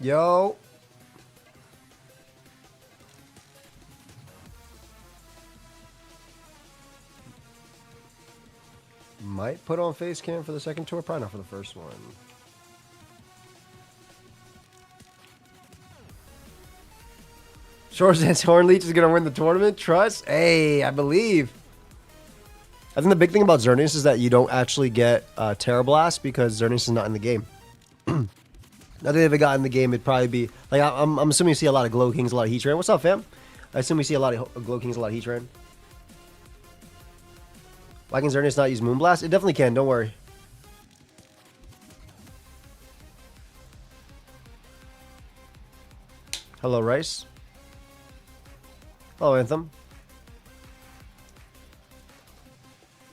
Yo. Might put on face cam for the second tour, probably not for the first one. Shoresands Hornleech is going to win the tournament. Trust? Hey, I believe. I think the big thing about XERNEAS is that you don't actually get Terra Blast because XERNEAS is not in the game. I think if it got in the game, it'd probably be... Like, I'm assuming you see a lot of Glow Kings, a lot of Heat Train. What's up, fam? I assume we see a lot of Glow Kings, a lot of Heat Train. Why can XERNEAS not use Moonblast? It definitely can, don't worry. Hello, Rice. Hello, Anthem.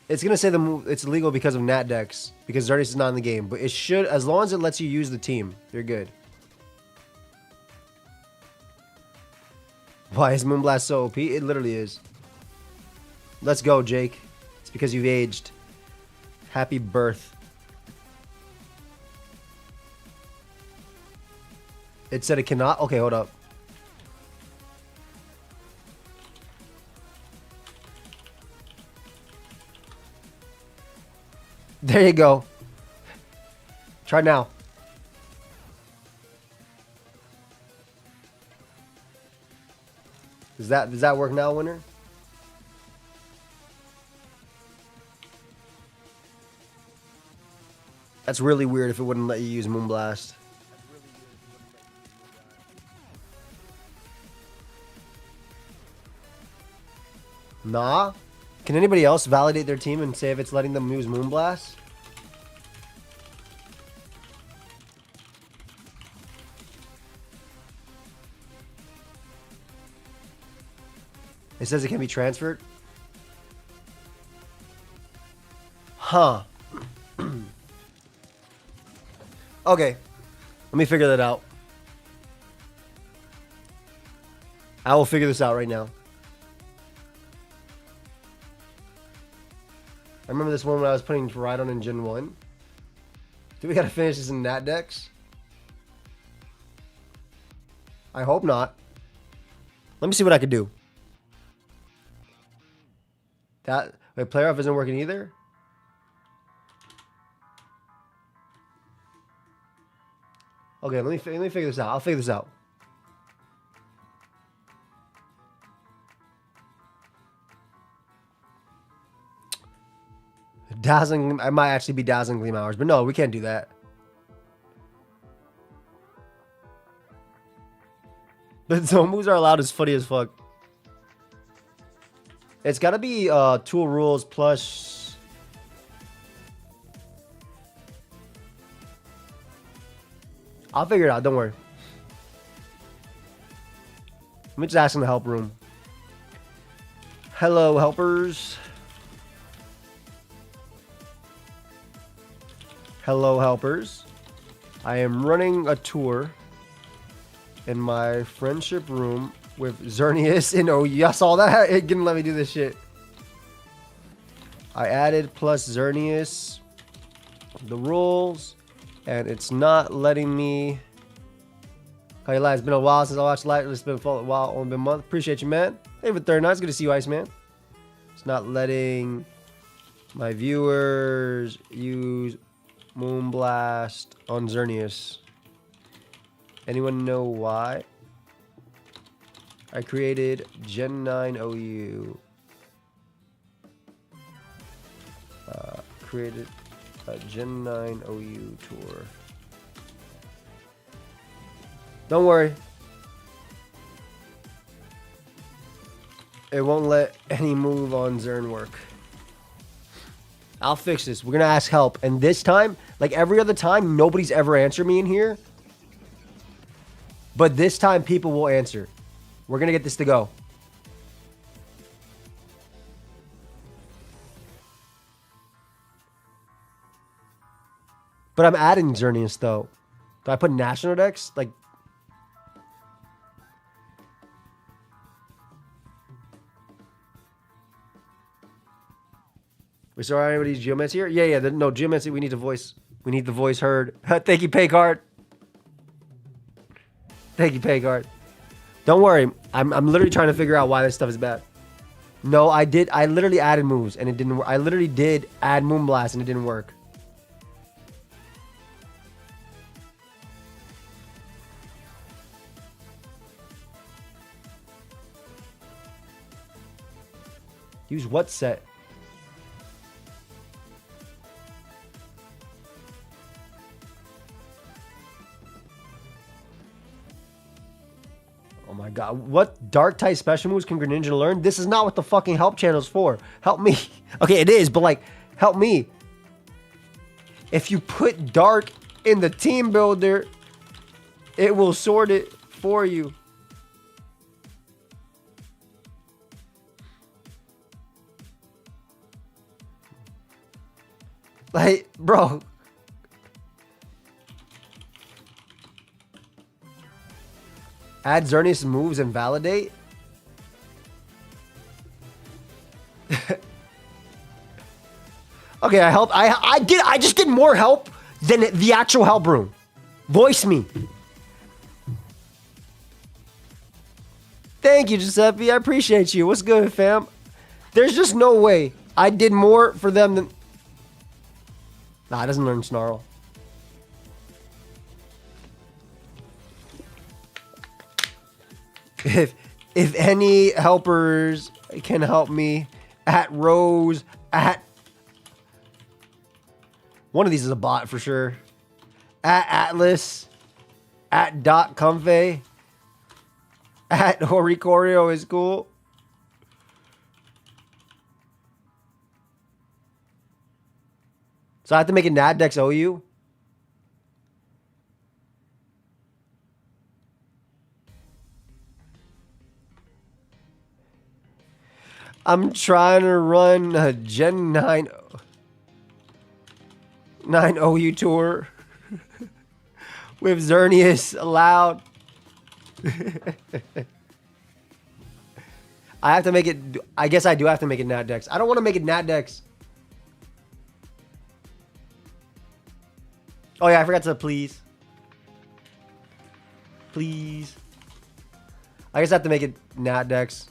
It's gonna say the move. It's illegal because of Nat decks because XERNEAS is not in the game, but it should, as long as it lets you use the team, you're good. Why is Moonblast so OP? It literally is. Let's go, Jake. It's because you've aged. Happy birth. It said it cannot. Okay, hold up. There you go. Try now. Does that work now, winner? That's really weird if it wouldn't let you use Moonblast. Nah. Can anybody else validate their team and say if it's letting them use Moonblast? It says it can be transferred. Huh. Okay. Let me figure that out. I will figure this out right now. I remember this one when I was putting Rhydon in Gen 1. Do we gotta finish this in Nat decks? I hope not. Let me see what I can do. That wait, player off isn't working either? Okay, let me figure this out. I'll figure this out. Dazzling, I might actually be Dazzling Gleam Hours, but no, we can't do that. But zone moves are allowed is funny as fuck. It's gotta be tool rules plus. I'll figure it out, don't worry. Let me just ask in the help room. Hello, helpers. Hello, helpers. I am running a tour in my friendship room with XERNEAS and oh, I saw that. It didn't let me do this shit. I added plus XERNEAS the rules, and it's not letting me. Okay, it's been a while since I watched live. It's been a while, only been a month. Appreciate you, man. Hey, for 39, it's good to see you, Iceman. It's not letting my viewers use Moonblast on XERNEAS. Anyone know why? I created Gen 9 OU. Created a Gen 9 OU tour. Don't worry. It won't let any move on Xern work. I'll fix this. We're going to ask help. And this time, like every other time, nobody's ever answered me in here. But this time, people will answer. We're going to get this to go. But I'm adding XERNEAS, though. Do I put national decks? Like... Wait, so are anybody's Geomancy here? Yeah, no, Geomancy, we need the voice. We need the voice heard. Thank you, Paycard. Thank you, Paycard. Don't worry. I'm literally trying to figure out why this stuff is bad. No, I did. I literally added moves and it didn't work. I literally did add Moonblast and it didn't work. Use what set? Oh my god. What dark type special moves can Greninja learn? This is not what the fucking help channel's for. Help me. Okay, it is, but like, help me. If you put dark in the team builder, it will sort it for you. Like, bro. Add XERNEAS moves and validate. Okay, I helped. I just did more help than the actual help room. Voice me. Thank you, Giuseppe. I appreciate you. What's good, fam? There's just no way I did more for them than... Nah, it doesn't learn Snarl. If any helpers can help me, at Rose, at... One of these is a bot for sure. At Atlas, at Dot Comfey, at Horicorio is cool. So I have to make a Naddex OU? I'm trying to run a Gen 9 OU tour with XERNEAS allowed. I have to make it. I guess I do have to make it Naddex. I don't want to make it Naddex. Oh yeah, I forgot to please. Please. I guess I have to make it Naddex.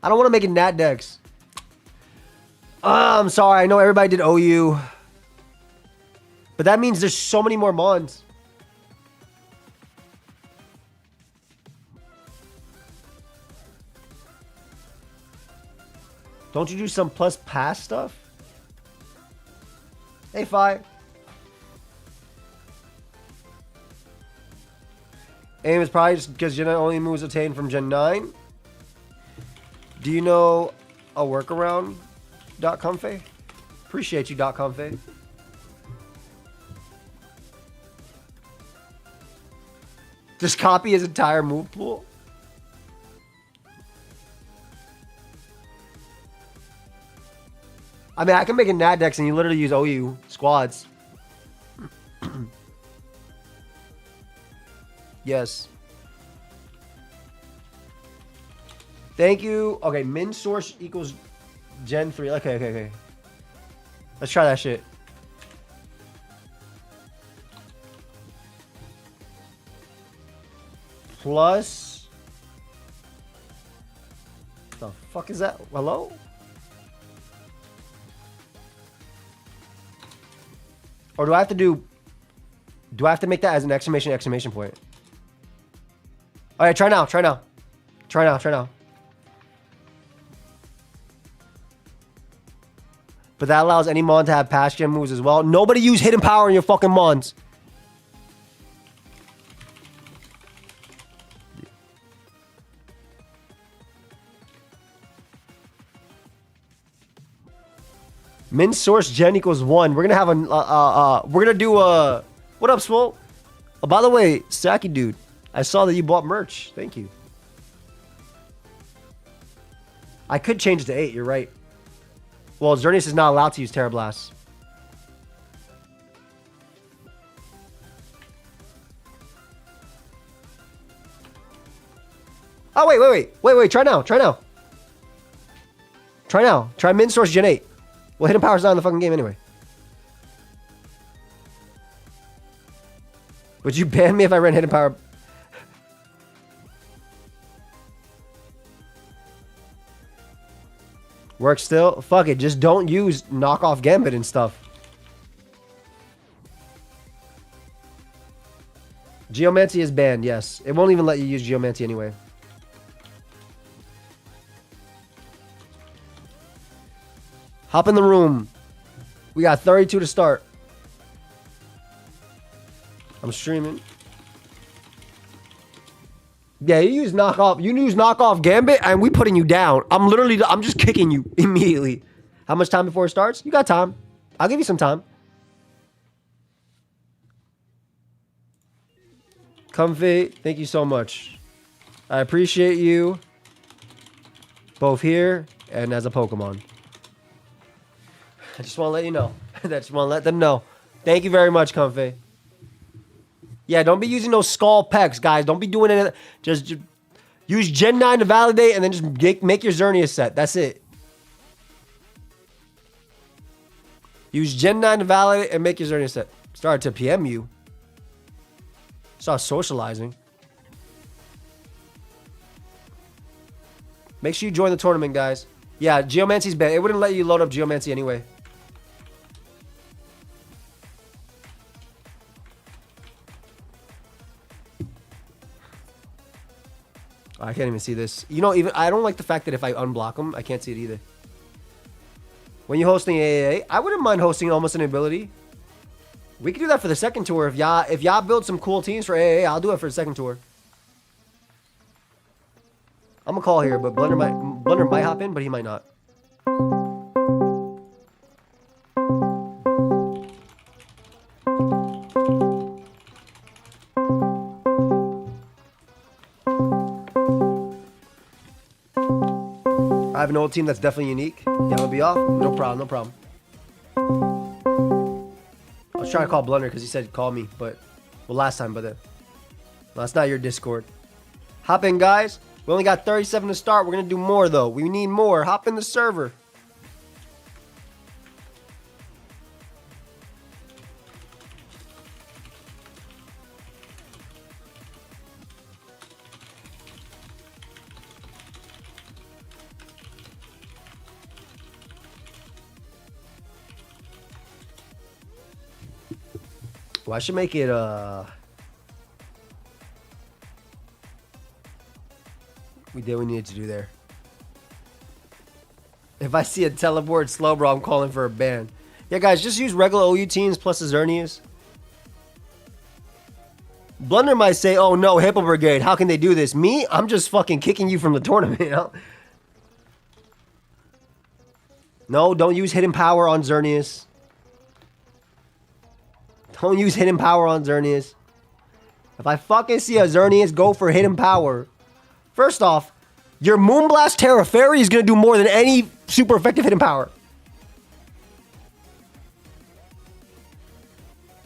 I don't want to make it Naddex. I'm sorry. I know everybody did OU. But that means there's so many more Mons. Don't you do some plus pass stuff? Hey, Fi. Aim is probably just because Gen 9 only moves obtained from Gen 9. Do you know a workaround, Dot Comfey? Appreciate you, Dot Comfey. Just copy his entire move pool? I mean, I can make a Naddex and you literally use OU squads. Yes. Thank you. Okay, min source equals Gen 3. Okay. Let's try that shit. Plus... The fuck is that? Hello? Or do I have to do... Do I have to make that as an exclamation point? Alright, try now. But that allows any Mon to have pass gen moves as well. Nobody use hidden power in your fucking Mons. Min source gen equals 1. We're gonna have a we're gonna do a... What up, Swole? Oh, by the way, Saki dude, I saw that you bought merch. Thank you. I could change it to 8. You're right. Well, XERNEAS is not allowed to use Terra Blast. Oh, wait. Try now. Try min source gen 8. Well, hidden power's not in the fucking game anyway. Would you ban me if I ran hidden power? Work still? Fuck it. Just don't use knockoff Gambit and stuff. Geomancy is banned, yes. It won't even let you use Geomancy anyway. Hop in the room. We got 32 to start. I'm streaming. Yeah, you use knockoff Gambit, and we putting you down. I'm just kicking you immediately. How much time before it starts? You got time. I'll give you some time. Comfy, thank you so much. I appreciate you. Both here and as a Pokemon. I just want to let you know. I just want to let them know. Thank you very much, Comfy. Yeah, don't be using those skull pecks, guys. Don't be doing it. Just use Gen 9 to validate and then just make your XERNEAS set. That's it. Use Gen 9 to validate and make your XERNEAS set. Start to PM you. Start socializing. Make sure you join the tournament, guys. Yeah, Geomancy's banned. It wouldn't let you load up Geomancy anyway. I can't even see this. You know, even I don't like the fact that if I unblock them, I can't see it either. When you're hosting AAA, I wouldn't mind hosting Almost an Ability. We could do that for the second tour. If y'all build some cool teams for AAA, I'll do it for the second tour. I'm gonna call here, but Blunder might hop in, but he might not. I have an old team that's definitely unique. Yeah, I'm gonna be off. No problem, no problem. I was trying to call Blunder because he said call me, but well, last time, but well, that's not your Discord. Hop in, guys. We only got 37 to start. We're gonna do more though. We need more. Hop in the server. Well, I should make it, we did what we needed to do there. If I see a teleport slow, bro, I'm calling for a ban. Yeah, guys, just use regular OU teams plus XERNEAS. Blunder might say, oh no, Hippo Brigade, how can they do this? Me? I'm just fucking kicking you from the tournament, you know? No, don't use Hidden Power on XERNEAS. Don't use Hidden Power on XERNEAS. If I fucking see a XERNEAS, go for Hidden Power. First off, your Moonblast Terra Fairy is going to do more than any super effective Hidden Power.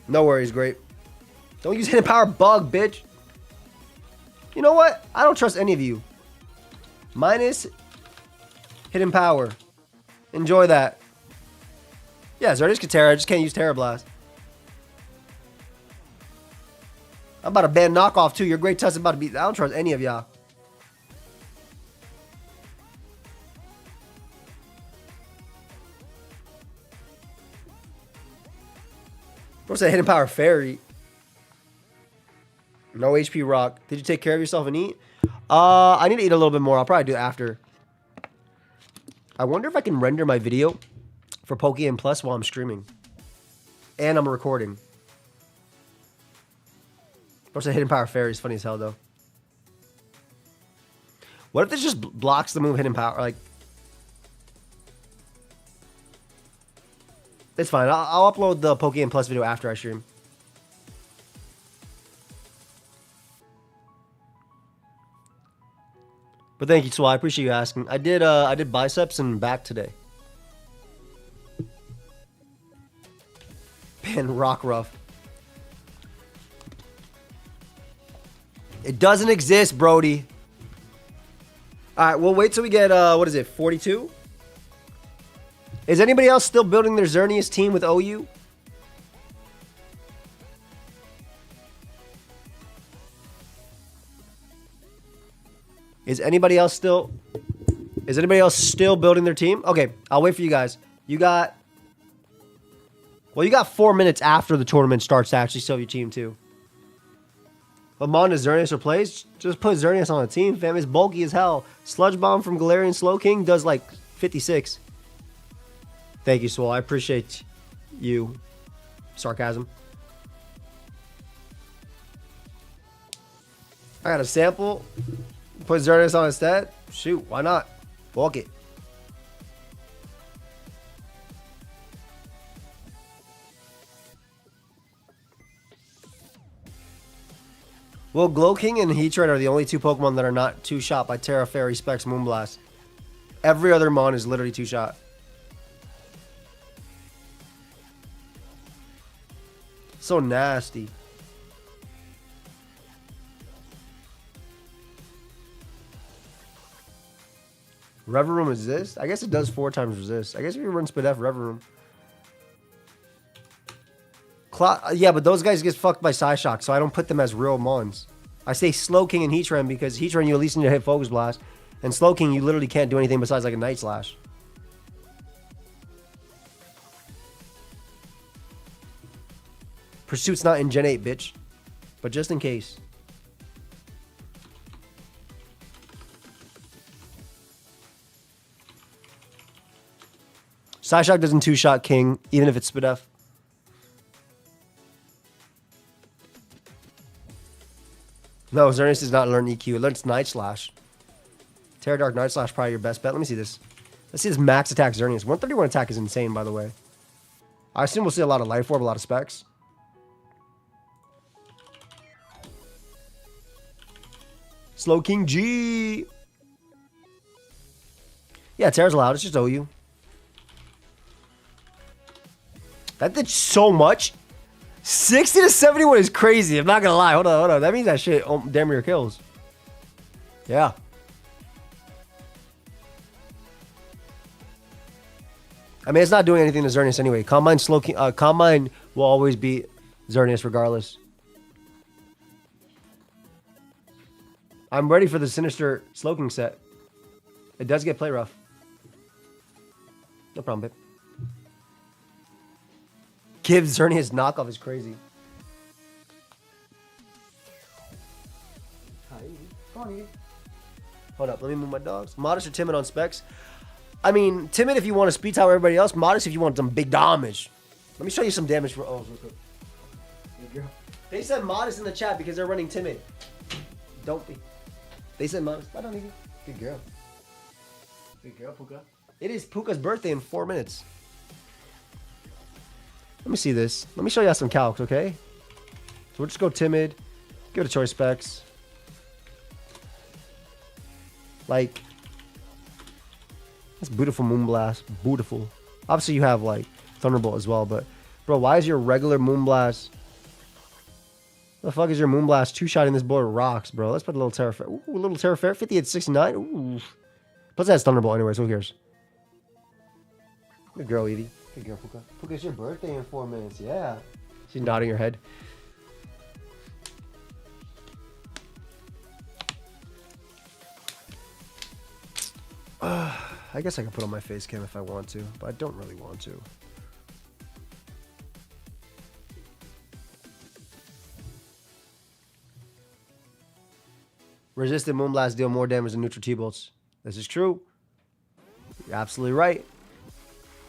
No worries, great. Don't use Hidden Power Bug, bitch. You know what? I don't trust any of you. Minus Hidden Power. Enjoy that. Yeah, XERNEAS can Terra. I just can't use Terra Blast. I'm about to ban knockoff too. Your Great Tusk is about to be. I don't trust any of y'all. What's that Hidden Power Fairy? No HP Rock. Did you take care of yourself and eat? I need to eat a little bit more. I'll probably do it after. I wonder if I can render my video for Pokeaim Plus while I'm streaming. And I'm recording. What's that Hidden Power Fairy is funny as hell, though. What if this just blocks the move Hidden Power? Like, it's fine. I'll upload the Pokeaim Plus video after I stream. But thank you, Swa. I appreciate you asking. I did biceps and back today. Ban Rockruff. It doesn't exist, Brody. All right, we'll wait till we get, what is it, 42? Is anybody else still building their XERNEAS team with OU? Is anybody else still building their team? Okay, I'll wait for you guys. You got 4 minutes after the tournament starts to actually sell your team too. What mon does XERNEAS replace? Just put XERNEAS on a team, fam. It's bulky as hell. Sludge Bomb from Galarian Slow King does like 56. Thank you, Swole. I appreciate you. Sarcasm. I got a sample. Put XERNEAS on instead. Shoot, why not? Walk it. Well, Glow King and Heatran are the only two Pokemon that are not two-shot by Terra Fairy Specs Moonblast. Every other Mon is literally two-shot. So nasty. Reverum resist? I guess it does 4 times resist. I guess if you run Spidef, Reverum. Yeah, but those guys get fucked by Psyshock, so I don't put them as real Mons. I say Slow King and Heatran because Heatran you at least need to hit Focus Blast. And Slow King you literally can't do anything besides like a Night Slash. Pursuit's not in Gen 8, bitch. But just in case. Psyshock doesn't two-shot King, even if it's Spidef. No, XERNEAS does not learn EQ. It learns Night Slash. Terra Dark Night Slash probably your best bet. Let me see this. Let's see this max attack XERNEAS. 131 attack is insane, by the way. I assume we'll see a lot of Life Orb, a lot of specs. Slow King G. Yeah, Terra's allowed. It's just OU. That did so much. 60 to 71 is crazy. I'm not going to lie. Hold on. That means that shit damn near kills. Yeah. I mean, it's not doing anything to XERNEAS anyway. Combine will always beat XERNEAS regardless. I'm ready for the Sinister Slowking set. It does get play rough. No problem, babe. Give XERNEAS knockoff is crazy. Hold up, let me move my dogs. Modest or timid on specs? I mean, timid if you want to speed tower everybody else. Modest if you want some big damage. Let me show you some damage for real quick. They said modest in the chat because they're running timid. Don't be. They said modest. I don't even. Good girl. Good girl, Puka. It is Puka's birthday in 4 minutes. Let me see this. Let me show you some calcs, okay? So we'll just go timid. Give it a choice specs. Like, that's beautiful Moonblast. Beautiful. Obviously, you have, like, Thunderbolt as well, but, bro, why is your regular Moonblast... The fuck is your Moonblast two-shotting this boy with rocks, bro? Let's put a little Terra Fair. Ooh, a little Terra Fair. 58 69. Ooh. Plus, that's Thunderbolt anyway, so who cares? Good girl, Edie. Good girl, Puka. Puka, it's your birthday in 4 minutes. Yeah. She's nodding her head. I guess I can put on my face cam if I want to, but I don't really want to. Resistant Moonblast deal more damage than neutral T-bolts. This is true. You're absolutely right.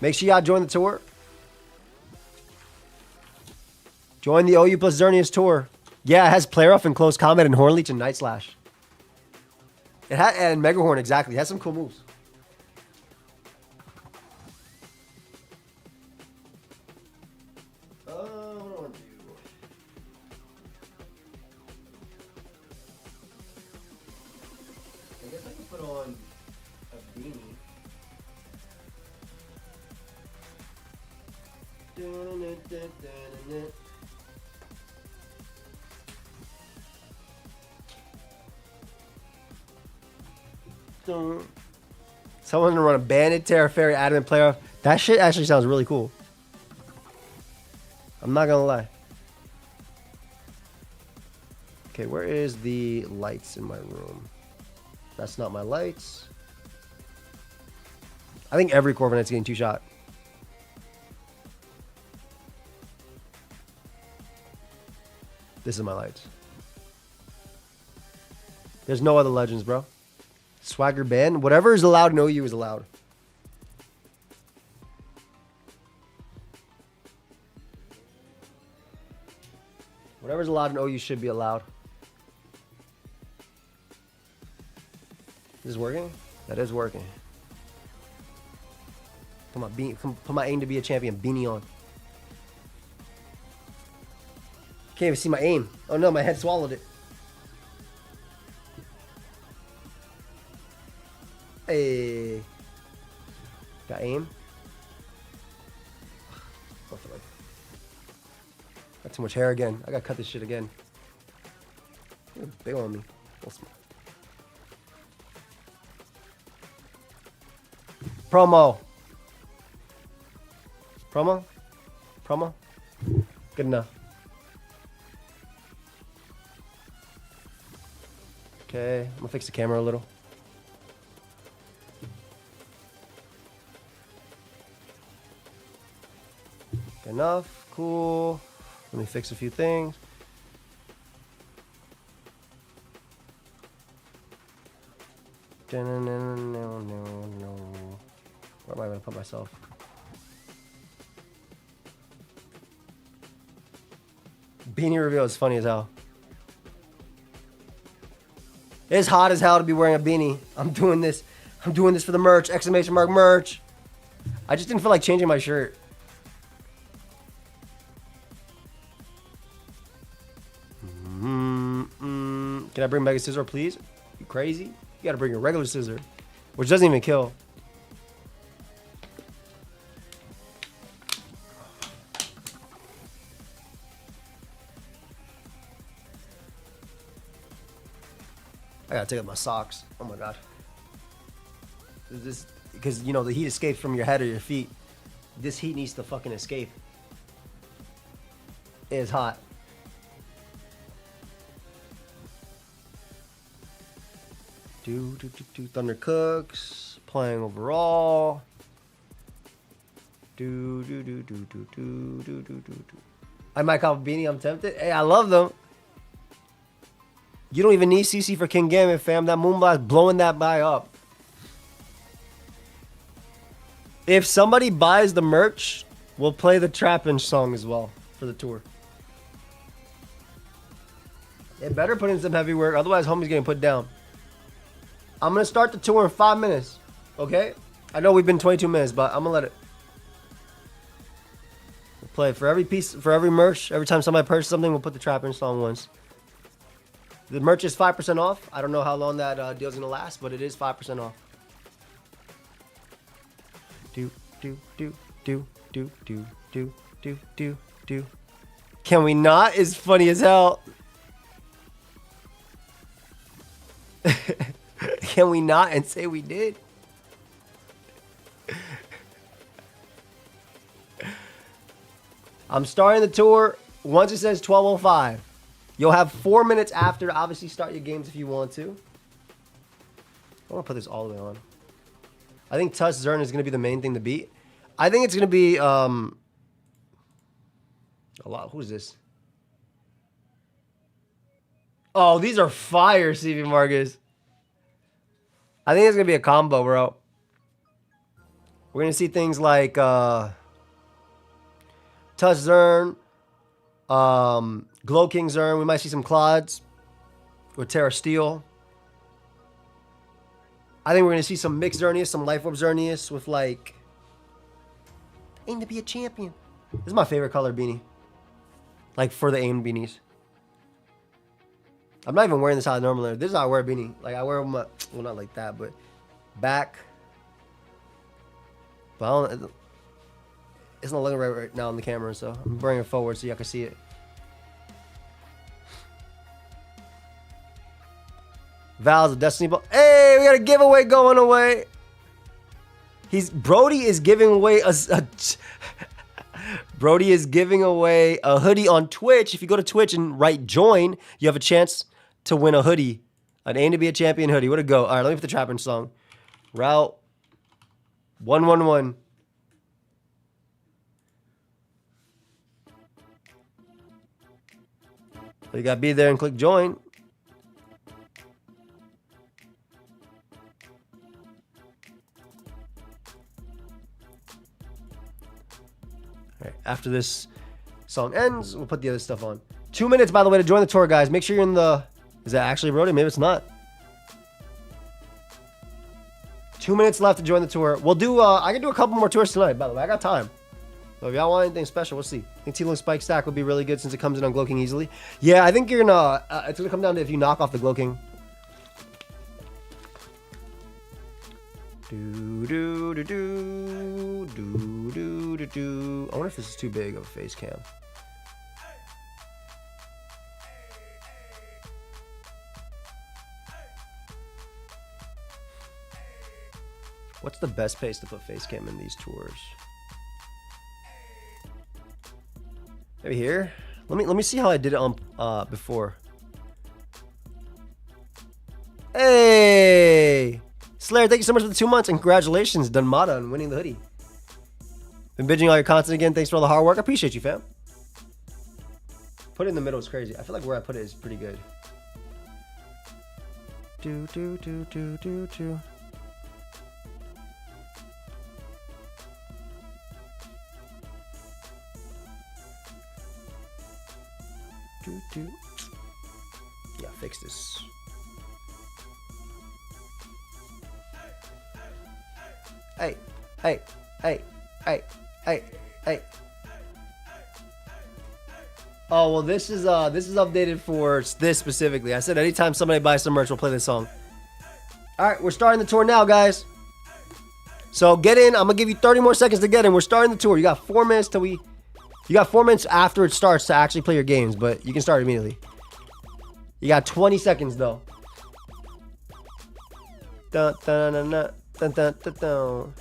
Make sure y'all join the tour. Join the OU plus XERNEAS tour. Yeah, it has Play Rough and Close Combat and Horn Leech and Night Slash. It had and Mega Horn, exactly. It has some cool moves. What do I want to do? I guess I can put on a beanie. Someone gonna run a Bandit, Terra Fairy, Adamant Playoff. That shit actually sounds really cool. I'm not gonna lie. Okay, where is the lights in my room? That's not my lights. I think every Corviknight's getting 2-shot. This is my lights. There's no other legends, bro. Swagger ban. Whatever is allowed in OU is allowed. Whatever's allowed in OU should be allowed. This is working? That is working. Put my aim to be a champion beanie on. Can't even see my aim. Oh no, my head swallowed it. Hey. Got aim. Got too much hair again. I gotta cut this shit again. You're big on me. Promo. Promo? Promo? Good enough. Okay, I'm gonna fix the camera a little. Good enough. Cool. Let me fix a few things. Where am I gonna put myself? Beanie reveal is funny as hell. It's hot as hell to be wearing a beanie. I'm doing this. I'm doing this for the merch. Exclamation mark merch. I just didn't feel like changing my shirt. Can I bring Mega Scissor, please? You crazy? You gotta bring a regular scissor, which doesn't even kill. I gotta take out my socks. Oh my god. This, because you know the heat escapes from your head or your feet. This heat needs to fucking escape. It is hot. Thunder Cooks playing overall. I might call Beanie. I'm tempted. Hey, I love them. You don't even need CC for King Gambit, fam. That Moonblast blowing that buy up. If somebody buys the merch, we'll play the Trappin' song as well for the tour. It better put in some heavy work, otherwise homie's getting put down. I'm gonna start the tour in 5 minutes. Okay? I know we've been 22 minutes, but I'm gonna let it. We'll play for every piece, for every merch. Every time somebody purchases something, we'll put the Trappin' song once. The merch is 5% off. I don't know how long that deal's gonna last, but it is 5% off. Do. Can we not? It's funny as hell. Can we not and say we did? I'm starting the tour once it says 12:05. You'll have 4 minutes after to obviously start your games if you want to. I want to put this all the way on. I think Tusk Zern is going to be the main thing to beat. I think it's going to be a lot. Who is this? Oh, these are fire, CV Marcus. I think it's going to be a combo, bro. We're going to see things like Tusk Zern, Glow King Zern. We might see some Clods with Terra Steel. I think we're going to see some mixed XERNEAS, some Life Orb XERNEAS with like... Aim to be a champion. This is my favorite color beanie. Like for the aim beanies. I'm not even wearing this how I normally wear. This is how I wear a beanie. Like I wear my... Well, not like that, but... Back. But I don't... It's not looking right now on the camera, so I'm bringing it forward so y'all can see it. Val's a Destiny Ball. Hey, we got a giveaway going away. Brody is giving away Brody is giving away a hoodie on Twitch. If you go to Twitch and write join, you have a chance to win a hoodie An aim to be a champion hoodie. What a go. All right, let me put the Trapper song. Route 111. You got to be there and click join. All right, after this song ends, we'll put the other stuff on. 2 minutes, by the way, to join the tour, guys. Make sure you're in the... Is that actually roadie? Maybe it's not. 2 minutes left to join the tour. We'll do... I can do a couple more tours tonight, by the way. I got time. So if y'all want anything special, we'll see. I think T-Link Spike Stack would be really good since it comes in on Glow King easily. Yeah, I think you're gonna... it's gonna come down to if you knock off the Glow King. I wonder if this is too big of a face cam. What's the best place to put face cam in these tours? Maybe here. Let me see how I did it on before. Hey, Slayer, thank you so much for the 2 months and congratulations, Dunmata, on winning the hoodie. Been binging all your content again. Thanks for all the hard work. I appreciate you, fam. Put it in the middle is crazy. I feel like where I put it is pretty good. Yeah, fix this. Hey. Oh, well, this is updated for this specifically. I said anytime somebody buys some merch, we'll play this song. All right, we're starting the tour now, guys. So get in. I'm gonna give you 30 more seconds to get in. We're starting the tour. You got 4 minutes till we. You got 4 minutes after it starts to actually play your games, but you can start immediately. You got 20 seconds though. Dun, dun, dun, dun, dun, dun, dun, dun.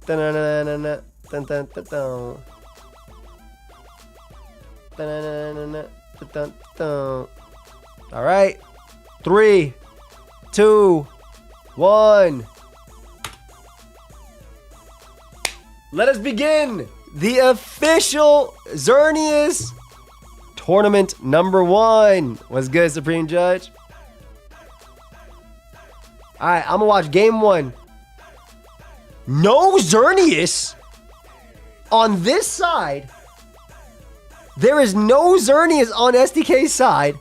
Dun, dun, dun, dun, dun, dun, dun, dun. Dun, dun, dun, dun, dun, dun. All right. 3, 2, 1. Let us begin the official XERNEAS tournament number 1. What's good, Supreme Judge? All right, I'm gonna watch game 1. No XERNEAS on this side. There is no XERNEAS on SDK's side,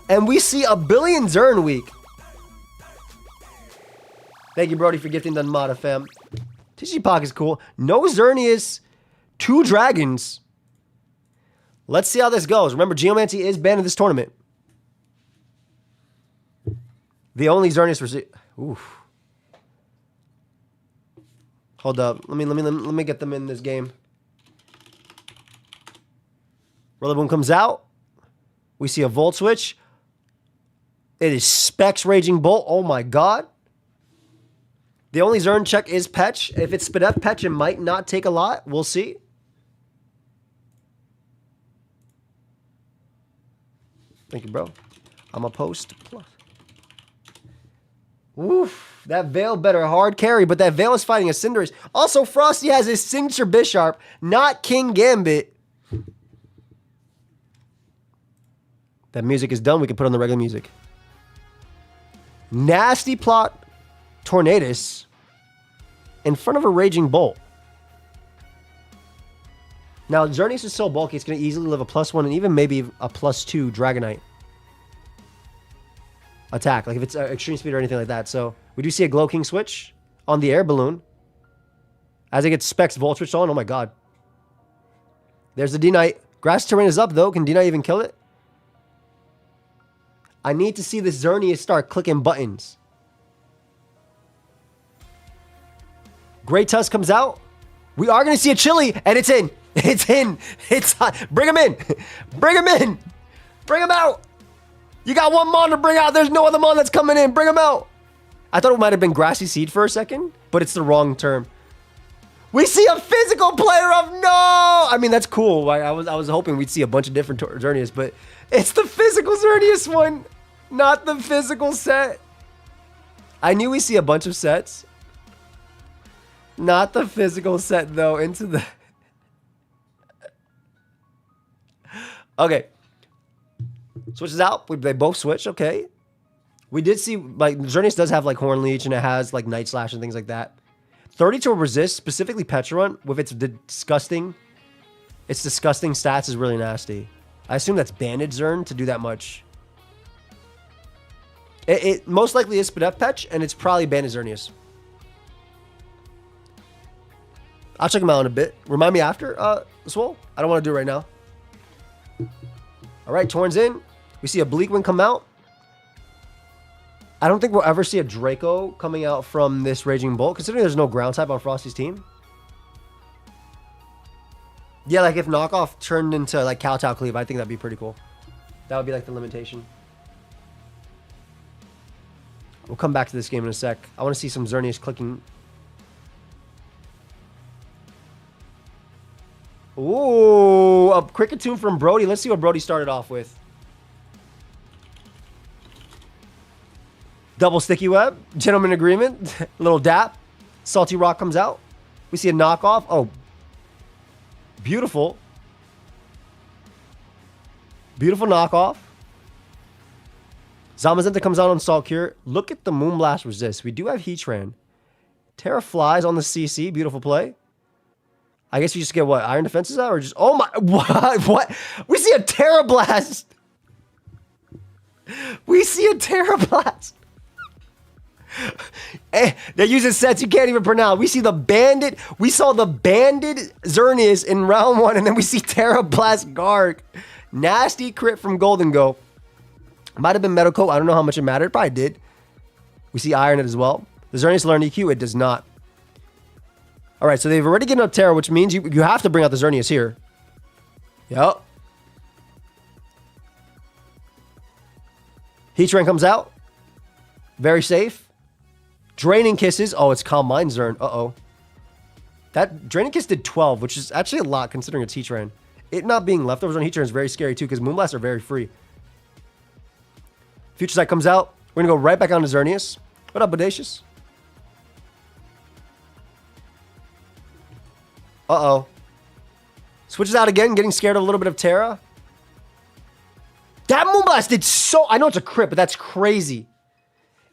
and we see a billion Zern week. Thank you, Brody, for gifting Dunmata, fam. TG Pock is cool. No XERNEAS, 2 dragons. Let's see how this goes. Remember, Geomancy is banned in this tournament. The only XERNEAS for... Oof. Hold up. Let me get them in this game. Rillaboom comes out. We see a Volt Switch. It is Specs Raging Bolt. Oh my god. The only Zern check is Petch. If it's Spadef Petch, it might not take a lot. We'll see. Thank you, bro. I'm a post. Oof. That Veil better hard carry, but that Veil is fighting a Cinderace. Also, Frosty has his signature Bisharp, not King Gambit. That music is done. We can put on the regular music. Nasty plot. Tornadus in front of a Raging Bolt. Now, XERNEAS is so bulky, it's going to easily live a +1 and even maybe a +2 Dragonite attack. Like if it's extreme speed or anything like that. So we do see a Glow King switch on the air balloon. As it gets Specs Volt switched on. Oh my god. There's the D-Knight. Grass terrain is up though. Can D-Knight even kill it? I need to see this XERNEAS start clicking buttons. Great Tusk comes out. We are going to see a Chili, and it's in. It's in. It's hot. Bring him in. Bring him in. Bring him out. You got one Mon to bring out. There's no other Mon that's coming in. Bring him out. I thought it might have been Grassy Seed for a second, but it's the wrong term. We see a physical player of no. I mean, that's cool. I was hoping we'd see a bunch of different XERNEAS, but it's the physical XERNEAS one, not the physical set. I knew we see a bunch of sets. Not the physical set though. Into the. Okay. Switches out. They both switch. Okay. We did see, like, XERNEAS does have, like, Horn Leech, and it has, like, Night Slash and things like that. 32 resist, specifically Pecharunt, with its disgusting stats is really nasty. I assume that's Banded Zern to do that much. It most likely is Spadef Pech, and it's probably Banded XERNEAS. I'll check them out in a bit. Remind me after, Swole? I don't want to do it right now. All right, Torn's in. We see a Bleakwind come out. I don't think we'll ever see a Draco coming out from this Raging Bolt, considering there's no ground type on Frosty's team. Yeah, like if Knockoff turned into like Kowtow Cleave, I think that'd be pretty cool. That would be like the limitation. We'll come back to this game in a sec. I want to see some XERNEAS clicking. Ooh, a Cricket Tune from Brody. Let's see what Brody started off with. Double Sticky Web, Gentleman Agreement, little dap. Salty Rock comes out. We see a knockoff. Oh, beautiful. Beautiful knockoff. Zamazenta comes out on Salt Cure. Look at the Moonblast resist. We do have Heatran. Terra Flies on the CC. Beautiful play. I guess you just get what? Iron Defenses out? Or just... Oh my... What? We see a Terra Blast. We see a Terra Blast. They're using sets you can't even pronounce. We see the Bandit. We saw the Banded XERNEAS in round 1, and then we see Terra Blast Garg. Nasty crit from Golden Go. Might have been Metal Coat. I don't know how much it mattered. Probably did. We see Iron it as well. The XERNEAS learn EQ. It does not. All right, so they've already given up Terra, which means you have to bring out the XERNEAS here. Yep. Heatran comes out. Very safe. Draining Kisses. Oh, it's Calm Mind Zern. Uh-oh. That Draining Kiss did 12, which is actually a lot considering it's Heatran. It not being leftovers on Heatran is very scary too, because Moonblasts are very free. Future Sight comes out. We're going to go right back on to XERNEAS. What up, Bodacious? Uh-oh. Switches out again, getting scared of a little bit of Terra. That Moonblast did so... I know it's a crit, but that's crazy.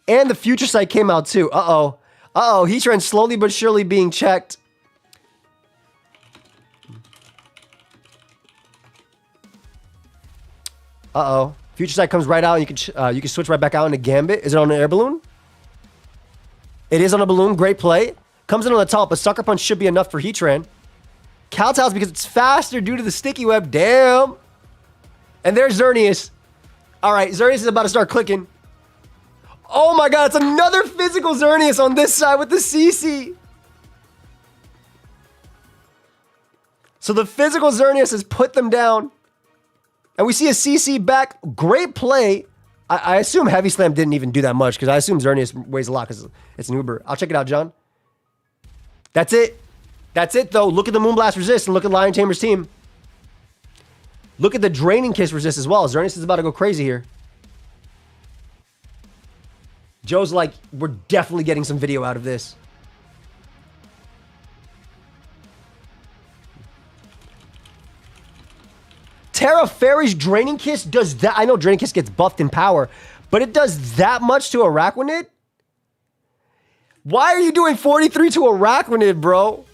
And the Future Sight came out too. Uh-oh. Uh-oh. Heatran slowly but surely being checked. Uh-oh. Future Sight comes right out. And you can switch right back out into Gambit. Is it on an air balloon? It is on a balloon. Great play. Comes in on the top, but Sucker Punch should be enough for Heatran. Kowtow's because it's faster due to the Sticky Web. Damn. And there's XERNEAS. All right. XERNEAS is about to start clicking. Oh my god, it's another physical XERNEAS on this side with the CC. So the physical XERNEAS has put them down. And we see a CC back. Great play. I assume Heavy Slam didn't even do that much, because I assume XERNEAS weighs a lot because it's an Uber. I'll check it out, John. That's it. That's it, though. Look at the Moonblast resist and look at Lion Tamer's team. Look at the Draining Kiss resist as well. XERNEAS is about to go crazy here. Joe's like, we're definitely getting some video out of this. Terra Fairy's Draining Kiss does that. I know Draining Kiss gets buffed in power, but it does that much to Araquanid? Why are you doing 43 to Araquanid, bro?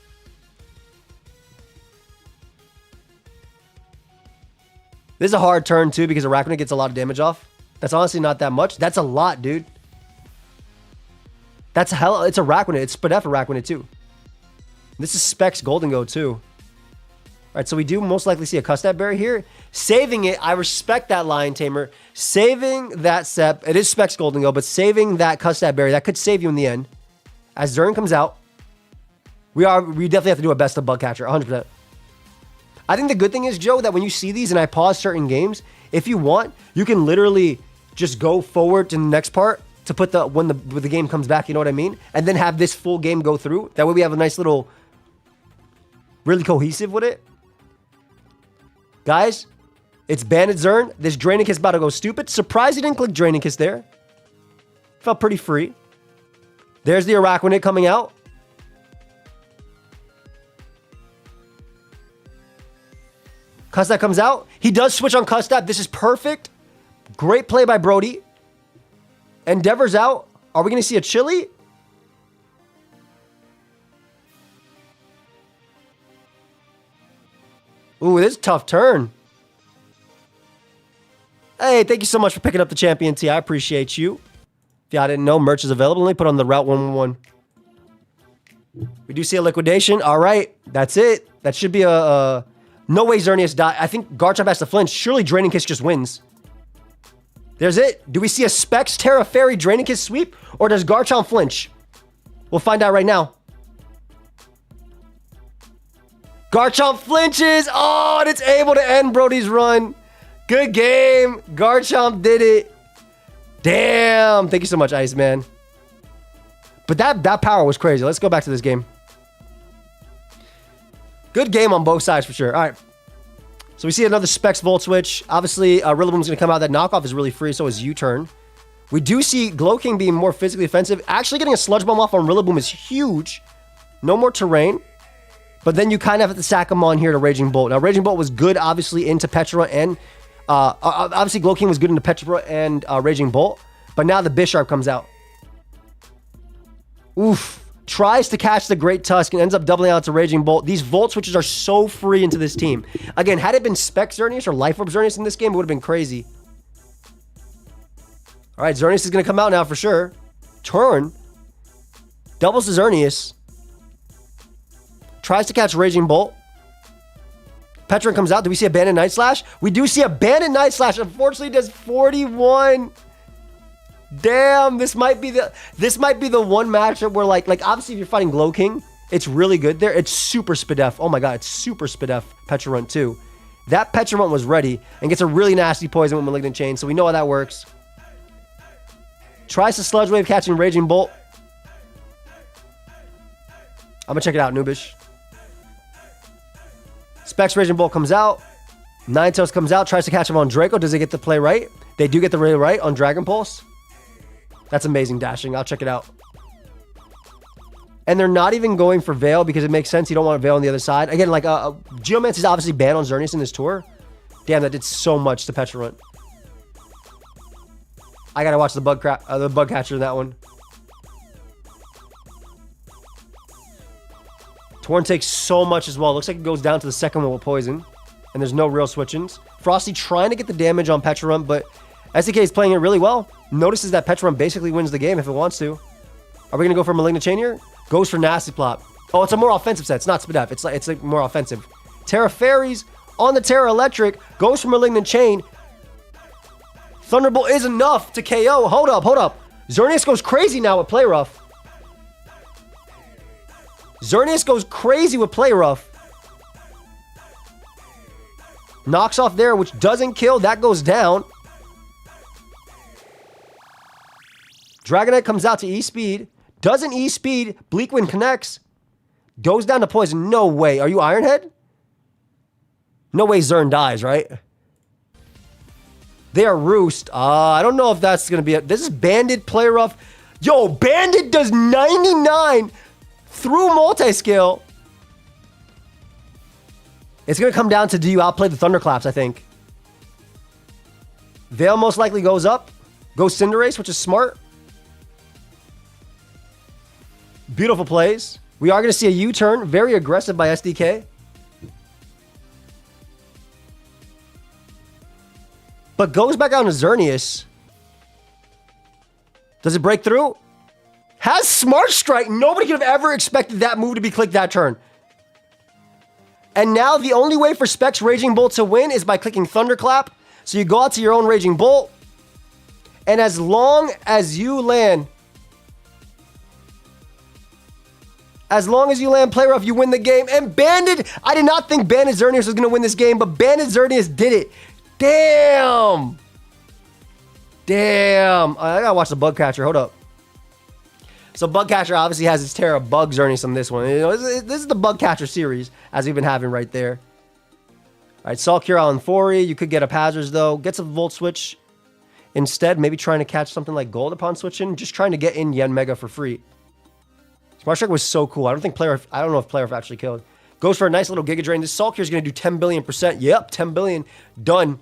This is a hard turn, too, because Araquanid gets a lot of damage off. That's honestly not that much. That's a lot, dude. That's hell. It's Araquanid. It's Spadef Araquanid, too. This is Specs Golden Go, too. All right, so we do most likely see a Custap Berry here. Saving it, I respect that Lion Tamer. Saving that Sep, it is Specs Golden Go, but saving that Custap Berry, that could save you in the end. As Zern comes out, we definitely have to do a best of Bug Catcher, 100%. I think the good thing is, Joe, that when you see these and I pause certain games, if you want, you can literally just go forward to the next part to put when the game comes back, you know what I mean? And then have this full game go through. That way we have a nice little really cohesive with it. Guys, it's Bandit Zern. This Draining Kiss about to go stupid. Surprised he didn't click Draining Kiss there. Felt pretty free. There's the Araquanid coming out. Custap comes out. He does switch on Custap. This is perfect. Great play by Brody. Endeavor's out. Are we going to see a Chili? Ooh, this is a tough turn. Hey, thank you so much for picking up the Champion T. I appreciate you. If y'all didn't know, merch is available. Let me put on the Route 111. We do see a liquidation. All right, that's it. That should be a no way XERNEAS die. I think Garchomp has to flinch. Surely Draining Kiss just wins. There's it. Do we see a Specs Terra Fairy Draining Kiss sweep? Or does Garchomp flinch? We'll find out right now. Garchomp flinches. Oh, and it's able to end Brody's run. Good game. Garchomp did it. Damn. Thank you so much, Iceman. But that power was crazy. Let's go back to this game. Good game on both sides for sure. All right. So we see another Specs Volt Switch. Obviously, Rillaboom's going to come out. That knockoff is really free, so is U-Turn. We do see Glow King being more physically offensive. Actually getting a Sludge Bomb off on Rillaboom is huge. No more terrain. But then you kind of have to sack him on here to Raging Bolt. Now, Raging Bolt was good, obviously, into Petra and... obviously, Glow King was good into Petra and Raging Bolt. But now the Bisharp comes out. Oof. Tries to catch the Great Tusk and ends up doubling out to Raging Bolt. These Volt Switches are so free into this team. Again, had it been Spec XERNEAS or Life Orb XERNEAS in this game, it would have been crazy. All right, XERNEAS is going to come out now for sure. Turn. Doubles to XERNEAS. Tries to catch Raging Bolt. Petra comes out. Do we see a Bandit Night Slash? We do see a Bandit Night Slash. Unfortunately, does 41. Damn, this might be the one matchup where like obviously if you're fighting Glow King, it's really good there. It's super Spadef. Oh my god, it's super Spadef Petra Runt too. That Petra Runt was ready and gets a really nasty poison with Malignant Chain, so we know how that works. Tries to Sludge Wave catching Raging Bolt. I'm gonna check it out, Noobish. Specs Raging Bolt comes out. Ninetales comes out, tries to catch him on Draco. Does it get the play right? They do get the play right on Dragon Pulse. That's amazing dashing. I'll check it out. And they're not even going for Veil because it makes sense. You don't want Veil on the other side. Again, like Geomance is obviously banned on XERNEAS in this tour. Damn, that did so much to Petra Runt. I gotta watch the bug catcher in that one. Torn takes so much as well. Looks like it goes down to the second one with poison. And there's no real switch-ins. Frosty trying to get the damage on Petra Runt, but SDK is playing it really well. Notices that Petra Runt basically wins the game if it wants to. Are we going to go for Malignant Chain here? Goes for Nasty Plot. Oh, it's a more offensive set. It's not Spadef. It's like more offensive. Terra Fairies on the Terra Electric. Goes for Malignant Chain. Thunderbolt is enough to KO. Hold up. XERNEAS goes crazy now with Play Rough. XERNEAS goes crazy with Play Rough. Knocks off there, which doesn't kill. That goes down. Dragonite comes out to E-Speed. Doesn't E-Speed. Bleak Wind connects. Goes down to poison. No way. Are you Ironhead? No way Zern dies, right? They are Roost. I don't know if that's going to be it. This is Bandit Play Rough. Yo, Bandit does 99 through multi-scale. It's going to come down to do you outplay the Thunderclaps, I think. Veil most likely goes up. Goes Cinderace, which is smart. Beautiful plays. We are going to see a U-turn. Very aggressive by SDK. But goes back down to XERNEAS. Does it break through? Has Smart Strike. Nobody could have ever expected that move to be clicked that turn. And now the only way for Specs Raging Bolt to win is by clicking Thunderclap. So you go out to your own Raging Bolt. And as long as you land... Play Rough, you win the game. And Bandit... I did not think Bandit XERNEAS was going to win this game, but Bandit XERNEAS did it. Damn. I gotta watch the bug catcher. Hold up. So Bug Catcher obviously has its Terra Bug Xerneas on this one. You know, this is the Bug Catcher series, as we've been having right there. All right, Salt Cure on Fori. You could get a Pazzers, though. Gets a Volt Switch instead. Maybe trying to catch something like Gold upon switching. Just trying to get in Yen Mega for free. Smart Strike was so cool. I don't know if Player actually killed. Goes for a nice little Giga Drain. This Salt Cure is going to do 10 billion%. Yep, 10 billion. Done.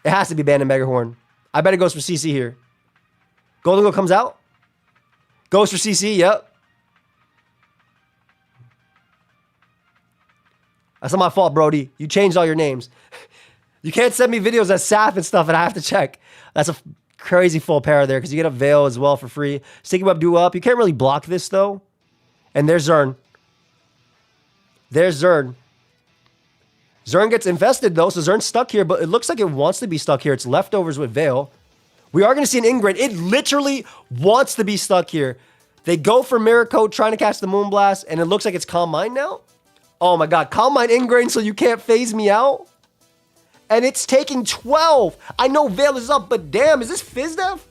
It has to be Bandit Mega Horn. I bet it goes for CC here. Golden Go comes out. Goes for CC, yep. That's not my fault, Brody. You changed all your names. You can't send me videos as Saf and stuff, and I have to check. That's a crazy full pair there, because you get a Veil as well for free. Sticky Web do up. You can't really block this, though. And there's Zern. There's Zern. Zern gets infested, though, so Zern's stuck here, but it looks like it wants to be stuck here. It's leftovers with Veil. We are going to see an Ingrain. It literally wants to be stuck here. They go for Mirror Coat, trying to catch the Moonblast, and it looks like it's Calm Mind now. Oh my god, Calm Mind Ingrain so you can't phase me out? And it's taking 12. I know Veil is up, but damn, is this FizzDev?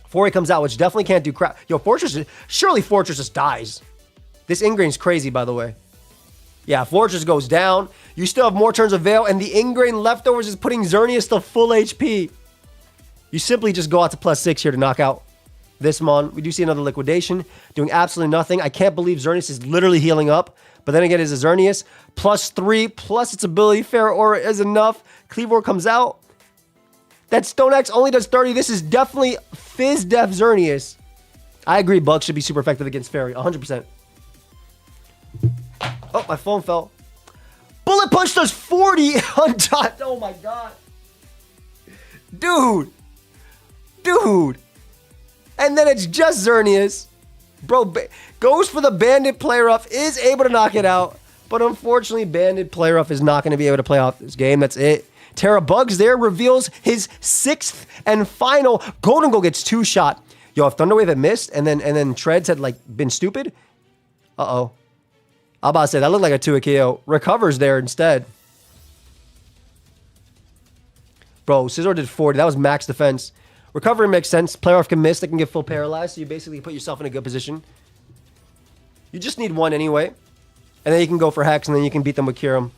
Fori comes out, which definitely can't do crap. Yo, surely Fortress just dies. This Ingrain's crazy, by the way. Yeah, Fortress goes down. You still have more turns of Veil, and the Ingrain leftovers is putting Xerneas to full HP. You simply just go out to +6 here to knock out this Mon. We do see another Liquidation, doing absolutely nothing. I can't believe Xerneas is literally healing up. But then again, it's a Xerneas. +3, plus its ability, Fair Aura is enough. Cleavor comes out. That Stone Axe only does 30. This is definitely FizzDev Xerneas. I agree, Bug should be super effective against Fairy, 100%. Oh, my phone fell. Bullet Punch does 40 on dot. Oh my god. Dude. And then it's just Xerneas. Bro, goes for the Bandit Player Up, is able to knock it out. But unfortunately, Bandit Player Up is not going to be able to play off this game. That's it. Terra Bugs there reveals his 6th and final. Golden Goal gets 2-shot. Yo, if Thunderwave had missed and then Treads had like been stupid. Uh-oh. I'm about to say, that looked like a 2 KO. Recovers there instead. Bro, Scizor did 40. That was max defense. Recovery makes sense. Player off can miss. They can get full paralyzed. So you basically put yourself in a good position. You just need one anyway. And then you can go for Hex, and then you can beat them with Kyurem.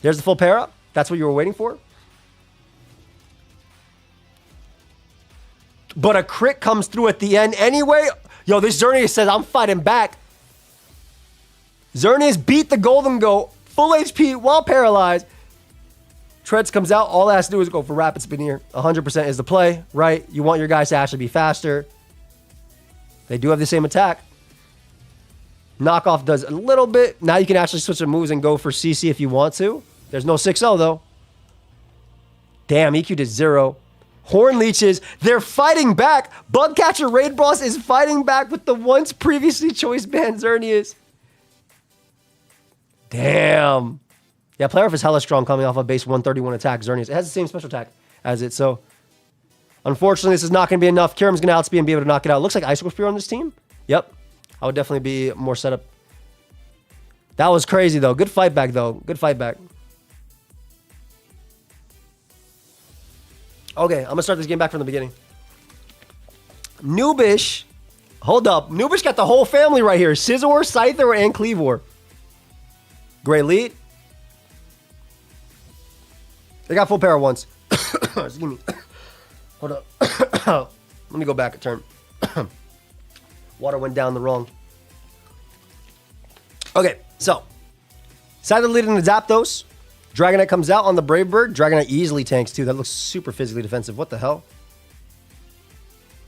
There's the full para. That's what you were waiting for. But a crit comes through at the end anyway. Yo, this Xerneas says, I'm fighting back. Xerneas beat the Golden Go. Full HP while paralyzed. Treads comes out. All it has to do is go for Rapid Spin here. 100% is the play, right? You want your guys to actually be faster. They do have the same attack. Knockoff does a little bit. Now you can actually switch the moves and go for CC if you want to. There's no 6-0 though. Damn, EQ did 0. Horn Leeches, they're fighting back. Bug Catcher Raid Boss is fighting back with the once previously choice banned Xerneas. Damn. Yeah, Player Off is hella strong coming off a base 131 attack. Xerneas. It has the same special attack as it, so unfortunately, this is not going to be enough. Kyurem's going to outspeed and be able to knock it out. Looks like Icicle Spear on this team. Yep. I would definitely be more set up. That was crazy, though. Good fight back, though. Good fight back. Okay, I'm going to start this game back from the beginning. Noobish. Hold up. Noobish got the whole family right here. Scizor, Scyther, and Cleavor. Great lead. They got full power once. Excuse me. Hold up. Let me go back a turn. Water went down the wrong. Okay, so. Scyther leading the Zapdos. Dragonite comes out on the Brave Bird. Dragonite easily tanks too. That looks super physically defensive. What the hell?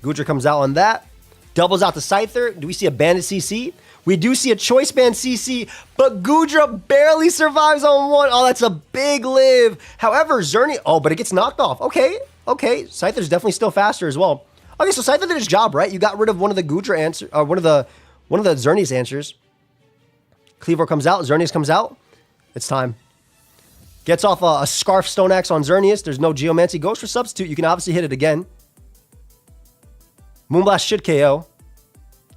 Goodra comes out on that. Doubles out the Scyther. Do we see a Bandit CC? We do see a Choice Band CC, but Goodra barely survives on one. Oh, that's a big live. However, Xerneas... Oh, but it gets knocked off. Okay. Scyther's definitely still faster as well. Okay, so Scyther did his job, right? You got rid of one of the Goodra answers, or one of the Xerneas answers. Cleavor comes out. Xerneas comes out. It's time. Gets off a Scarf Stone Axe on Xerneas. There's no Geomancy. Goes for Substitute. You can obviously hit it again. Moonblast should KO.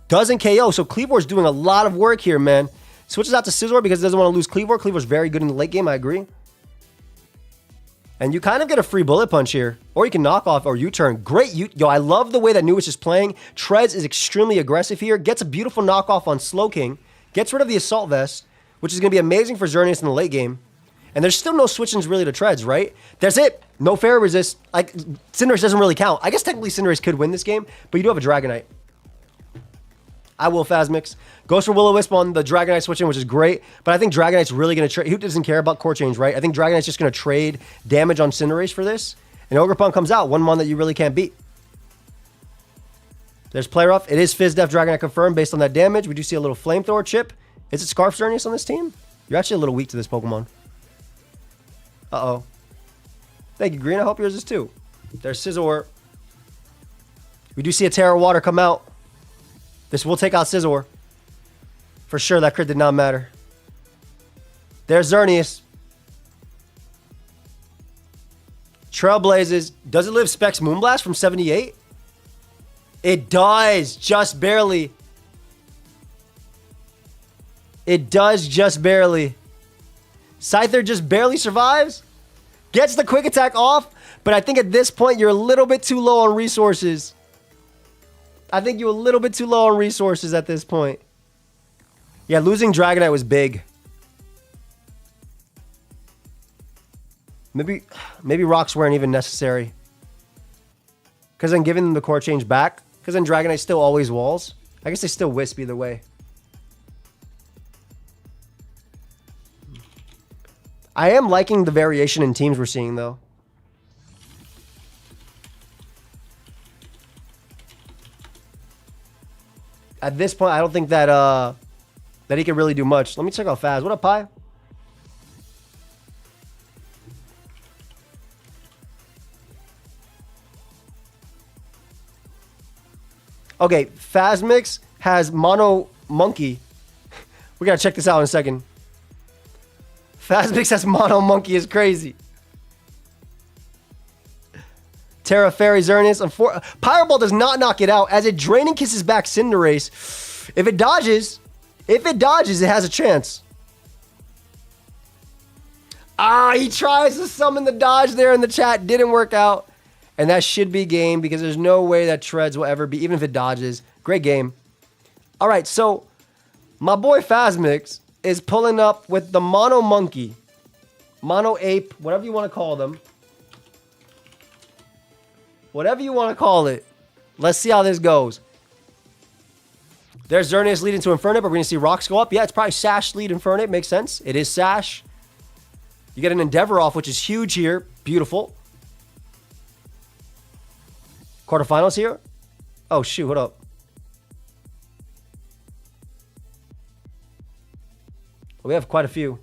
Doesn't KO, so Cleavor's doing a lot of work here, man. Switches out to Scizor because he doesn't want to lose Cleavor. Cleavor's very good in the late game, I agree. And you kind of get a free bullet punch here. Or you can knock off or U-turn. Great. Yo, I love the way that Newis is playing. Treads is extremely aggressive here. Gets a beautiful knockoff on Slowking. Gets rid of the Assault Vest, which is going to be amazing for XERNEAS in the late game. And there's still no switch-ins really to Treads, right? That's it. No fair resist. Like, Cinderace doesn't really count. I guess technically Cinderace could win this game, but you do have a Dragonite. I will Phasmix. Goes for Will-O-Wisp on the Dragonite switch-in, which is great. But I think Dragonite's really going to trade. Who doesn't care about core change, right? I think Dragonite's just going to trade damage on Cinderace for this. And Ogerpon comes out. One mon that you really can't beat. There's Play Rough. It is Fizz Def Dragonite confirmed based on that damage. We do see a little Flamethrower chip. Is it Scarf XERNEAS on this team? You're actually a little weak to this Pokemon. Uh-oh. Thank you, Green. I hope yours is too. There's Scizor. We do see a Terra Water come out. This will take out Scizor. For sure, that crit did not matter. There's XERNEAS. Trailblazes. Does it live Specs Moonblast from 78? It does. Just barely. It does just barely. Scyther just barely survives. Gets the quick attack off. But I think at this point, you're a little bit too low on resources. I think you're a little bit too low on resources at this point. Yeah, losing Dragonite was big. Maybe rocks weren't even necessary. Because then giving them the core change back. Because then Dragonite still always walls. I guess they still wisp either way. I am liking the variation in teams we're seeing, though. At this point, I don't think that that he can really do much. Let me check out Faz. What up, Pi? Okay, Phasmix has Mono Monkey. We gotta check this out in a second. Phasmix has Mono Monkey is crazy. Terra Fairy XERNEAS. Pyro Ball does not knock it out as it Draining Kisses back Cinderace. If it dodges, it has a chance. Ah, he tries to summon the dodge there in the chat. Didn't work out. And that should be game because there's no way that Treads will ever be, even if it dodges. Great game. All right, so my boy Phasmix is pulling up with the Mono Monkey, Mono Ape, whatever you want to call them. Whatever you want to call it. Let's see how this goes. There's XERNEAS leading to Infernape. Are we going to see rocks go up? Yeah, it's probably Sash lead Infernape. Makes sense. It is Sash. You get an Endeavor off, which is huge here. Beautiful. Quarterfinals here. Oh, shoot. Hold up. We have quite a few.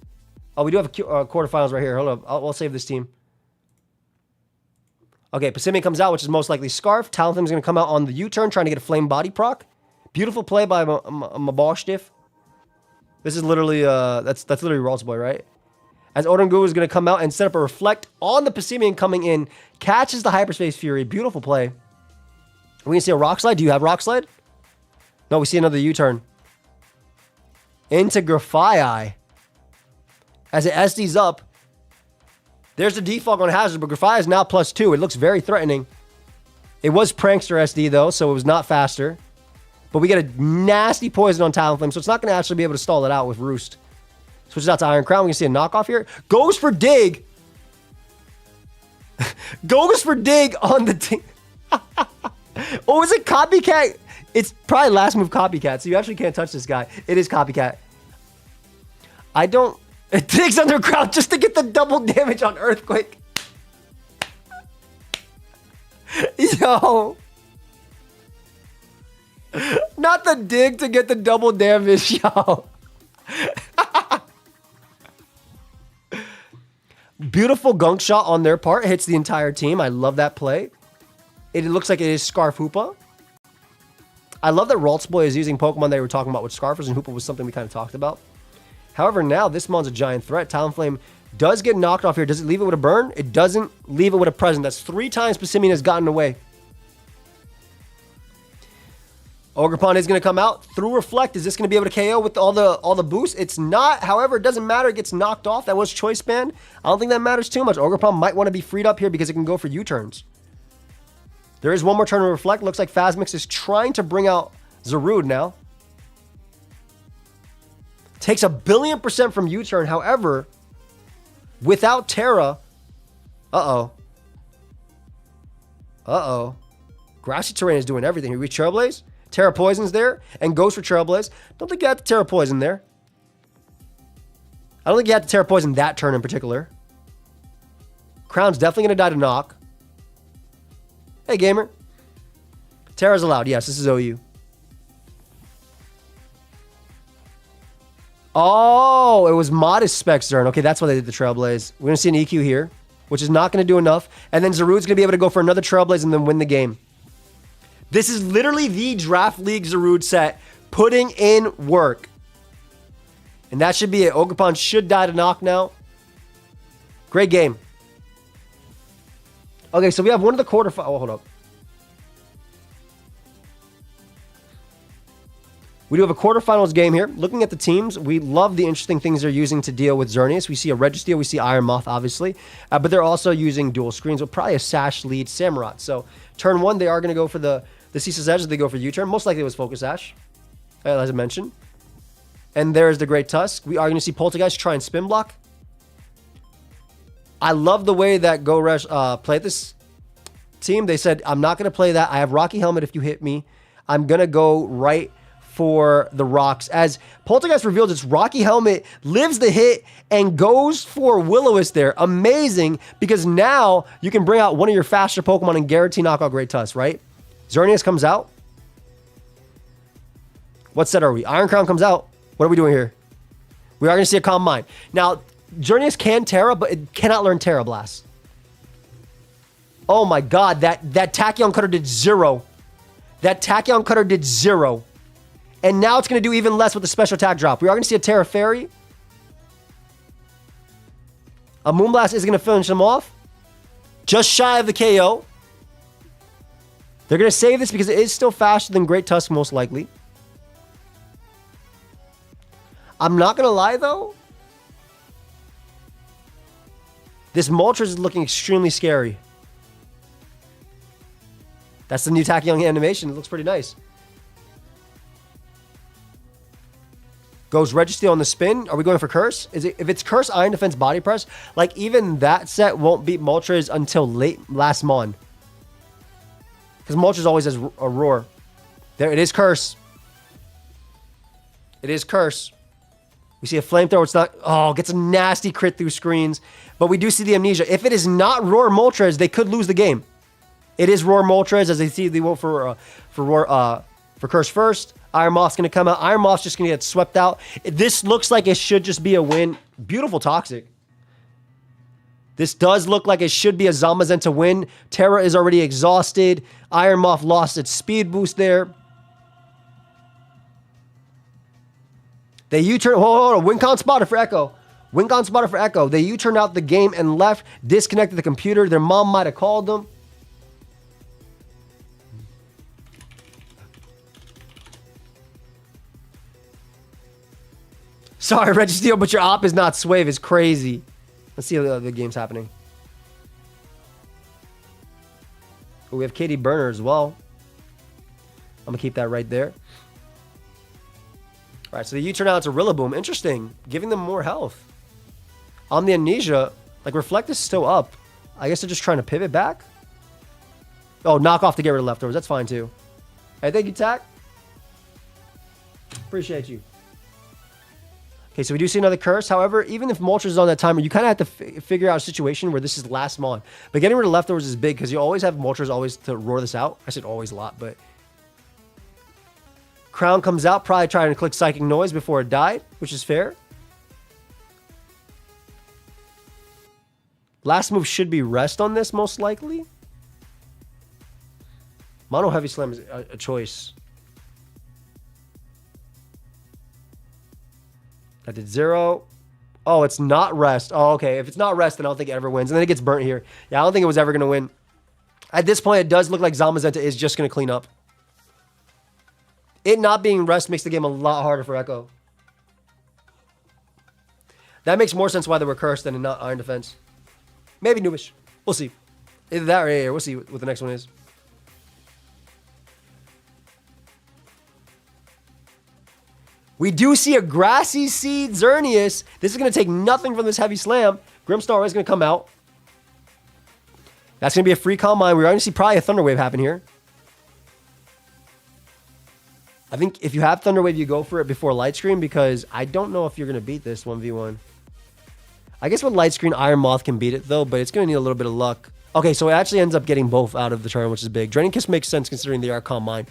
Oh, we do have quarterfinals right here. Hold up. I'll save this team. Okay, Passimian comes out, which is most likely Scarf. Talonflame's going to come out on the U-turn, trying to get a Flame Body proc. Beautiful play by Maboshtif. This is literally, that's literally Ralts Boy, right? As Odongu is going to come out and set up a Reflect on the Passimian coming in. Catches the Hyperspace Fury. Beautiful play. We can see a Rock Slide. Do you have Rock Slide? No, we see another U-turn. Into Grafaiai. As it SDs up. There's the defog on Hazard, but Grafaiai is now +2. It looks very threatening. It was Prankster SD, though, so it was not faster. But we get a nasty poison on Talonflame, so it's not going to actually be able to stall it out with Roost. Switches out to Iron Crown. We can see a knockoff here. Goes for Dig. Goes for Dig on the Dig. Oh, is it Copycat? It's probably last move Copycat, so you actually can't touch this guy. It is Copycat. I don't... It digs underground just to get the double damage on Earthquake. Yo. Not the dig to get the double damage, yo. Beautiful gunk shot on their part. Hits the entire team. I love that play. It looks like it is Scarf Hoopa. I love that Ralts Boy is using Pokemon they were talking about with Scarfers, and Hoopa was something we kind of talked about. However, now this mon's a giant threat. Talonflame does get knocked off here. Does it leave it with a burn? It doesn't leave it with a present. That's 3 times Passimian has gotten away. Ogerpon is going to come out through Reflect. Is this going to be able to KO with all the boosts? It's not. However, it doesn't matter. It gets knocked off. That was choice band. I don't think that matters too much. Ogerpon might want to be freed up here because it can go for U-turns. There is one more turn to Reflect. Looks like Phasmix is trying to bring out Zarude now. Takes 1,000,000,000% from U-turn. However, without Terra... Uh-oh. Uh-oh. Grassy Terrain is doing everything. Here we Trailblaze. Terra Poison's there, and goes for Trailblaze. Don't think you have to Terra Poison there. I don't think you have to Terra Poison that turn in particular. Crown's definitely going to die to knock. Hey, gamer. Terra's allowed. Yes, this is OU. Oh, it was Modest Specs turn. Okay, that's why they did the Trailblaze. We're going to see an EQ here, which is not going to do enough. And then Zarude's going to be able to go for another Trailblaze and then win the game. This is literally the Draft League Zarude set putting in work. And that should be it. Ogerpon should die to knock now. Great game. Okay, so we have one of the quarterfinals. Oh, hold up. We do have a quarterfinals game here. Looking at the teams, we love the interesting things they're using to deal with XERNEAS. We see a Registeel, we see Iron Moth, obviously. But they're also using dual screens with probably a Sash lead Samurott. So turn one, they are going to go for the Ceaseless Edge. They go for U-turn. Most likely it was Focus Sash, as I mentioned. And there's the Great Tusk. We are going to see Poltergeist try and spin block. I love the way that GoResh played this team. They said, I'm not going to play that. I have Rocky Helmet if you hit me. I'm going to go right for the rocks. As Poltergeist reveals its Rocky Helmet, lives the hit, and goes for Will-O-Wisp there. Amazing, because now you can bring out one of your faster Pokemon and guarantee knock out Great Tusk, right? XERNEAS comes out. What set are we? Iron Crown comes out. What are we doing here? We are going to see a Calm Mind. Now, XERNEAS can Terra, but it cannot learn Terra Blast. Oh my god, that Tachyon Cutter did 0. That Tachyon Cutter did 0. And now it's going to do even less with the special attack drop. We are going to see a Terra Fairy. A Moonblast is going to finish him off. Just shy of the KO. They're going to save this because it is still faster than Great Tusk, most likely. I'm not going to lie, though. This Moltres is looking extremely scary. That's the new Tachyon animation. It looks pretty nice. Goes Registeel on the spin. Are we going for Curse? If it's Curse, Iron Defense, Body Press, like even that set won't beat Moltres until last Mon. Because Moltres always has a Roar. There, it is Curse. It is Curse. We see a Flamethrower. It's not... Oh, gets a nasty crit through screens. But we do see the Amnesia. If it is not Roar Moltres, they could lose the game. It is Roar Moltres, as they see they went for Curse first. Iron Moth's going to come out. Iron Moth's just going to get swept out. This looks like it should just be a win. Beautiful Toxic. This does look like it should be a Zamazenta win. Terra is already exhausted. Iron Moth lost its speed boost there. They U-turn. Hold on. Wincon spotted for Echo. Wincon spotted for Echo. They U-turned out the game and left. Disconnected the computer. Their mom might have called them. Sorry, Registeel, but your op is not Swave. It's crazy. Let's see how the game's happening. Oh, we have Katie Burner as well. I'm going to keep that right there. All right, so the U-turn out to Rillaboom. Interesting. Giving them more health. On the Amnesia, like, Reflect is still up. I guess they're just trying to pivot back. Oh, knock off to get rid of leftovers. That's fine, too. Hey, thank you, Tack. Appreciate you. Okay, so we do see another Curse. However, even if Moltres is on that timer, you kind of have to figure out a situation where this is last Mon. But getting rid of leftovers is big because you always have Moltres always to roar this out. I said always a lot, but... Crown comes out, probably trying to click Psychic Noise before it died, which is fair. Last move should be Rest on this, most likely. Mono Heavy Slam is a choice. That did 0. Oh, it's not Rest. Oh, okay. If it's not Rest, then I don't think it ever wins. And then it gets burnt here. Yeah, I don't think it was ever going to win. At this point, it does look like Zamazenta is just going to clean up. It not being rest makes the game a lot harder for Echo. That makes more sense why they were cursed than in not Iron Defense. Maybe Noobish. We'll see. Either that or Air. We'll see what the next one is. We do see a Grassy Seed XERNEAS. This is going to take nothing from this heavy slam. Grimstar is going to come out. That's going to be a free Calm Mind. We're going to see probably a Thunder Wave happen here. I think if you have Thunder Wave, you go for it before Light Screen because I don't know if you're going to beat this 1v1. I guess with Light Screen, Iron Moth can beat it though, but it's going to need a little bit of luck. Okay, so it actually ends up getting both out of the turn, which is big. Draining Kiss makes sense considering they are Calm Mind.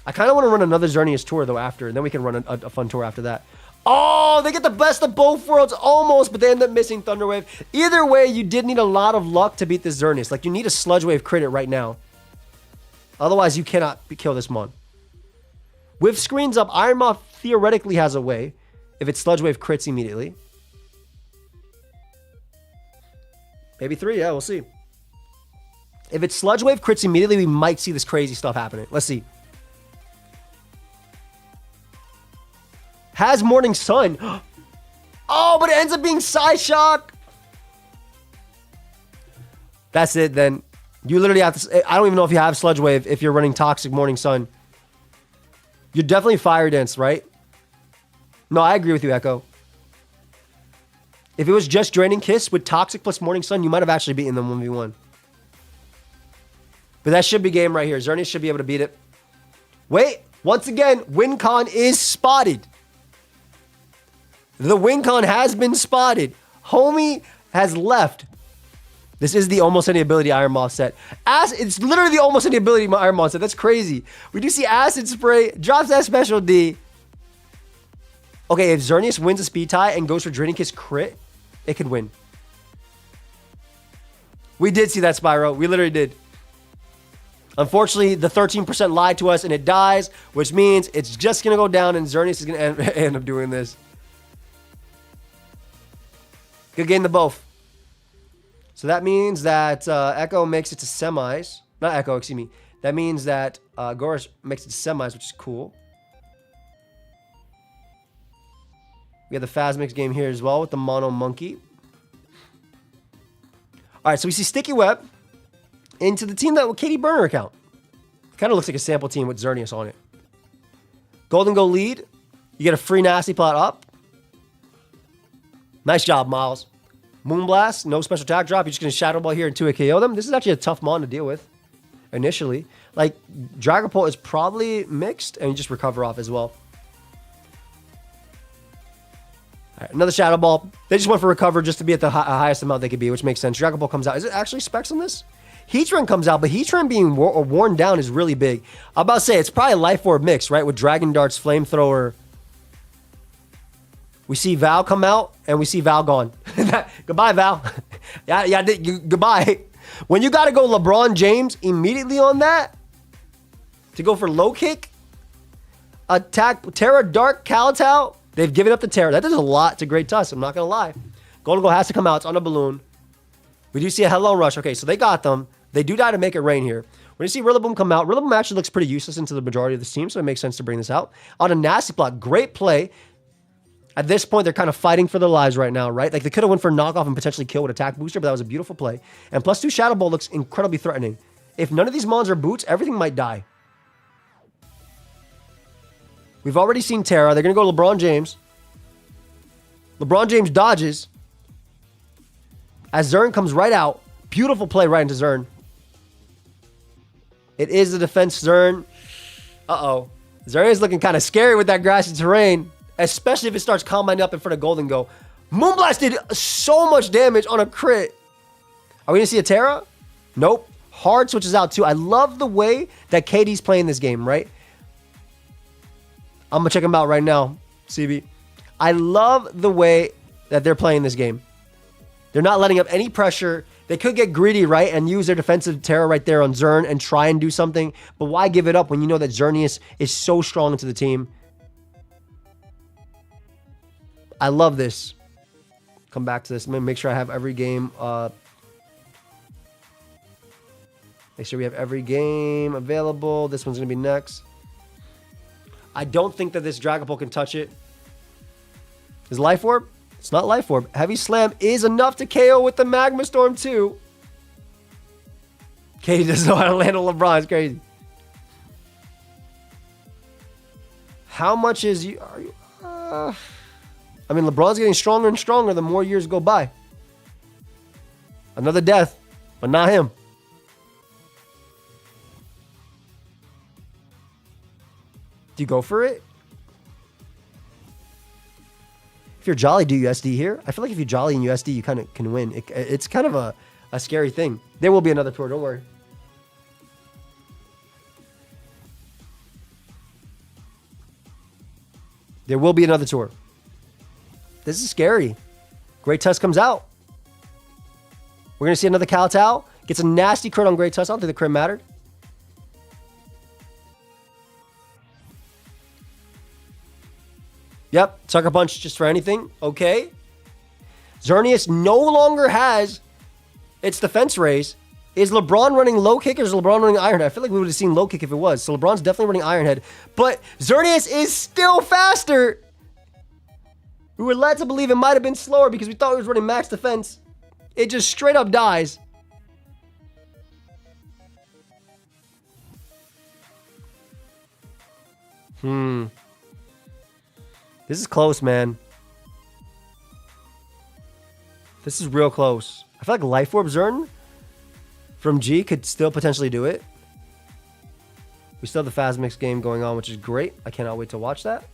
I kind of want to run another XERNEAS tour though after, and then we can run a fun tour after that. Oh, they get the best of both worlds almost, but they end up missing Thunder Wave. Either way, you did need a lot of luck to beat this XERNEAS. Like, you need a Sludge Wave crit it right now. Otherwise, you cannot kill this mon. With screens up, Iron Moth theoretically has a way if it's Sludge Wave crits immediately. Maybe 3, yeah, we'll see. If it's Sludge Wave crits immediately, we might see this crazy stuff happening. Let's see. Has Morning Sun. Oh, but it ends up being Psyshock. That's it then. You literally have to... I don't even know if you have Sludge Wave if you're running Toxic Morning Sun. You're definitely Fire Dance, right? No, I agree with you, Echo. If it was just Draining Kiss with Toxic plus Morning Sun, you might have actually beaten them 1v1. But that should be game right here. XERNEAS should be able to beat it. Wait. Once again, WinCon is spotted. The WinCon has been spotted. Homie has left. This is the almost any ability Iron Moth set. It's literally the almost any ability Iron Moth set. That's crazy. We do see Acid Spray. Drops that special D. Okay, if XERNEAS wins a speed tie and goes for Draining Kiss crit, it could win. We did see that, Spyro. We literally did. Unfortunately, the 13% lied to us and it dies, which means it's just going to go down and XERNEAS is going to end up doing this. Good game to both. So that means that Echo makes it to semis. Not Echo, excuse me. That means that Goris makes it to semis, which is cool. We have the Phasmix game here as well with the Mono Monkey. All right, so we see Sticky Web into the team that with Katie Burner account. Kind of looks like a sample team with XERNEAS on it. Golden Go lead. You get a free Nasty Plot up. Nice job, Miles. Moonblast, no special attack drop. You're just going to Shadow Ball here and 2 KO them. This is actually a tough mon to deal with initially. Like, Dragapult is probably mixed and you just recover off as well. All right, another Shadow Ball. They just went for recover just to be at the highest amount they could be, which makes sense. Dragapult comes out. Is it actually specs on this? Heatran comes out, but Heatran being worn down is really big. I'm about to say, it's probably a Life Orb mix, right? With Dragon Darts, Flamethrower. We see Val come out, and we see Val gone. Goodbye, Val. Goodbye. When you got to go LeBron James immediately on that, to go for low kick, attack, Terra Dark, Kowtow, they've given up the Terra. That does a lot to Great Tusk, I'm not going to lie. Golden Go has to come out. It's on a balloon. We do see a Hello Rush. Okay, so they got them. They do die to make it rain here. When you see Rillaboom come out, Rillaboom actually looks pretty useless into the majority of this team, so it makes sense to bring this out. On a Nasty Plot, great play. At this point, they're kind of fighting for their lives right now, right? Like, they could have went for knockoff and potentially kill with attack booster, but that was a beautiful play. And +2 Shadow Ball looks incredibly threatening. If none of these mons are boots, everything might die. We've already seen Terra. They're going to go LeBron James. LeBron James dodges. As Zern comes right out. Beautiful play right into Zern. It is the defense Zern. Uh-oh. Zern is looking kind of scary with that grassy terrain. Especially if it starts combining up in front of Golden Go. Moonblast did so much damage on a crit. Are we going to see a Terra? Nope. Hard switches out too. I love the way that KD's playing this game, right? I'm going to check him out right now, CB. I love the way that they're playing this game. They're not letting up any pressure. They could get greedy, right, and use their defensive Terra right there on Zern and try and do something. But why give it up when you know that XERNEAS is so strong into the team? I love this. Come back to this. I'm going to make sure I have every game. Make sure we have every game available. This one's going to be next. I don't think that this Dragapult can touch it. Is Life Orb? It's not Life Orb. Heavy Slam is enough to KO with the Magma Storm too. Katie doesn't know how to land on LeBron. It's crazy. How much is you? Are you? I mean, LeBron's getting stronger and stronger the more years go by. Another death, but not him. Do you go for it? If you're Jolly, do USD here. I feel like if you Jolly in USD, you kind of can win. It's kind of a scary thing. There will be another tour. Don't worry. There will be another tour. This is scary. Great Tusk comes out. We're going to see another Kowtow. Gets a nasty crit on Great Tusk. I don't think the crit mattered. Yep. Sucker Punch just for anything. Okay. XERNEAS no longer has its defense raise. Is LeBron running low kick or is LeBron running Iron Head? I feel like we would have seen low kick if it was. So LeBron's definitely running Iron Head. But XERNEAS is still faster. We were led to believe it might have been slower because we thought he was running max defense. It just straight up dies. This is close, man. This is real close. I feel like Life Orb Zern from G could still potentially do it. We still have the Phasmix game going on, which is great. I cannot wait to watch that.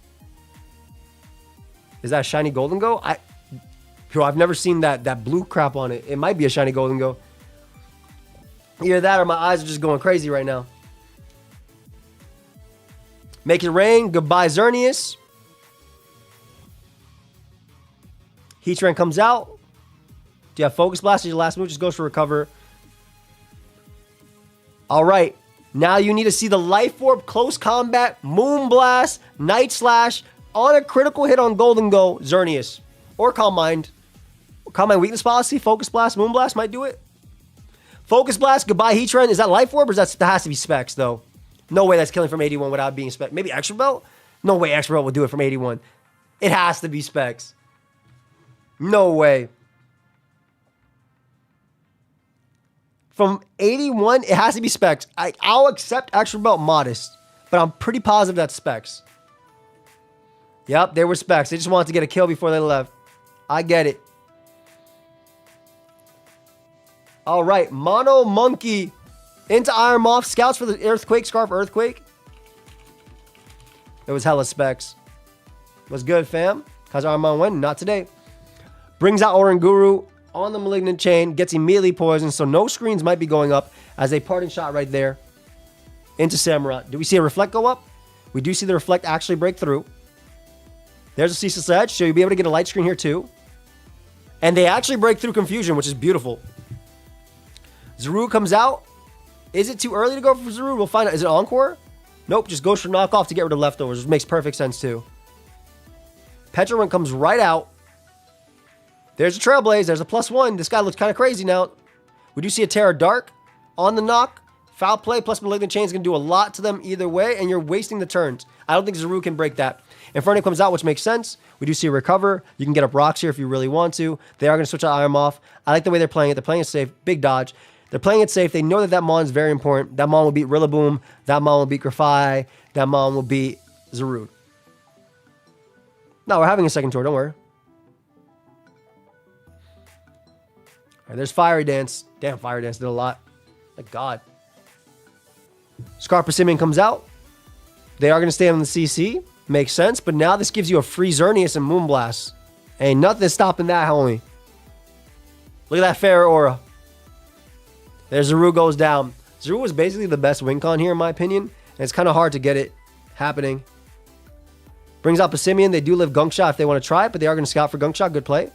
Is that a shiny Golden Go? I've never seen that blue crap on it. It might be a shiny Golden Go. Either that or my eyes are just going crazy right now. Make it rain. Goodbye, XERNEAS. Heatran comes out. Do you have Focus Blast? Your last move just goes for Recover. All right. Now you need to see the Life Orb, Close Combat, Moonblast, Night Slash on a critical hit on Golden Go, XERNEAS. Or Calm Mind. Calm Mind Weakness Policy, Focus Blast, Moonblast might do it. Focus Blast, goodbye Heatran. Is that Life Orb or that has to be Specs though? No way that's killing from 81 without being Specs. Maybe Extra Belt? No way Extra Belt will do it from 81. It has to be Specs. No way. From 81, it has to be Specs. I'll accept Extra Belt Modest, but I'm pretty positive that's Specs. Yep, they were Specs. They just wanted to get a kill before they left. I get it. All right, Mono Monkey into Iron Moth. Scouts for the Earthquake, Scarf Earthquake. It was hella Specs. Was good, fam. How's Iron Moth win? Not today. Brings out Oranguru on the Malignant Chain. Gets immediately poisoned, so no screens might be going up as a parting shot right there into Samurott. Do we see a Reflect go up? We do see the Reflect actually break through. There's a Ceaseless Edge, so you'll be able to get a light screen here too. And they actually break through Confusion, which is beautiful. Zaru comes out. Is it too early to go for Zaru? We'll find out. Is it Encore? Nope, just goes for Knockoff to get rid of Leftovers, which makes perfect sense too. Petrowin comes right out. There's a Trailblaze. There's a +1. This guy looks kind of crazy now. We do see a Terra Dark on the knock. Foul Play plus Malignant Chain is going to do a lot to them either way, and you're wasting the turns. I don't think Zaru can break that. Inferno comes out, which makes sense. We do see a Recover. You can get up rocks here if you really want to. They are going to switch out Iron Moth. I like the way they're playing it. They're playing it safe. Big dodge. They're playing it safe. They know that Mon is very important. That Mon will beat Rillaboom. That Mon will beat Grafai. That Mon will beat Zarude. No, we're having a second tour. Don't worry. All right, there's Fiery Dance. Damn, Fiery Dance did a lot. Thank God. Scarf Persimmon comes out. They are going to stay on the CC. Makes sense. But now this gives you a free XERNEAS and Moonblast. Ain't nothing stopping that, homie. Look at that fair aura. There's Zaru goes down. Zaru was basically the best win con here, in my opinion. And it's kind of hard to get it happening. Brings out Persimmon. They do live Gunk Shot if they want to try it, but they are going to scout for Gunk Shot. Good play.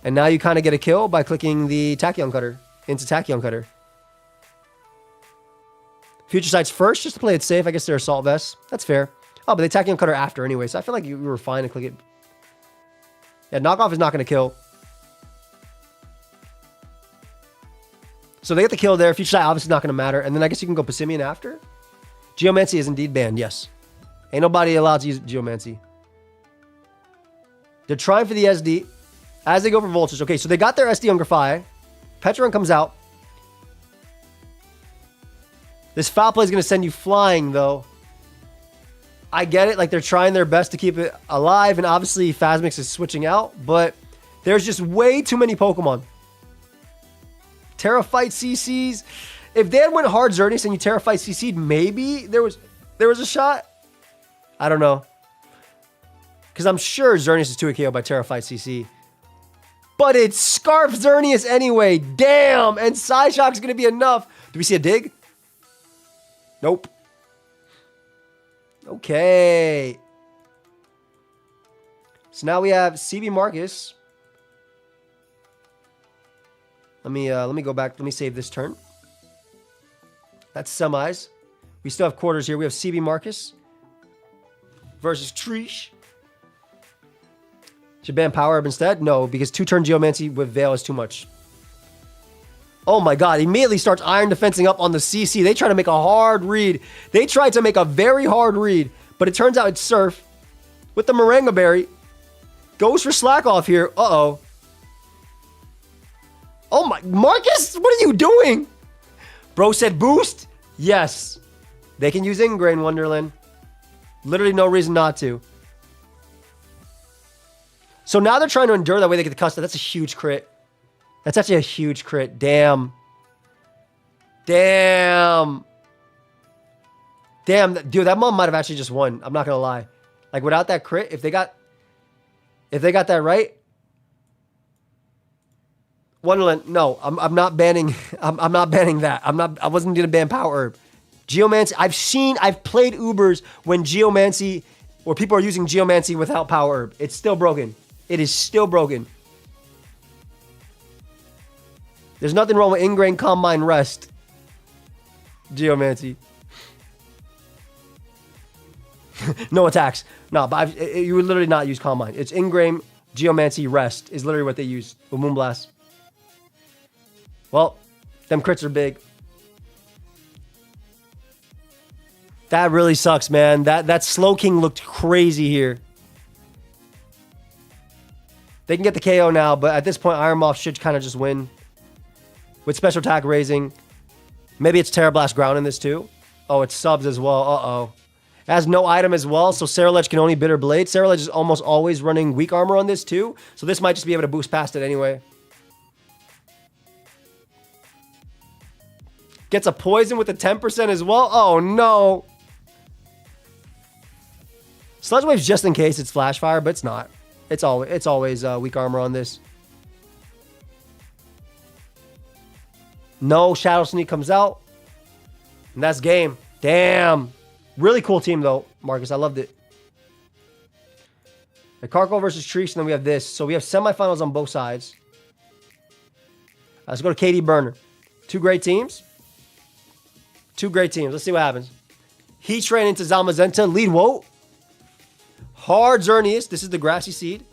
And now you kind of get a kill by clicking the Tachyon Cutter into Tachyon Cutter. Future Sight's first, just to play it safe. I guess they're Assault Vests. That's fair. Oh, but they Tachyon Cutter after anyway, so I feel like you were fine to click it. Yeah, Knockoff is not going to kill. So they get the kill there. Future Sight obviously not going to matter. And then I guess you can go Passimian after. Geomancy is indeed banned, yes. Ain't nobody allowed to use Geomancy. They're trying for the SD as they go for Vultures. Okay, so they got their SD on Grafai. Petron comes out. This foul play is going to send you flying, though. I get it. Like, they're trying their best to keep it alive. And obviously, Phasmix is switching out. But there's just way too many Pokemon. Terraphyte CCs. If they had went hard Xerneas and you Terraphyte CC'd, maybe there was a shot. I don't know. Because I'm sure Xerneas is 2 KO by Terraphyte CC. But it's Scarf Xerneas anyway. Damn. And Psyshock's going to be enough. Do we see a dig? Nope. Okay. So now we have CB Marcus. Let me go back. Let me save this turn. That's semis. We still have quarters here. We have CB Marcus versus Trish. Should ban Power Herb instead? No, because 2-turn Geomancy with Veil is too much. Oh my god, immediately starts Iron Defensing up on the CC. They try to make a hard read. They tried to make a very hard read, but it turns out it's Surf with the Moringa Berry. Goes for Slack Off here. Uh-oh. Oh my, Marcus, what are you doing? Bro said boost? Yes. They can use Ingrain, Wonderland. Literally no reason not to. So now they're trying to endure, that way they get the custom. That's a huge crit. That's actually a huge crit. Damn. Damn. Damn. Dude, that mom might have actually just won. I'm not going to lie. Like, without that crit, if they got that right. Wonderland, no, I'm not banning. I'm not banning that. I wasn't going to ban Power Herb. Geomancy, I've played Ubers when Geomancy, where people are using Geomancy without Power Herb. It's still broken. It is still broken. There's nothing wrong with Ingrain, Calm Mind, Rest. Geomancy. No attacks. No, but you would literally not use Calm Mind. It's Ingrain, Geomancy, Rest is literally what they use with Moonblast. Well, them crits are big. That really sucks, man. That Slow King looked crazy here. They can get the KO now, but at this point, Iron Moth should kind of just win. With special attack raising. Maybe it's Terra Blast Ground in this too. Oh, it's subs as well. Uh-oh. It has no item as well, so Ceruledge can only Bitter Blade. Ceruledge is almost always running weak armor on this too, so this might just be able to boost past it anyway. Gets a poison with the 10% as well. Oh, no. Sludge Wave's just in case it's Flash Fire, but it's not. It's always weak armor on this. No, Shadow Sneak comes out. And that's game. Damn. Really cool team, though, Marcus. I loved it. The Carco versus Treese, and then we have this. So we have semifinals on both sides. Let's go to KD Burner. Two great teams. Two great teams. Let's see what happens. Heat Train into Zamazenta. Lead Woe. Hard Xerneas. This is the Grassy Seed.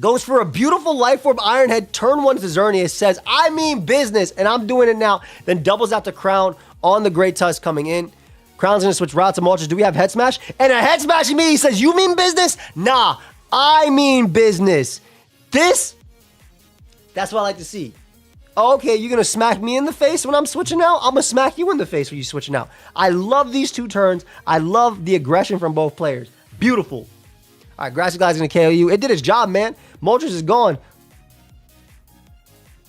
Goes for a beautiful Life Orb Ironhead. Turn 1 to Xerneas. Says, I mean business, and I'm doing it now. Then doubles out the Crown on the Great Tusk coming in. Crown's going to switch route to Moltres. Do we have Head Smash? And a Head Smash immediately says, you mean business? Nah, I mean business. That's what I like to see. Okay, you're going to smack me in the face when I'm switching out? I'm going to smack you in the face when you're switching out. I love these two turns. I love the aggression from both players. Beautiful. All right, Grassy Glide's going to KO you. It did its job, man. Moltres is gone.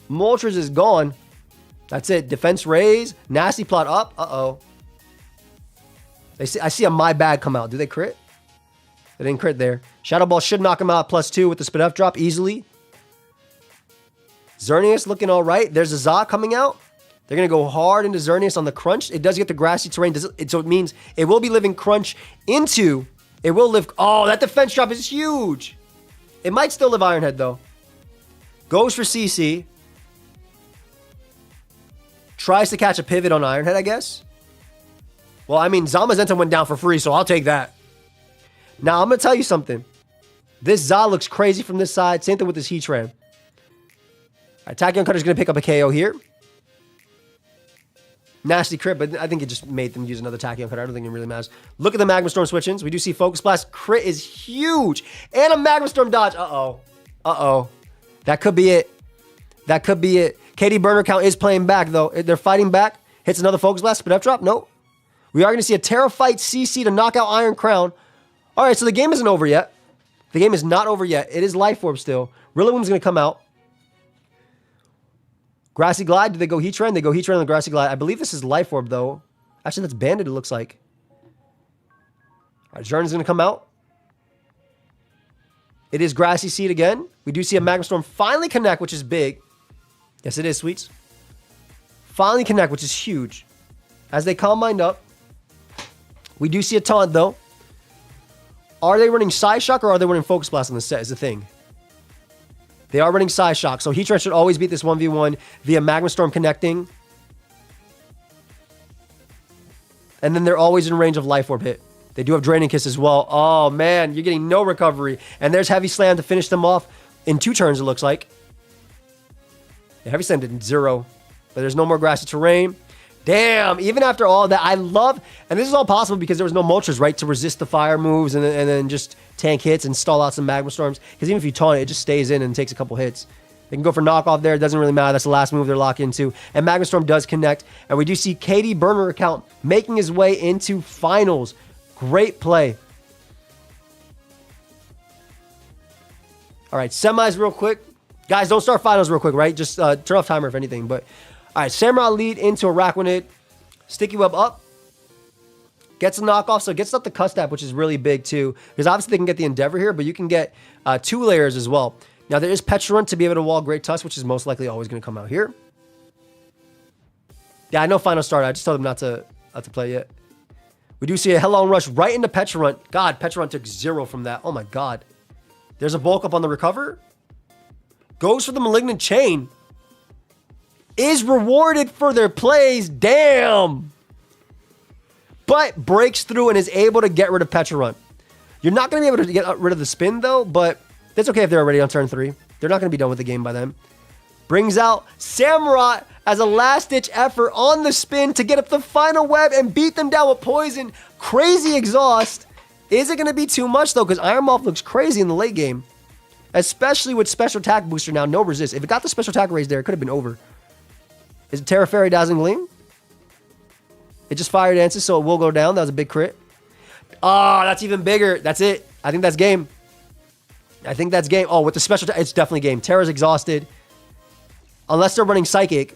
Moltres is gone. That's it. Defense raise. Nasty plot up. Uh-oh. I see a My Bad come out. Do they crit? They didn't crit there. Shadow Ball should knock him out +2 with the Spit F drop easily. Xerneas looking all right. There's a Za coming out. They're going to go hard into Xerneas on the crunch. It does get the grassy terrain. So it means it will be living crunch into... It will live... Oh, that defense drop is huge. It might still live Ironhead, though. Goes for CC. Tries to catch a pivot on Ironhead, I guess. Well, I mean, Zamazenta went down for free, so I'll take that. Now, I'm going to tell you something. This Za looks crazy from this side. Same thing with this Heatran. right, Tachyon Cutter's going to pick up a KO here. Nasty crit, but I think it just made them use another Tachyon Cutter. I don't think it really matters. Look at the Magma Storm switch-ins. We do see Focus Blast. Crit is huge. And a Magma Storm dodge. Uh-oh. Uh-oh. That could be it. That could be it. KD burner count is playing back, though. They're fighting back. Hits another Focus Blast. Spin up drop. Nope. We are going to see a Terra Fight CC to knock out Iron Crown. All right, so the game isn't over yet. The game is not over yet. It is Life Orb still. Rillaboom's going to come out. Grassy Glide. Did they go Heat Trend? They go Heat Trend on the Grassy Glide. I believe this is Life Orb, though. Actually, that's Banded, it looks like. All right, Xerneas going to come out. It is Grassy Seed again. We do see a Magma Storm finally connect, which is big. Yes, it is, Sweets. Finally connect, which is huge. As they combined up, we do see a taunt, though. Are they running Psy Shock or are they running Focus Blast on the set is the thing. They are running Psy Shock, so Heatran should always beat this 1v1 via Magma Storm connecting. And then they're always in range of Life Orb hit. They do have Draining Kiss as well. Oh, man, you're getting no recovery. And there's Heavy Slam to finish them off in 2 turns, it looks like. Yeah, Heavy Slam did 0, but there's no more Grassy Terrain. Damn, even after all that, I love, and this is all possible because there was no Moltres, right, to resist the fire moves and then just tank hits and stall out some Magma Storms. Because even if you taunt it, it just stays in and takes a couple hits. They can go for knockoff there. It doesn't really matter. That's the last move they're locked into. And Magma Storm does connect. And we do see KD burner account making his way into finals. Great play. All right, semis real quick. Guys, don't start finals real quick, right? Just turn off timer if anything. But all right, Samurai lead into Araquanid. Sticky Web up. Gets a knockoff, so it gets up the Custap, which is really big too. Because obviously they can get the Endeavor here, but you can get 2 layers as well. Now there is Pecharunt to be able to wall Great Tusk, which is most likely always going to come out here. Yeah, I know final start. I just told them not to play yet. We do see a Headlong Rush right into Pecharunt. God, Pecharunt took 0 from that. Oh my god. There's a bulk up on the recover. Goes for the Malignant Chain. Is rewarded for their plays. Damn. But breaks through and is able to get rid of Pecharunt. You're not going to be able to get rid of the spin, though, but that's okay if they're already on turn 3. They're not going to be done with the game by then. Brings out Samurai as a last-ditch effort on the spin to get up the final web and beat them down with Poison. Crazy exhaust. Is it going to be too much, though? Because Iron Moth looks crazy in the late game. Especially with Special Attack Booster now. No resist. If it got the Special Attack raise there, it could have been over. Is it Terra Fairy Dazzling Gleam? It just fired Dances, so it will go down. That was a big crit. Oh, that's even bigger. That's it. I think that's game. I think that's game. Oh, with the special attack, it's definitely game. Terra's exhausted. Unless they're running Psychic.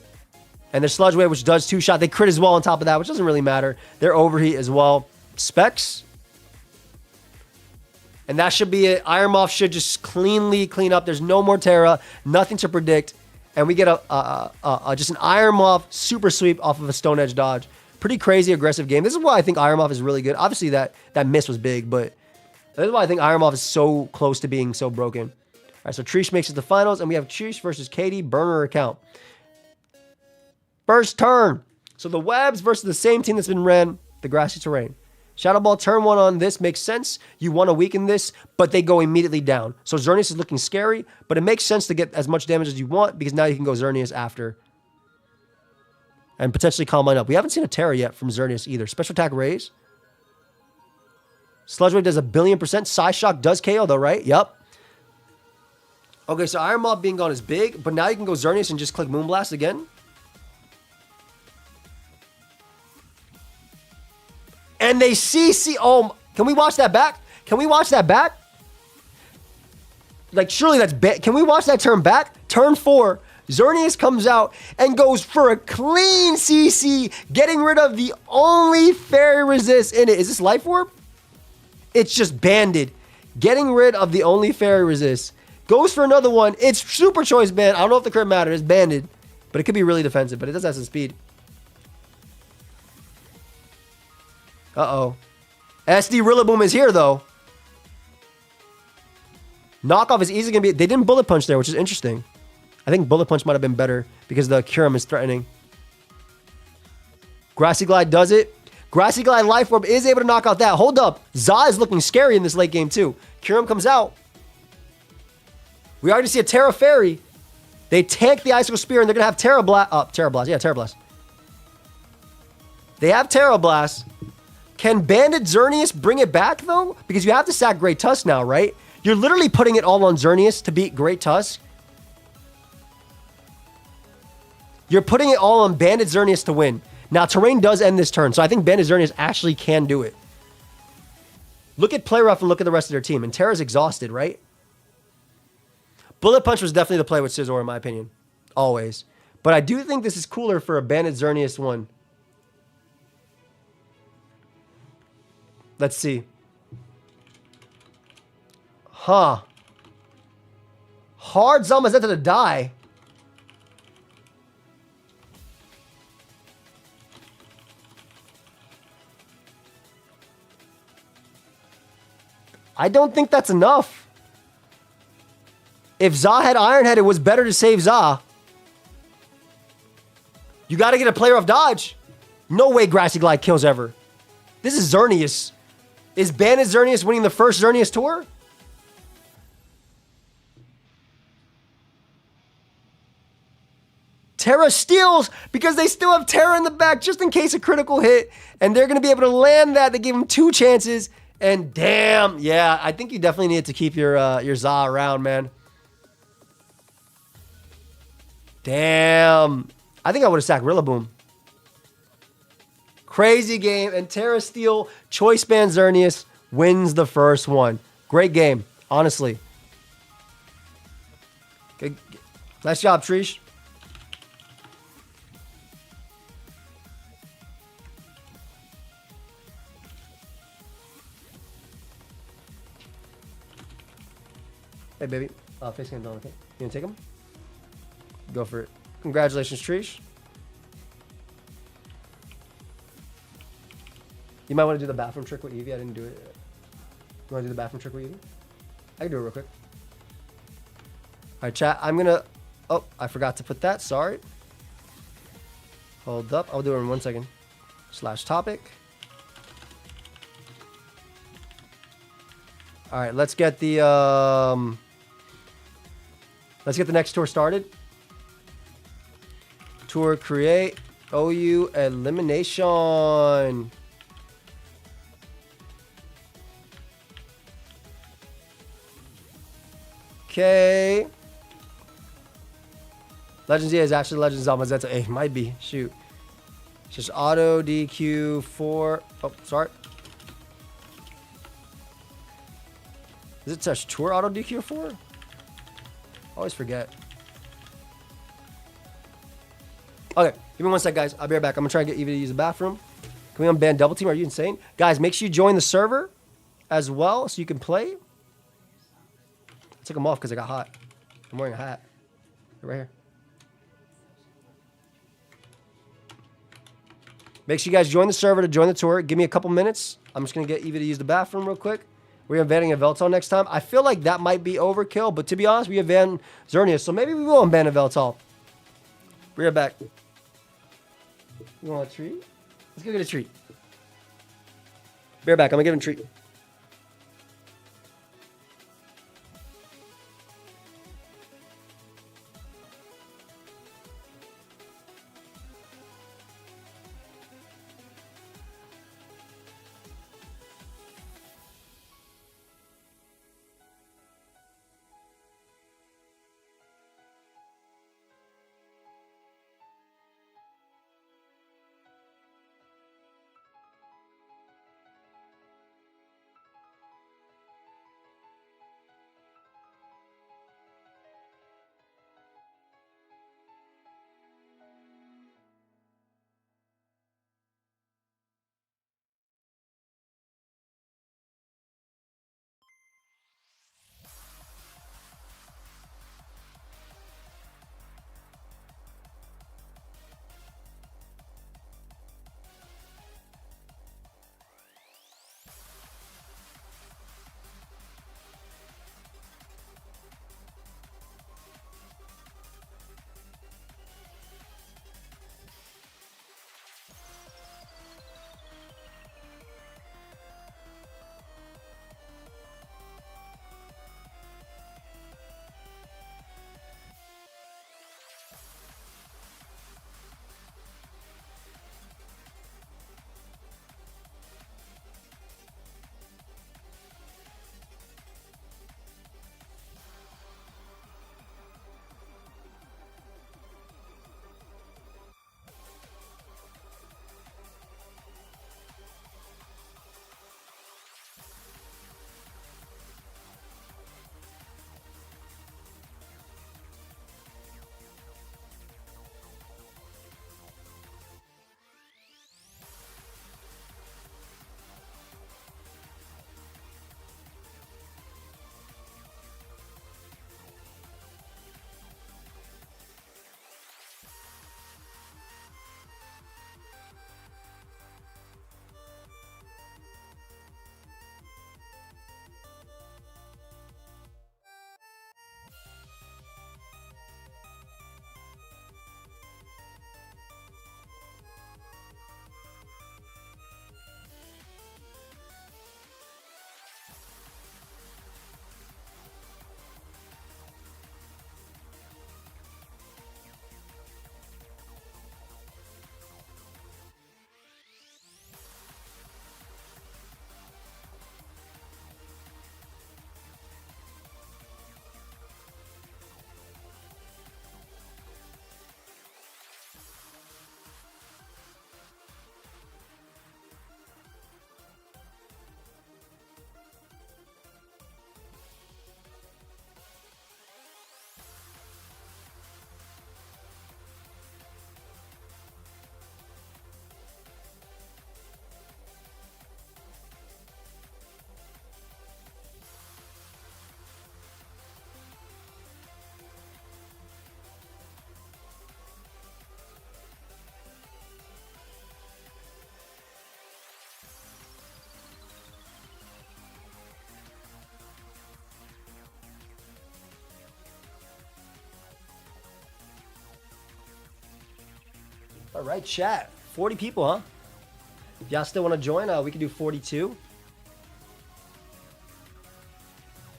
And there's Sludge Wave, which does 2-shot. They crit as well on top of that, which doesn't really matter. They're Overheat as well. Specs. And that should be it. Iron Moth should just clean up. There's no more Terra. Nothing to predict. And we get just an Iron Moth super sweep off of a Stone Edge dodge. Pretty crazy aggressive game. This is why I think Iron Moth is really good. Obviously, that miss was big, but this is why I think Iron Moth is so close to being so broken. All right, so Trish makes it to the finals, and we have Trish versus KD burner account. First turn. So the Webs versus the same team that's been ran, the Grassy Terrain. Shadow Ball turn 1 on this makes sense. You want to weaken this, but they go immediately down. So XERNEAS is looking scary, but it makes sense to get as much damage as you want because now you can go XERNEAS after. And potentially Combine up. We haven't seen a Terra yet from XERNEAS either. Special Attack Raise. Sludge Wave does 1,000,000,000%. Psy Shock does KO though, right? Yep. Okay, so Iron Moth being gone is big, but now you can go XERNEAS and just click Moonblast again. And they CC. Oh, can we watch that back? Can we watch that back? Like, surely that's bad. Can we watch that turn back? Turn 4. XERNEAS comes out and goes for a clean CC, getting rid of the only fairy resist in it. Is this Life Orb? It's just banded. Getting rid of the only fairy resist. Goes for another one. It's super choice band. I don't know if the crit matters. It's banded. But it could be really defensive. But it does have some speed. Uh-oh. SD Rillaboom is here, though. Knockoff is easily going to be... They didn't Bullet Punch there, which is interesting. I think Bullet Punch might have been better because the Kyurem is threatening. Grassy Glide does it. Grassy Glide Life Orb is able to knock out that. Hold up. Za is looking scary in this late game, too. Kyurem comes out. We already see a Terra Fairy. They tank the Icicle Spear, and they're going to have Terra Blast. Oh, Terra Blast. Yeah, Terra Blast. They have Terra Blast. Can Bandit XERNEAS bring it back, though? Because you have to sack Great Tusk now, right? You're literally putting it all on XERNEAS to beat Great Tusk. You're putting it all on Bandit XERNEAS to win. Now, Terrain does end this turn, so I think Bandit XERNEAS actually can do it. Look at Play Rough and look at the rest of their team. And Terra's exhausted, right? Bullet Punch was definitely the play with Scizor, in my opinion. Always. But I do think this is cooler for a Bandit XERNEAS one. Let's see. Huh. Hard Zamazenta to die. I don't think that's enough. If Za had Iron Head, it was better to save Za. You got to get a player off dodge. No way Grassy Glide kills ever. This is XERNEAS. Is Bandit XERNEAS winning the first XERNEAS tour? Terra steals because they still have Terra in the back just in case a critical hit. And they're going to be able to land that. They gave him 2 chances. And damn, yeah, I think you definitely need to keep your Za around, man. Damn. I think I would have sacked Rillaboom. Crazy game. And Terra Steel, Choice Band XERNEAS wins the first one. Great game, honestly. Good. Nice job, Trish. Hey, baby. Face cam done, okay? You gonna take him? Go for it. Congratulations, Trish. You might want to do the bathroom trick with Eevee. I didn't do it yet. You want to do the bathroom trick with Eevee? I can do it real quick. All right, chat. I'm going to... Oh, I forgot to put that. Sorry. Hold up. I'll do it in 1 second. / topic. All right, let's get the... Let's get the next tour started. Tour create. OU elimination. Okay. Legends, yeah, is actually Legends Zamazenta. It might be. Shoot. It's just auto DQ 4. Oh, sorry. Is it such tour auto DQ 4? Always forget. Okay, give me 1 sec, guys. I'll be right back. I'm gonna try and get Eevee to use the bathroom. Can we unban double team? Are you insane? Guys, make sure you join the server as well so you can play. I took them off because I got hot. I'm wearing a hat. Right here. Make sure you guys join the server to join the tour. Give me a couple minutes. I'm just gonna get Eevee to use the bathroom real quick. We're unbanning a Veltal next time. I feel like that might be overkill, but to be honest, we unban XERNEAS, so maybe we will unban a Veltal. Be right back. You want a treat? Let's go get a treat. Be right back. I'm gonna give him a treat. All right, chat. 40 people, huh? If y'all still want to join, we can do 42.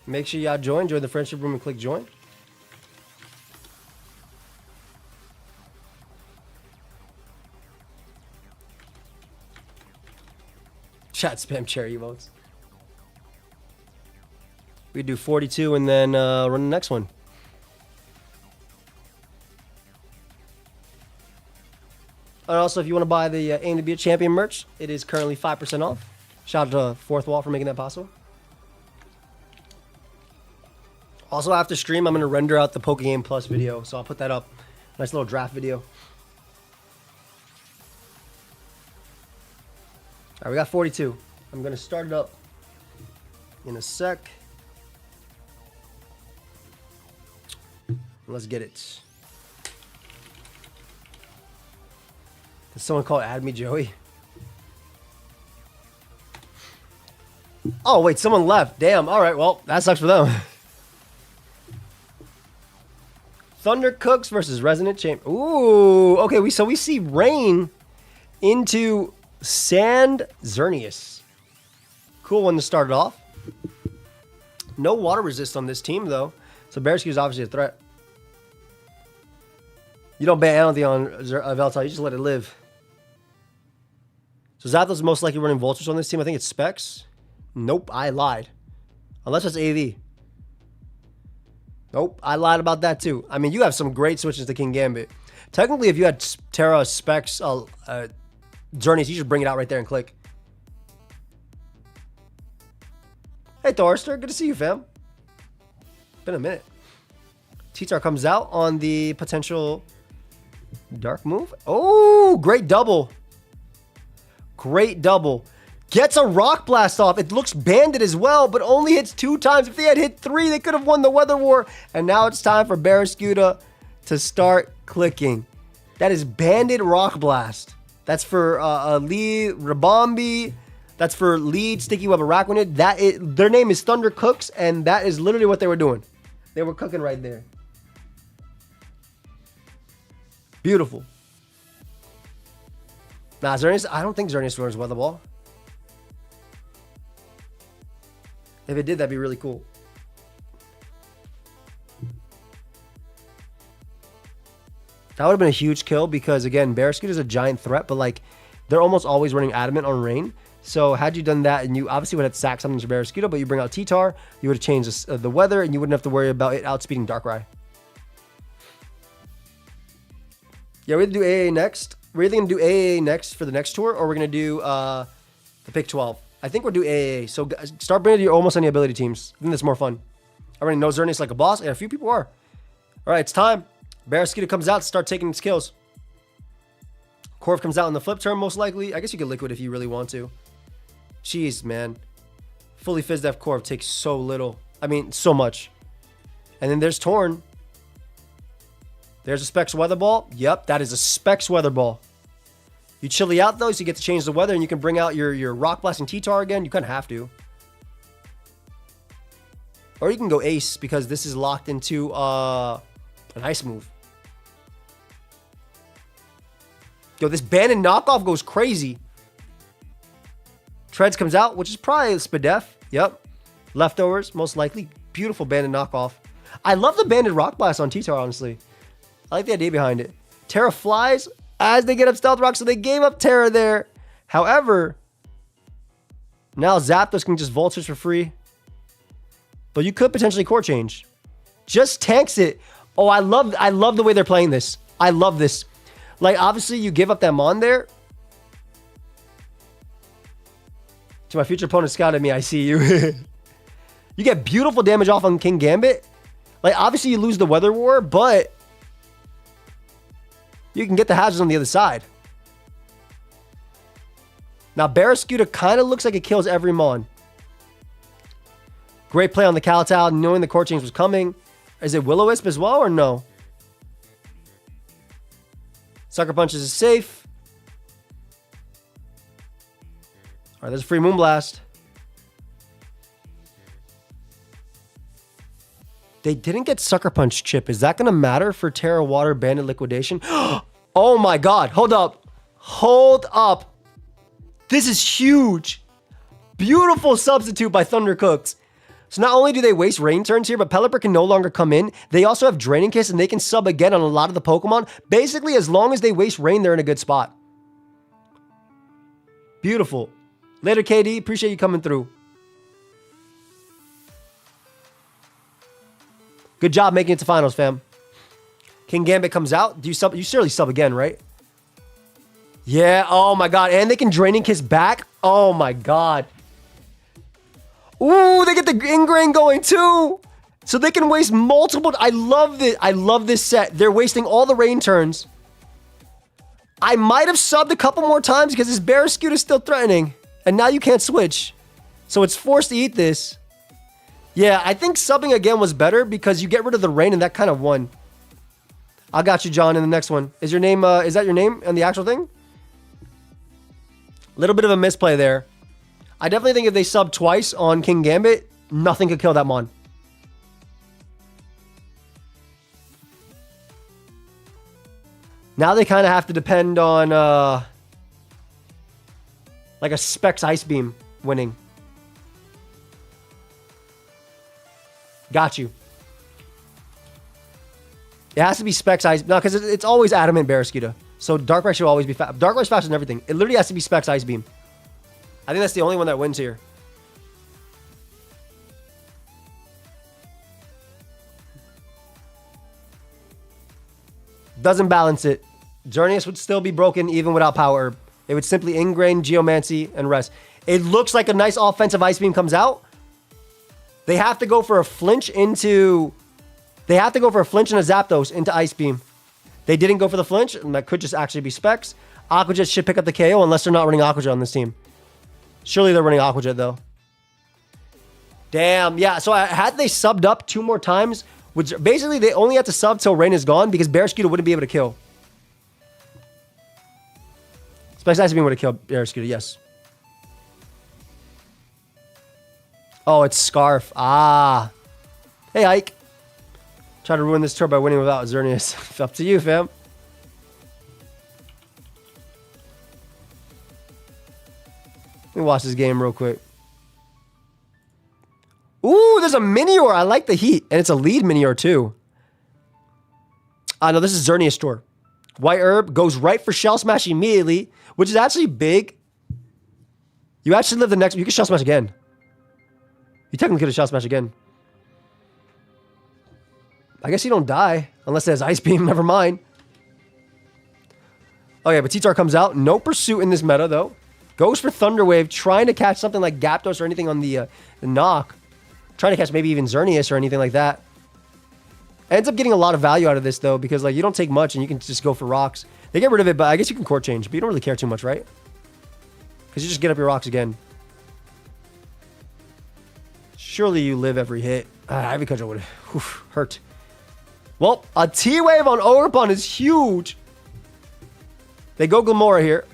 Make sure y'all join the friendship room and click join. Chat spam cherry emotes. We do 42 and then run the next one. And also, if you want to buy the Aim to Be a Champion merch, it is currently 5% off. Shout out to Fourth Wall for making that possible. Also, after stream, I'm going to render out the Pokeaim Plus video, so I'll put that up. Nice little draft video. All right, we got 42. I'm going to start it up in a sec. Let's get it. Did someone call Add Me Joey? Oh, wait, someone left. Damn. All right, well, that sucks for them. Thunder Cooks versus Resonant Champ. Ooh, okay, so we see rain into Sand XERNEAS. Cool one to start it off. No water resist on this team, though. So Bearsky is obviously a threat. You don't ban anything on Veltal, you just let it live. So Zapdos most likely running Vultures on this team. I think it's Specs. Nope, I lied. Unless it's AV. Nope, I lied about that too. I mean, you have some great switches to King Gambit. Technically, if you had Terra, Specs, XERNEAS, you just bring it out right there and click. Hey, Thorster, good to see you, fam. Been a minute. T-Tar comes out on the potential dark move. Oh, great double. Great double. Gets a Rock Blast off. It looks banded as well, but only hits 2 times. If they had hit 3, they could have won the Weather War. And now it's time for Barraskewda to start clicking. That is banded Rock Blast. That's for lead Rabombi. That's for lead Sticky Web Arachnid. Their name is Thunder Cooks, and that is literally what they were doing. They were cooking right there. Beautiful. Nah, XERNEAS, I don't think XERNEAS runs Weather Ball. If it did, that'd be really cool. That would have been a huge kill because, again, Barraskewda is a giant threat, but, like, they're almost always running Adamant on Rain. So had you done that, and you obviously would have sacked something to Barraskewda, but you bring out T-Tar, you would have changed the weather, and you wouldn't have to worry about it outspeeding Darkrai. Yeah, we're going to do AA next. We're either going to do AA next for the next tour, or we're going to do the pick 12. I think we'll do AA. So start bringing your almost any ability teams. I think that's more fun. I already know XERNEAS like a boss, and a few people are. All right, it's time. Barraskewda comes out to start taking its kills. Corv comes out in the flip turn, most likely. I guess you could Liquid if you really want to. Jeez, man. Fully Fizzed F Corv takes so little. I mean, so much. And then there's Torn. There's a Specs Weather Ball. Yep, that is a Specs Weather Ball. You chilly out, though, so you get to change the weather, and you can bring out your Rock Blast and T-Tar again. You kind of have to. Or you can go Ace, because this is locked into an Ice move. Yo, this Bandit knockoff goes crazy. Treads comes out, which is probably Spadef. Yep. Leftovers, most likely. Beautiful Bandit knockoff. I love the Bandit Rock Blast on T-Tar, honestly. I like the idea behind it. Terra flies as they get up Stealth Rock, so they gave up Terra there. However, now Zapdos can just Vultures for free. But you could potentially core change. Just tanks it. Oh, I love the way they're playing this. I love this. Like, obviously, you give up that Mon there. To my future opponent scouted me, I see you. You get beautiful damage off on King Gambit. Like, obviously, you lose the Weather War, but you can get the hazards on the other side. Now, Barraskewda kind of looks like it kills every Mon. Great play on the Kalatao, knowing the core change was coming. Is it Will-O-Wisp as well, or no? Sucker Punches is safe. All right, there's a free Moonblast. They didn't get Sucker Punch chip. Is that going to matter for Terra Water Bandit liquidation? Oh my god. Hold up. Hold up. This is huge. Beautiful substitute by Thundercooks. So not only do they waste rain turns here, but Pelipper can no longer come in. They also have Draining Kiss, and they can sub again on a lot of the Pokemon. Basically, as long as they waste rain, they're in a good spot. Beautiful. Later, KD. Appreciate you coming through. Good job making it to finals, fam. King Gambit comes out. Do you sub? You surely sub again, right? Yeah. Oh my god. And they can Draining Kiss back. Oh my god. Ooh, they get the Ingrain going too. So they can waste multiple. I love this. I love this set. They're wasting all the rain turns. I might have subbed a couple more times because this Barraskewda is still threatening. And now you can't switch. So it's forced to eat this. Yeah, I think subbing again was better because you get rid of the rain and that kind of won. I got you, John, in the next one. Is your name, is that your name on the actual thing? Little bit of a misplay there. I definitely think if they sub twice on King Gambit, nothing could kill that Mon. Now they kind of have to depend on like a Specs Ice Beam winning. Got you. It has to be Specs Ice. No, because it's always Adamant Barraskewda. So Darkrai should always be fast. Darkrai's faster than everything. It literally has to be Specs Ice Beam. I think that's the only one that wins here. Doesn't balance it. Xerneas would still be broken even without Power Herb. It would simply Ingrain, Geomancy, and rest. It looks like a nice offensive Ice Beam comes out. They have to go for a flinch into... They have to go for a flinch and a Zapdos into Ice Beam. They didn't go for the flinch, and that could just actually be Specs. Aqua Jet should pick up the KO unless they're not running Aqua Jet on this team. Surely they're running Aqua Jet, though. Damn, yeah. So had they subbed up 2 more times, which basically they only had to sub till rain is gone because Barraskewda wouldn't be able to kill. Specs Ice Beam would have killed Barraskewda, yes. Oh, it's Scarf. Ah. Hey, Ike. Try to ruin this turn by winning without Xerneas. Up to you, fam. Let me watch this game real quick. Ooh, there's a Minior. I like the heat. And it's a lead Minior, too. No, this is Xerneas store. White Herb goes right for Shell Smash immediately, which is actually big. You actually live the next... You can Shell Smash again. You technically could have Shell Smash again. I guess you don't die. Unless it has Ice Beam. Never mind. Oh, yeah, but T-Tar comes out. No pursuit in this meta, though. Goes for Thunder Wave. Trying to catch something like Gyarados or anything on the knock. Trying to catch maybe even Xerneas or anything like that. Ends up getting a lot of value out of this, though, because like you don't take much and you can just go for rocks. They get rid of it, but I guess you can court change. But you don't really care too much, right? Because you just get up your rocks again. Surely you live every hit. Ivy Cudgel would hurt. Well, a T-Wave on Ogerpon is huge. They go Glamora here.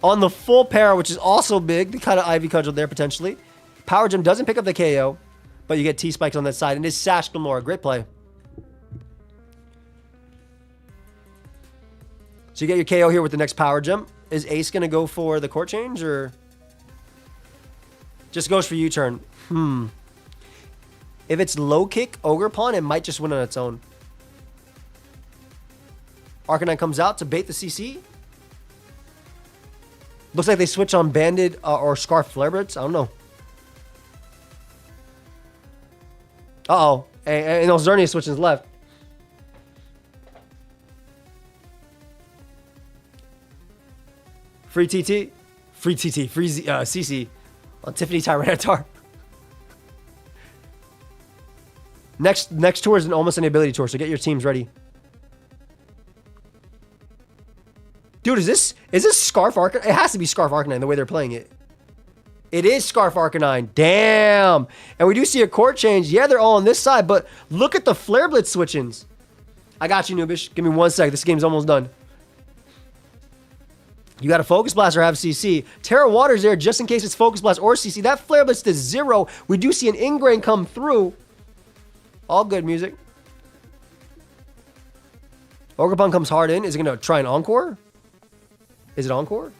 On the full pair, which is also big. They kind of Ivy Cudgel there, potentially. Power Gem doesn't pick up the KO. But you get T-Spikes on that side. And it's Sash Glamora. Great play. So you get your KO here with the next Power Gem. Is Ace going to go for the court change, or just goes for U-turn? If it's low kick Ogerpon, it might just win on its own. Arcanine comes out to bait the CC. Looks like they switch on Banded or Scarf Flare Blitz. I don't know. Uh-oh. And Xerneas switches left. Free TT. Free TT. Free CC on Tiffany Tyranitar. Next tour is almost an ability tour, so get your teams ready. Dude, is this Scarf Arcanine? It has to be Scarf Arcanine the way they're playing it. It is Scarf Arcanine. Damn. And we do see a court change. Yeah, they're all on this side, but look at the Flare Blitz switch-ins. I got you, Noobish. Give me 1 sec. This game's almost done. You got a Focus Blast or have CC. Terra Water's there just in case it's Focus Blast or CC. That Flare Blitz to 0. We do see an Ingrain come through. All good music. Ogerpon comes hard in. Is it going to try an Encore? Is it Encore?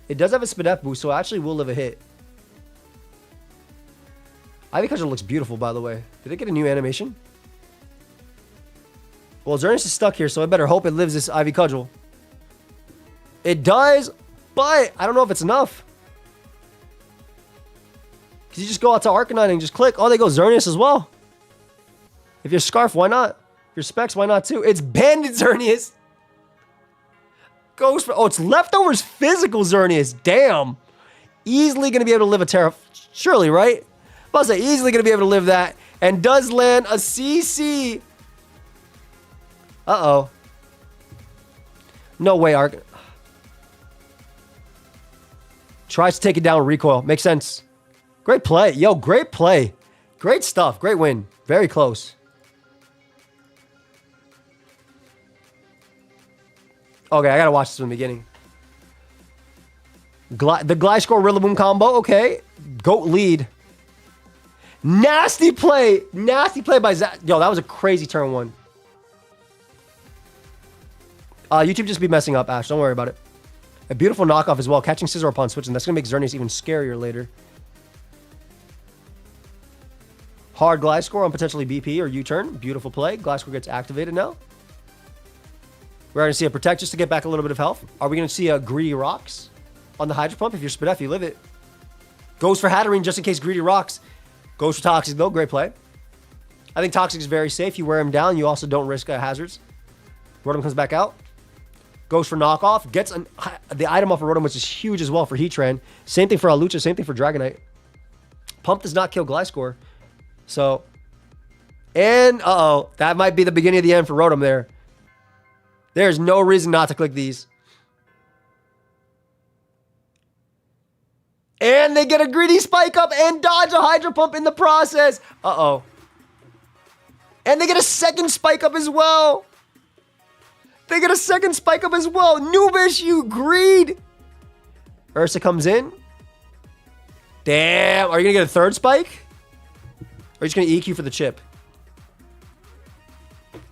It does have a Spadef boost, so it actually will live a hit. Ivy Cudgel looks beautiful, by the way. Did it get a new animation? Well, XERNEAS is stuck here, so I better hope it lives this Ivy Cudgel. It does, but I don't know if it's enough. Because you just go out to Arcanine and just click. Oh, they go XERNEAS as well. If you're Scarf, why not? If you're Specs, why not too? It's Bandit XERNEAS. Goes for... Oh, it's Leftovers Physical XERNEAS. Damn. Easily going to be able to live a Terra... Surely, right? I was say, easily going to be able to live that. And does land a CC. Uh-oh. No way, Arc. Tries to take it down with recoil. Makes sense. Great play. Yo, great play. Great stuff. Great win. Very close. Okay, I gotta watch this from the beginning. The Gliscor Rillaboom combo. Okay. Goat lead. Nasty play. Nasty play by Zach. Yo, that was a crazy turn one. YouTube just be messing up, Ash. Don't worry about it. A beautiful knockoff as well. Catching Scizor upon switching. That's going to make XERNEAS even scarier later. Hard Gliscor on potentially BP or U-turn. Beautiful play. Gliscor gets activated now. We're going to see a Protect just to get back a little bit of health. Are we going to see a Greedy Rocks on the Hydro Pump? If you're Spadef, you live it. Goes for Hatterene just in case Greedy Rocks. Goes for Toxic though. Great play. I think Toxic is very safe. You wear him down. You also don't risk hazards. Rotom comes back out. Goes for knockoff. Gets the item off of Rotom, which is huge as well for Heatran. Same thing for Alucha. Same thing for Dragonite. Pump does not kill Gliscor. So, and uh-oh. That might be the beginning of the end for Rotom there. There's no reason not to click these. And they get a Greedy Spike Up and dodge a Hydro Pump in the process. Uh-oh. And they get a second Spike Up as well. They get a second Spike Up as well. Noobish, you greed. Ursa comes in. Damn. Are you going to get a third Spike? Or are you just going to EQ for the chip?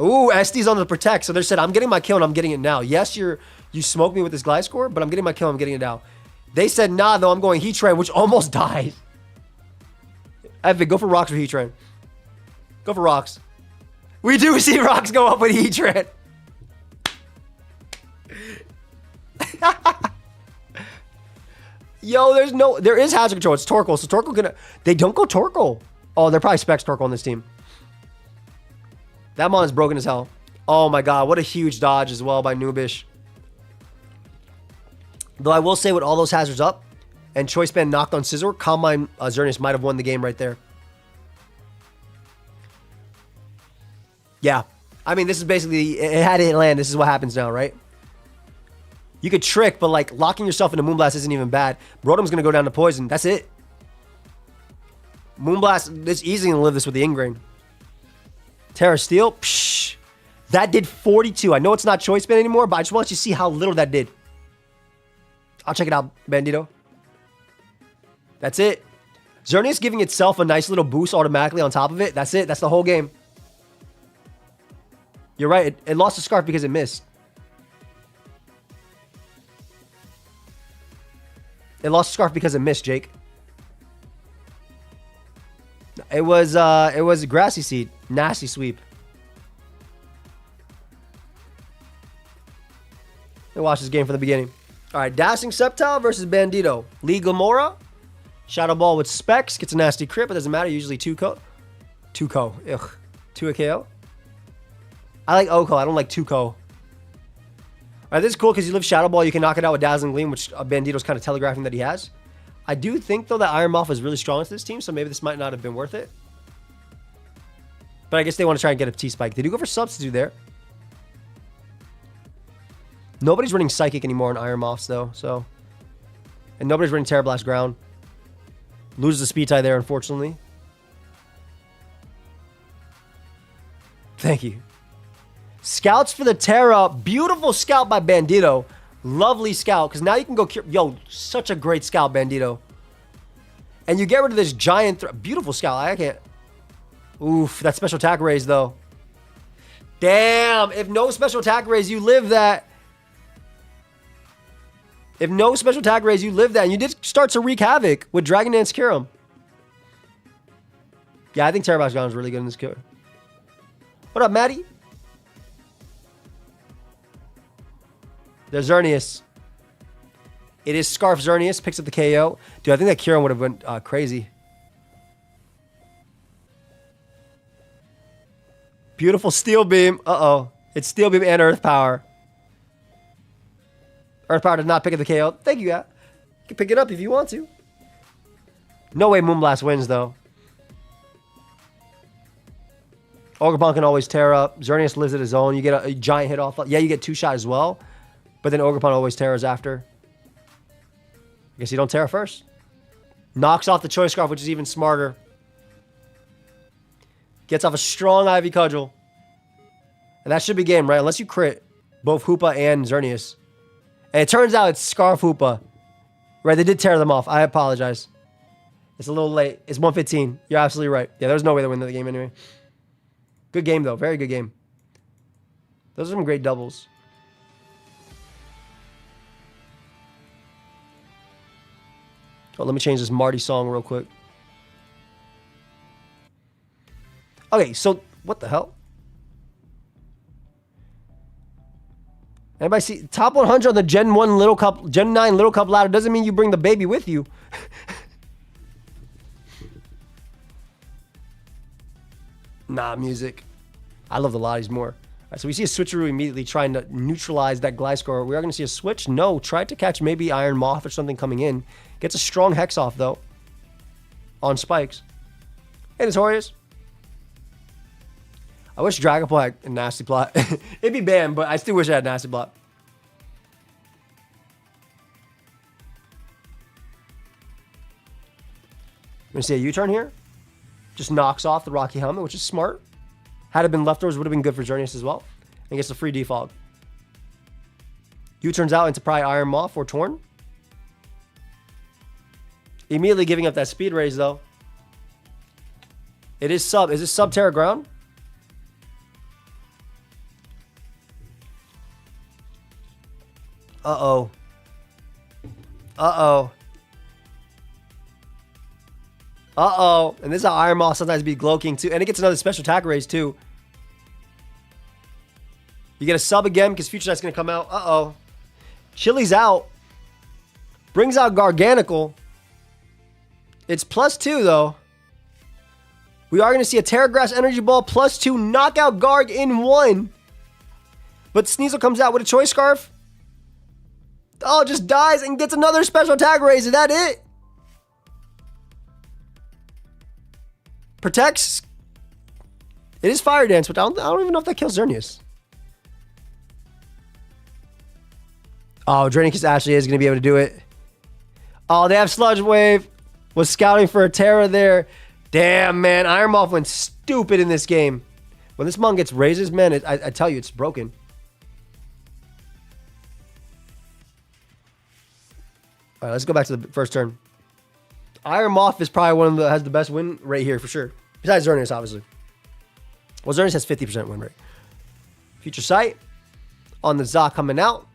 Ooh, SD's on the Protect. So they said, I'm getting my kill and I'm getting it now. Yes, you smoked me with this Gliscor, but I'm getting my kill and I'm getting it now. They said, nah, though, I'm going Heatran, which almost died. Evan, go for Rocks for Heatran. Go for Rocks. We do see Rocks go up with Heatran. Yo, there is hazard control. It's Torkoal. So Torkoal they don't go Torkoal. Oh, they're probably Specs Torkoal on this team. That mon is broken as hell. Oh my god, what a huge dodge as well by Noobish. Though I will say with all those hazards up and Choice Band knocked on Scizor, Calm Mind XERNEAS might have won the game right there. Yeah. I mean, this is basically, it had to hit land. This is what happens now, right? You could trick, but like locking yourself into Moonblast isn't even bad. Rotom's going to go down to Poison. That's it. Moonblast, it's easy to live this with the Ingrain. Terra Steel, psh, that did 42. I know it's not Choice Band anymore, but I just want you to see how little that did. I'll check it out, Bandito. That's it. XERNEAS giving itself a nice little boost automatically on top of it. That's it. That's the whole game. You're right. It lost a Scarf because it missed. It lost a Scarf because it missed, Jake. It was a Grassy Seed. Nasty sweep. Let me watch this game from the beginning. All right, Dashing Sceptile versus Bandito. Lee Glamora. Shadow Ball with Specs. Gets a nasty crit, but doesn't matter. Usually 2-ko. 2-ko. Ugh. 2-KO. I like Oko. I don't like 2-ko. All right, this is cool because you live Shadow Ball. You can knock it out with Dazzling Gleam, which Bandito's kind of telegraphing that he has. I do think, though, that Iron Moth is really strong to this team, so maybe this might not have been worth it. But I guess they want to try and get a T-Spike. They do go for Substitute there. Nobody's running Psychic anymore in Iron Moths, though, so... And nobody's running Terra Blast Ground. Loses the speed tie there, unfortunately. Thank you. Scouts for the Terra. Beautiful scout by Bandito. Lovely scout, because now you can go... Yo, such a great scout, Bandito. And you get rid of this giant... Beautiful scout. I can't... Oof, that special attack raise, though. Damn, if no special attack raise, you live that. If no special attack raise, you live that. And you did start to wreak havoc with Dragon Dance Kyurem. Yeah, I think Terra Box Ground is really good in this cure. What up, Maddie? There's XERNEAS. It is Scarf XERNEAS. Picks up the KO. Dude, I think that Kyurem would have went crazy. Beautiful Steel Beam. Uh-oh. It's Steel Beam and Earth Power. Earth Power does not pick up the KO. Thank you, guy. You can pick it up if you want to. No way Moonblast wins, though. Ogerpon can always tear up. XERNEAS lives at his own. You get a giant hit off. Yeah, you get 2-shot as well. But then Ogerpon always tears after. I guess you don't tear first. Knocks off the Choice Scarf, which is even smarter. Gets off a strong Ivy Cudgel. And that should be game, right? Unless you crit both Hoopa and XERNEAS. And it turns out it's Scarf Hoopa. Right, they did tear them off. I apologize. It's a little late. It's 1:15. You're absolutely right. Yeah, there's no way they win the game anyway. Good game, though. Very good game. Those are some great doubles. Oh, let me change this Marty song real quick. Okay, so what the hell? Anybody see top 100 on the Gen 1 Little Cup, Gen 9 Little Cup ladder doesn't mean you bring the baby with you. Nah, music. I love the Lotties more. All right, so we see a switcheroo immediately trying to neutralize that Gliscor. We are going to see a switch. No, tried to catch maybe Iron Moth or something coming in. Gets a strong Hex off, though. On spikes. Hey, Notorious. I wish Dragapult had a Nasty Plot. It'd be banned, but I still wish I had Nasty Plot. I'm going to see a U-turn here. Just knocks off the Rocky Helmet, which is smart. Had it been leftovers, would have been good for XERNEAS as well. And gets a free defog. U-turns out into probably Iron Moth or Torn. Immediately giving up that speed raise, though. It is sub. Is it sub Terra Ground? Uh-oh. Uh-oh. Uh-oh. And this is how Iron Moth sometimes be Glow King, too. And it gets another special attack raise, too. You get a sub again because Future Sight's going to come out. Uh-oh. Chili's out. Brings out Garganical. It's +2, though. We are going to see a Terra Grass Energy Ball +2 knockout Garg in 1. But Sneasel comes out with a Choice Scarf. Oh, just dies and gets another special attack raise. Is that it? Protects. It is Fire Dance, but I don't even know if that kills XERNEAS. Oh, Draenicus actually is going to be able to do it. Oh, they have Sludge Wave. Was scouting for a Terra there. Damn, man. Iron Moth went stupid in this game. When this Mon gets raises, man, I tell you, it's broken. All right, let's go back to the first turn. Iron Moth is probably one of the has the best win rate here for sure. Besides XERNEAS, obviously. Well, XERNEAS has 50% win rate. Future Sight on the Za coming out.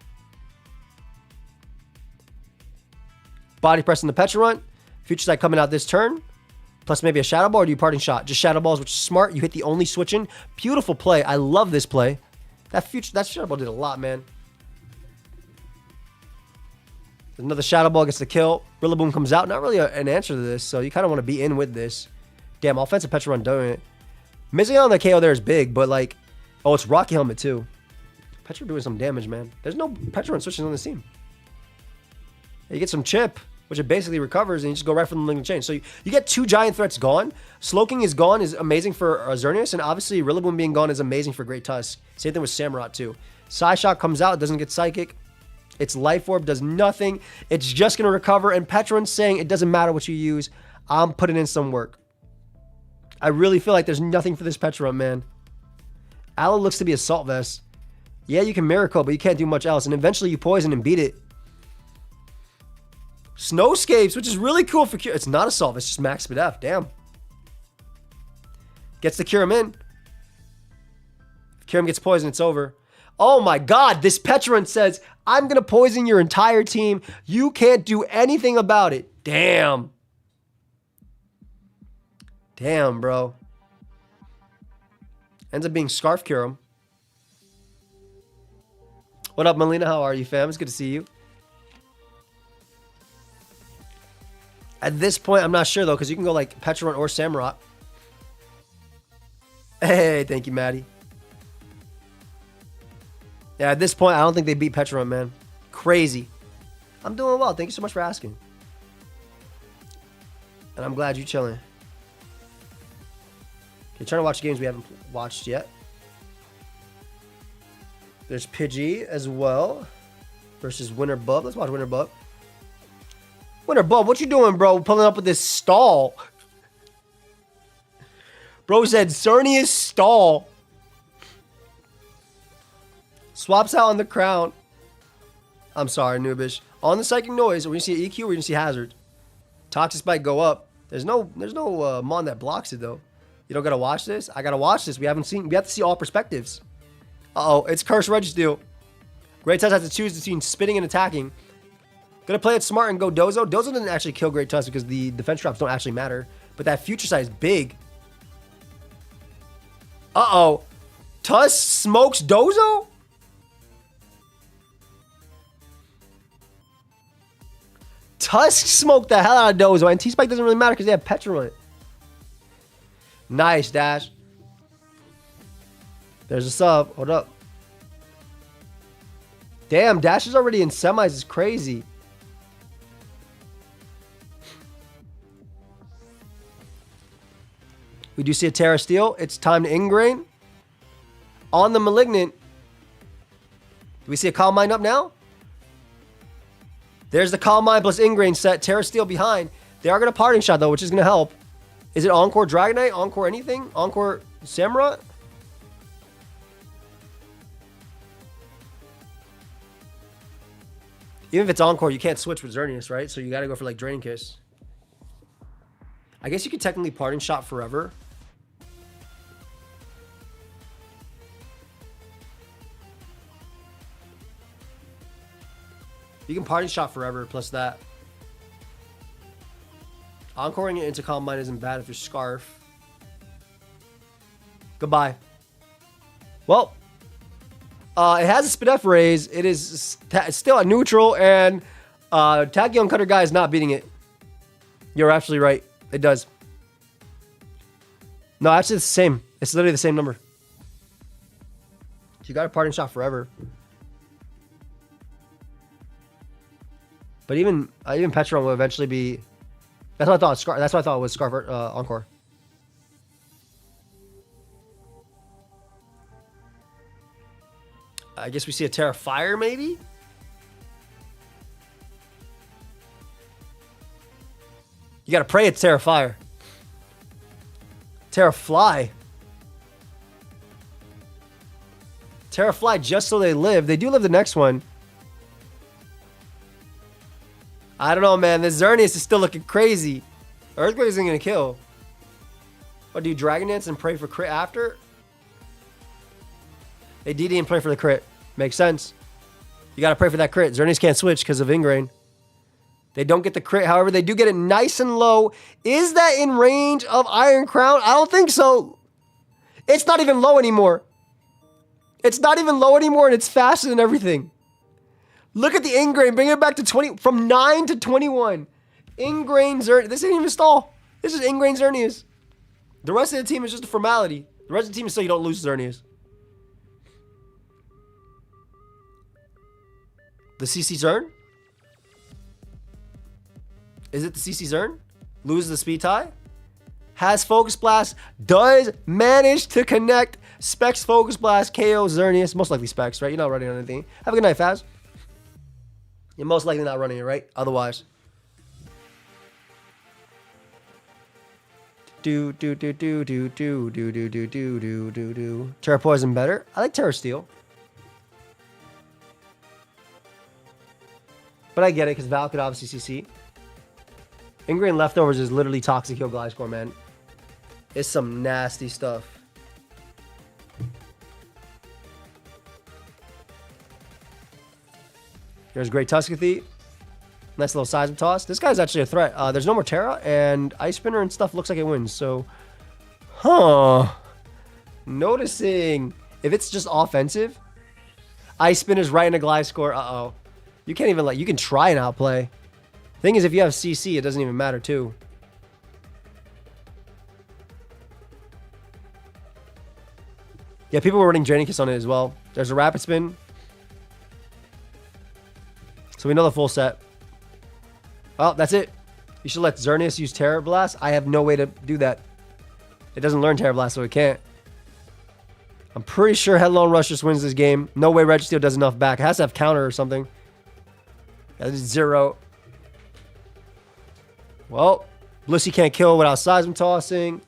Body pressing the Pecharunt. Future Sight coming out this turn. Plus maybe a Shadow Ball, or do you parting shot? Just Shadow Balls, which is smart. You hit the only switch in. Beautiful play. I love this play. That Shadow Ball did a lot, man. Another Shadow Ball gets the kill. Rillaboom comes out. Not really an answer to this, so you kind of want to be in with this. Damn, offensive Pecharunt doing it. Missing out on the KO there is big, but like... Oh, it's Rocky Helmet too. Pecharunt doing some damage, man. There's no Pecharunt switches on this team. You get some chip, which it basically recovers, and you just go right from the Link Chain. So you get 2 giant threats gone. Slowking is gone is amazing for XERNEAS, and obviously Rillaboom being gone is amazing for Great Tusk. Same thing with Samurott too. Psyshock comes out, doesn't get Psychic. Its Life Orb does nothing. It's just going to recover, and Pecharunt's saying it doesn't matter what you use. I'm putting in some work. I really feel like there's nothing for this Pecharunt, man. Aloe looks to be Assault Vest. Yeah, you can Miracle, but you can't do much else, and eventually you Poison and beat it. Snowscapes, which is really cool for Cure. It's not Assault Vest, it's just Max Speed F. Damn. Gets the Kyurem in. Kirim gets poisoned. It's over. Oh my god, this Petrun says, I'm going to poison your entire team. You can't do anything about it. Damn. Damn, bro. Ends up being Scarf Kirim. What up, Melina? How are you, fam? It's good to see you. At this point, I'm not sure, though, because you can go like Petrun or Samurott. Hey, thank you, Maddie. Yeah, at this point, I don't think they beat Petrun, man. Crazy. I'm doing well. Thank you so much for asking. And I'm glad you're chilling. Okay, trying to watch games we haven't watched yet. There's Pidgey as well. Versus Winter Bub. Let's watch Winter Bub. Winter Bub, what you doing, bro? Pulling up with this stall. Bro said XERNEAS stall. Swaps out on the crown. I'm sorry, Noobish. On the Psychic Noise, we're going to see EQ, we're going to see Hazard. Toxic Spike go up. There's no Mon that blocks it, though. You don't got to watch this? I got to watch this. We have to see all perspectives. Uh-oh, it's Curse Registeel. Great Tusk has to choose between spinning and attacking. Gonna play it smart and go Dozo. Dozo doesn't actually kill Great Tusk because the defense drops don't actually matter. But that future sight is big. Uh-oh. Tusk smokes Dozo? Tusk smoked the hell out of Dozo. And T-Spike doesn't really matter because they have Petra on it. Nice, Dash. There's a sub. Hold up. Damn, Dash is already in semis. It's crazy. We do see a Terra Steel. It's time to Ingrain. On the Malignant. Do we see a Calm Mind up now? There's the Calm Mind plus Ingrain set. Terra Steel behind. They are going to Parting Shot, though, which is going to help. Is it Encore Dragonite? Encore anything? Encore Samurott? Even if it's Encore, you can't switch with XERNEAS, right? So you got to go for, like, Draining Kiss. I guess you could technically Parting Shot forever. You can Parting Shot forever plus that. Encoring it into Calm Mind isn't bad if you're Scarf. Goodbye. Well, it has a Spadef raise. It is still a neutral, and Tachyon Cutter Guy is not beating it. You're absolutely right. It does. No, actually, it's the same. It's literally the same number. You got a Parting Shot forever. But even Petron will eventually be. That's what I thought. That's what I thought it was Scarf Encore. I guess we see a Terra Fire, maybe? You gotta pray it's Terra Fire. Terra Fly. Terra Fly just so they live. They do live the next one. I don't know, man. This XERNEAS is still looking crazy. Earthquake isn't gonna kill. What, do you Dragon Dance and pray for crit after? They DD and pray for the crit. Makes sense. You gotta pray for that crit. XERNEAS can't switch because of Ingrain. They don't get the crit. However, they do get it nice and low. Is that in range of Iron Crown? I don't think so. It's not even low anymore. It's not even low anymore, and it's faster than everything. Look at the Ingrain. Bring it back to 20. From 9 to 21. Ingrain XERNEAS. This ain't even stall. This is Ingrain XERNEAS. The rest of the team is just a formality. The rest of the team is so you don't lose XERNEAS. The CC Zern? Is it the CC Zern? Loses the speed tie? Has Focus Blast. Does manage to connect. Specs Focus Blast. KO XERNEAS. Most likely Specs, right? You're not running on anything. Have a good night, Faz. You're most likely not running it, right? Otherwise. Terra Poison better. I like Terra Steel. But I get it, because Val could obviously CC. Ingrain Leftovers is literally Toxic Heal Gliscor, man. It's some nasty stuff. There's Great Tuscathy. Nice little seismic toss. This guy's actually a threat. There's no more Terra, and Ice Spinner and stuff looks like it wins. So, noticing if it's just offensive, Ice Spinner's right in a Glide score. You can't even you can try and outplay. Thing is, if you have CC, it doesn't even matter too. Yeah, people were running Draining Kiss on it as well. There's a Rapid Spin. So we know the full set. Well, that's it. You should let XERNEAS use Terra Blast. I have no way to do that. It doesn't learn Terra Blast, so it can't. I'm pretty sure Headlong Rush just wins this game. No way Registeel does enough back. It has to have counter or something. That is 0. Well, Blissey can't kill without Seism Tossing.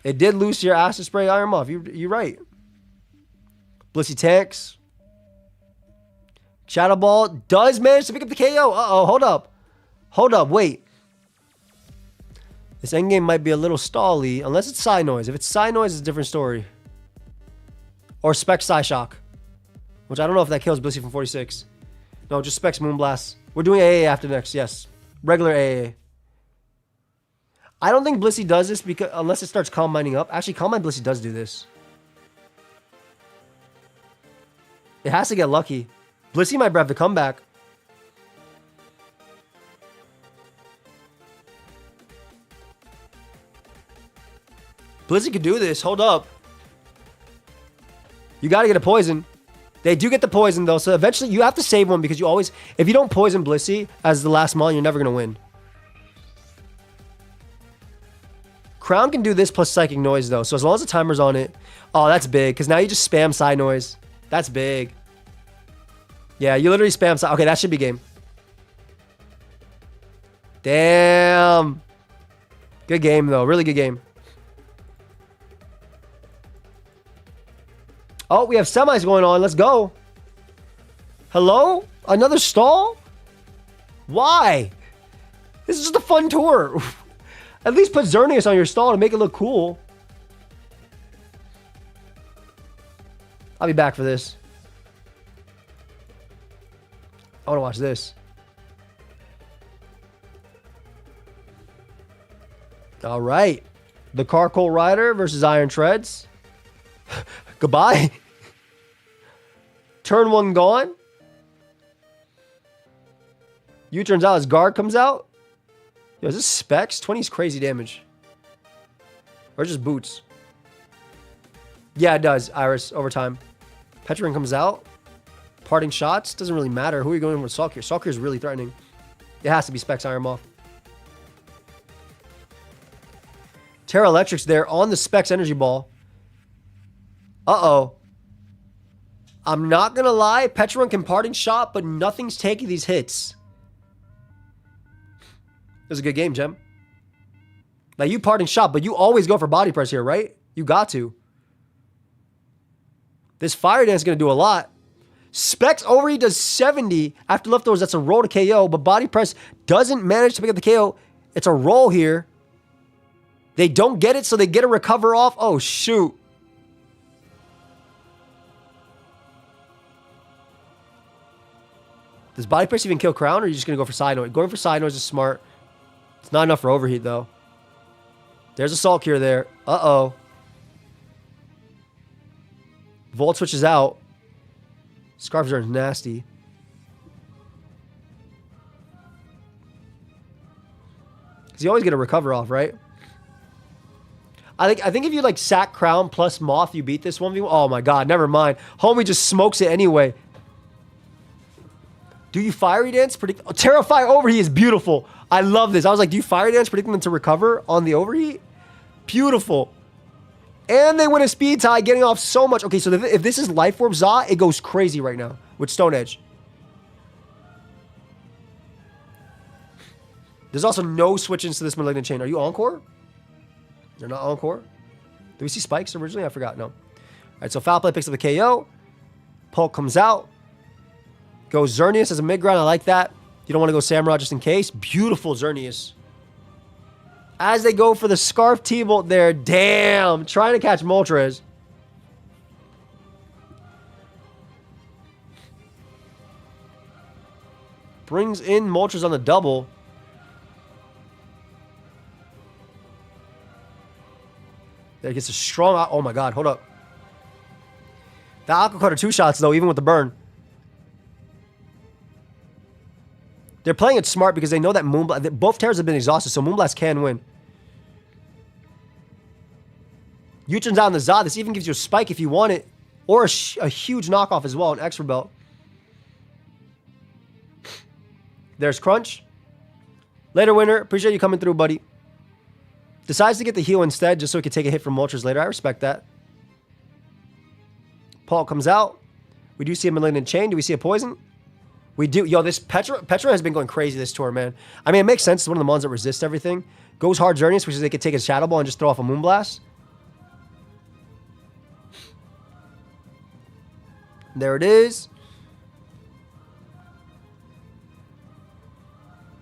It did lose your Acid Spray Iron Moth. You're right. Blissey tanks. Shadow Ball does manage to pick up the KO. Hold up. Hold up, wait. This endgame might be a little stally, unless it's Psy Noise. If it's Psy Noise, it's a different story. Or Spec Psy Shock. Which I don't know if that kills Blissey from 46. No, just Specs Moonblast. We're doing AA after next, yes. Regular AA. I don't think Blissey does this because unless it starts Calm Minding up. Actually, Calm Mind Blissey does do this. It has to get lucky. Blissey might have to come back. Blissey could do this. Hold up. You got to get a poison. They do get the poison, though. So eventually you have to save one because you always... If you don't poison Blissey as the last mon, you're never going to win. Crown can do this plus Psychic Noise, though. So as long as the timer's on it... Oh, that's big. Because now you just spam Psy Noise. That's big. Yeah, you literally spam Psy... Okay, that should be game. Damn. Good game, though. Really good game. Oh, we have semis going on. Let's go. Hello? Another stall? Why? This is just a fun tour. At least put XERNEAS on your stall to make it look cool. I'll be back for this. I want to watch this. All right. The Carcoal Rider versus Iron Treads. Goodbye. Turn 1 gone. U-turns out, his guard comes out. Yo, is this Specs? 20 is crazy damage. Or just boots. Yeah, it does, Iris, over time. Petrine comes out. Parting shots. Doesn't really matter. Who are you going with Salkir? Salkir is really threatening. It has to be Specs Iron Moth. Terra Electric's there on the Specs Energy Ball. Uh-oh. I'm not going to lie. Petrone can parting shot, but nothing's taking these hits. It was a good game, Gem. Now, you parting shot, but you always go for body press here, right? You got to. This Fire Dance is going to do a lot. Specs Overheat does 70 after leftovers. That's a roll to KO, but body press doesn't manage to pick up the KO. It's a roll here. They don't get it, so they get a recover off. Oh, shoot. Does body press even kill Crown, or are you just going to go for side noise? Going for side noise is smart. It's not enough for overheat, though. There's a Salt Cure there. Uh-oh. Volt switches out. Scarf are nasty. Because you always get a recover off, right? I think if you like sack Crown plus Moth, you beat this 1v1. Oh my god, never mind. Homie just smokes it anyway. Do you Fiery Dance? Predict Terrify Overheat is beautiful. I love this. I was like, do you Fiery Dance predicting them to recover on the Overheat? Beautiful. And they win a speed tie, getting off so much. Okay, so if this is Life Orb Za, it goes crazy right now with Stone Edge. There's also no switch-ins to this Malignant Chain. Are you Encore? You're not Encore? Did we see Spikes originally? I forgot. No. All right, so Foul Play picks up the KO. Polk comes out. Goes XERNEAS as a mid-ground. I like that. You don't want to go Samurai just in case. Beautiful XERNEAS. As they go for the Scarf T-Bolt there. Damn. Trying to catch Moltres. Brings in Moltres on the double. There gets a strong... Oh my god, hold up. The Aqua Cutter 2 shots though, even with the burn. They're playing it smart because they know that Moonblast... Both Terrors have been exhausted, so Moonblast can win. U-turns out on the Zod. This even gives you a spike if you want it. Or a huge knockoff as well, an extra belt. There's Crunch. Later, winner. Appreciate you coming through, buddy. Decides to get the heal instead, just so he can take a hit from Moltres later. I respect that. Paul comes out. We do see a Malignant Chain. Do we see a Poison? We do. Yo, this Petra has been going crazy this tour, man. I mean, it makes sense. It's one of the mons that resist everything. Goes hard Xerneas, which is they could take a Shadow Ball and just throw off a Moonblast. There it is.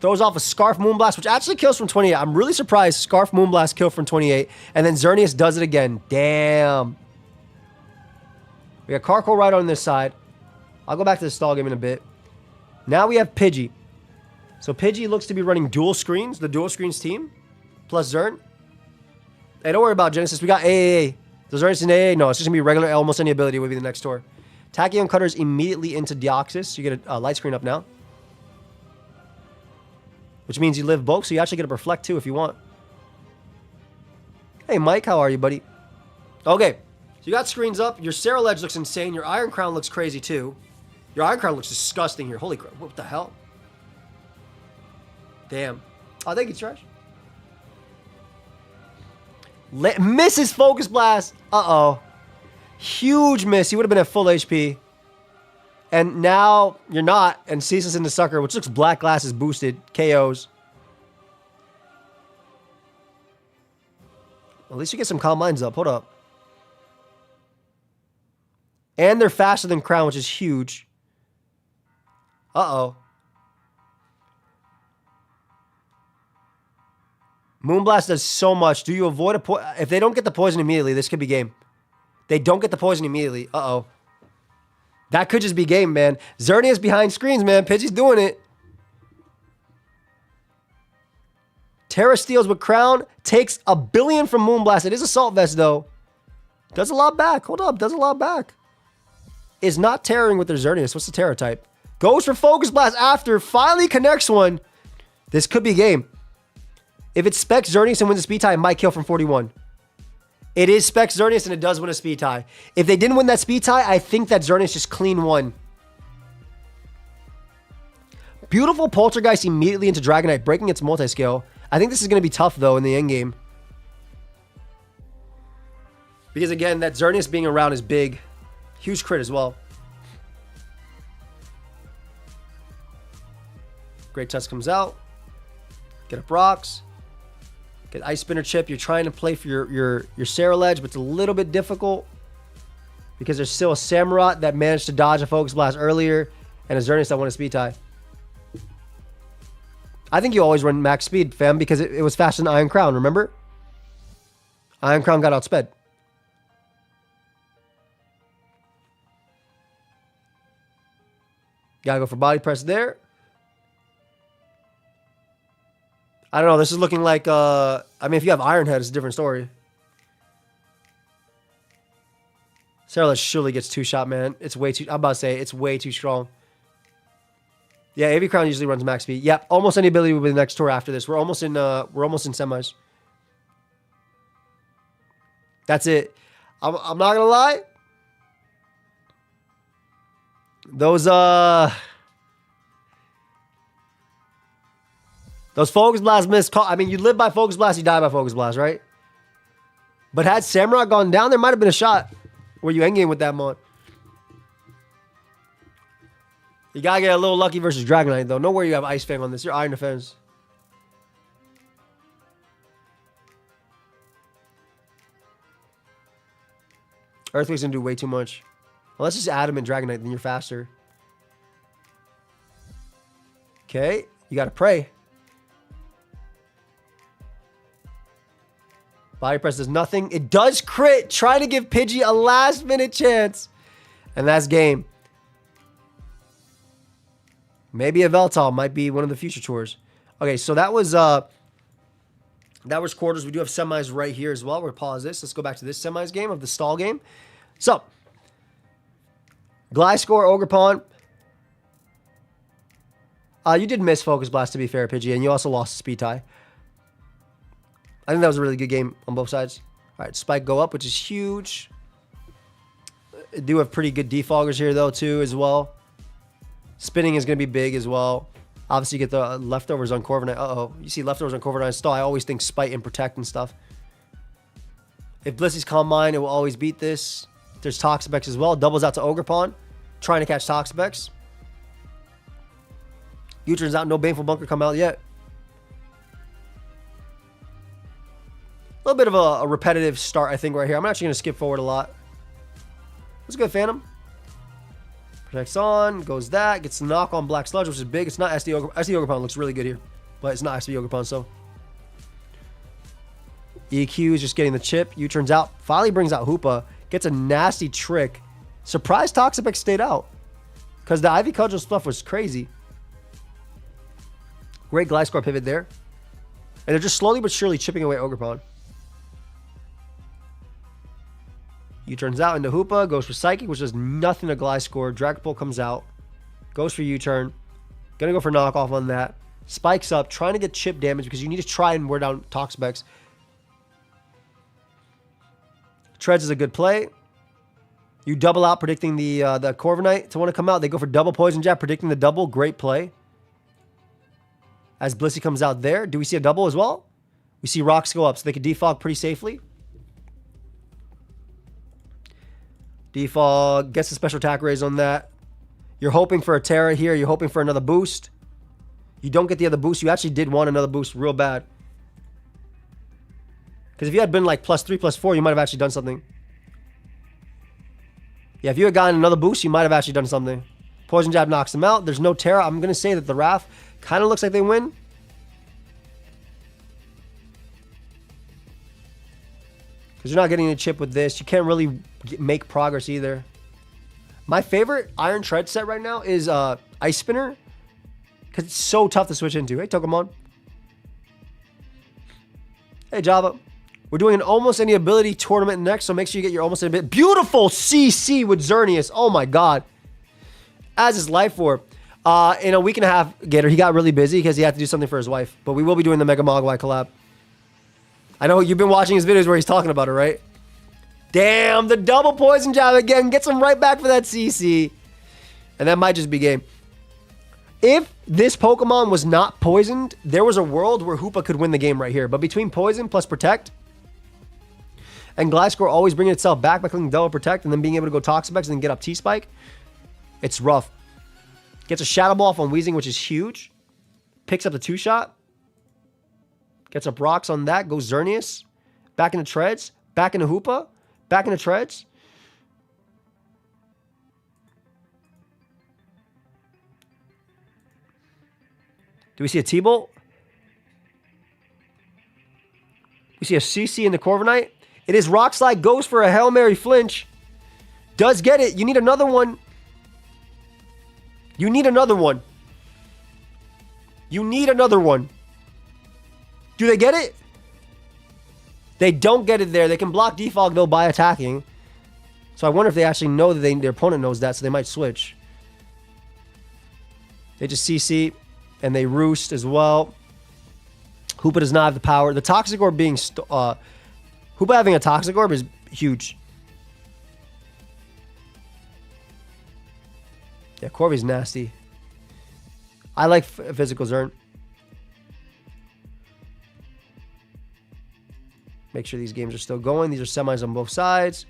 Throws off a Scarf Moonblast, which actually kills from 28. I'm really surprised Scarf Moonblast killed from 28. And then Xerneas does it again. Damn. We got Carkol right on this side. I'll go back to the stall game in a bit. Now we have Pidgey. So Pidgey looks to be running dual screens, the dual screens team, plus Zern. Hey, don't worry about Genesis. We got AAA. Does Xerneas in AA? No, it's just going to be regular. Almost any ability would be the next tour. Tachyon Cutters immediately into Deoxys. You get a light screen up now. Which means you live bulk, so you actually get a Reflect too if you want. Hey, Mike, how are you, buddy? Okay, so you got screens up. Your Sarah Ledge looks insane. Your Iron Crown looks crazy too. Your Iron Crown looks disgusting here. Holy crap, what the hell? Damn. Oh, thank you, Trash. Misses Focus Blast. Uh-oh. Huge miss. He would have been at full HP. And now you're not. And Ceaseless in the Sucker, which looks Black Glass is boosted. KOs. At least you get some Calm Minds up. Hold up. And they're faster than Crown, which is huge. Uh-oh. Moonblast does so much. Do you avoid a poison? If they don't get the poison immediately, this could be game. They don't get the poison immediately. Uh-oh. That could just be game, man. Xerneas behind screens, man. Pidgey's doing it. Terra steals with Crown. Takes a billion from Moonblast. It is Assault Vest, though. Does a lot back. Hold up. Does a lot back. Is not tearing with their Xerneas. What's the Terra type? Goes for Focus Blast after. Finally connects one. This could be game. If it specs Xerneas and wins a speed tie, it might kill from 41. It is Spec Xerneas, and it does win a speed tie. If they didn't win that speed tie, I think that Xerneas just clean won. Beautiful Poltergeist immediately into Dragonite, breaking its multi-scale. I think this is going to be tough, though, in the end game. Because, again, that Xerneas being around is big. Huge crit as well. Great Tusk comes out. Get up rocks. Get Ice Spinner Chip. You're trying to play for your Sarah Ledge, but it's a little bit difficult because there's still a Samurott that managed to dodge a Focus Blast earlier and a Xerneas that won a speed tie. I think you always run max speed, fam, because it was faster than Iron Crown, remember? Iron Crown got outsped. Gotta go for body press there. I don't know. This is looking like, I mean, if you have Iron Head, it's a different story. Sarah surely gets two-shot, man. It's way too, I'm about to say, it's way too strong. Yeah, AV Crown usually runs max speed. Yep, almost any ability will be the next tour after this. We're almost in semis. That's it. I'm not gonna lie. Those Focus Blast missed. I mean, you live by Focus Blast, you die by Focus Blast, right? But had Samurai gone down, there might have been a shot where you endgame with that mon. You gotta get a little lucky versus Dragonite, though. Nowhere you have Ice Fang on this. You're Iron Defense. Earthquake's gonna do way too much. Unless it's Adamant Dragonite, then you're faster. Okay, you gotta pray. Body press does nothing. It does crit. Trying to give Pidgey a last minute chance. And that's game. Maybe a Veltal might be one of the future tours. Okay, so that was quarters. We do have semis right here as well. We're gonna pause this. Let's go back to this semis game of the stall game. So, Gliscor, Ogerpon. You did miss Focus Blast, to be fair, Pidgey, and you also lost Speed Tie. I think that was a really good game on both sides. All right, Spike go up, which is huge. I do have pretty good defoggers here, though, too, as well. Spinning is going to be big as well. Obviously, you get the leftovers on Corviknight. Uh-oh. You see leftovers on Corviknight stall. I always think Spite and Protect and stuff. If Blissey's Calm Mind, it will always beat this. There's Toxapex as well. Doubles out to Ogerpon. Trying to catch Toxapex. U-turns out. No Baneful Bunker come out yet. A little bit of a repetitive start, I think, right here. I'm actually going to skip forward a lot. That's good, Phantom. Protects on. Goes that. Gets the knock on Black Sludge, which is big. It's not SD Ogerpon. SD Ogerpon looks really good here. But it's not SD Ogerpon, so. EQ is just getting the chip. U-turns out. Finally brings out Hoopa. Gets a nasty trick. Surprised Toxapex stayed out. Because the Ivy Cudgel stuff was crazy. Great Gliscor pivot there. And they're just slowly but surely chipping away Ogerpon. U-turns out into Hoopa. Goes for Psychic, which does nothing to Gliscor. Dragapult comes out. Goes for U-turn. Gonna go for knockoff on that. Spikes up. Trying to get chip damage because you need to try and wear down Toxapex. Treads is a good play. You double out predicting the Corviknight to want to come out. They go for double Poison Jab, predicting the double. Great play. As Blissey comes out there. Do we see a double as well? We see rocks go up, so they can defog pretty safely. Defog gets the special attack raise on that. You're hoping for a Terra here. You're hoping for another boost. You don't get the other boost. You actually did want another boost real bad. Because if you had been like +3, +4, you might have actually done something. Yeah, if you had gotten another boost, you might have actually done something. Poison Jab knocks him out. There's no Terra. I'm going to say that the Wrath kind of looks like they win. Because you're not getting a chip with this. You can't really make progress either. My favorite Iron Tread set right now is Ice Spinner. Because it's so tough to switch into. Hey, Togemon. Hey, Java. We're doing an Almost Any Ability tournament next, so make sure you get your Almost Any Ability. Beautiful CC with XERNEAS. Oh, my God. As is Life Orb. In a week and a half, Gator, he got really busy because he had to do something for his wife. But we will be doing the Mega Mogwai collab. I know you've been watching his videos where he's talking about it, right? Damn, the double Poison Jab again. Gets him right back for that CC. And that might just be game. If this Pokemon was not poisoned, there was a world where Hoopa could win the game right here. But between Poison plus Protect, and Gliscor always bringing itself back by clicking double Protect and then being able to go Toxapex and then get up T-Spike, it's rough. Gets a Shadow Ball off on Weezing, which is huge. Picks up the 2-shot. Gets up rocks on that. Goes XERNEAS. Back into Treads. Back into Hoopa. Back into Treads. Do we see a T-Bolt? We see a CC in the Corviknight. It is Rock Slide. Goes for a Hail Mary flinch. Does get it. You need another one. You need another one. You need another one. Do they get it? They don't get it there. They can block defog though by attacking. So I wonder if they actually know that their opponent knows that, so they might switch. They just CC and they roost as well. Hoopa does not have the power. The Toxic Orb being Hoopa having a Toxic Orb is huge. Yeah, Corvy's nasty. I like physical Zern. Make sure these games are still going. These are semis on both sides.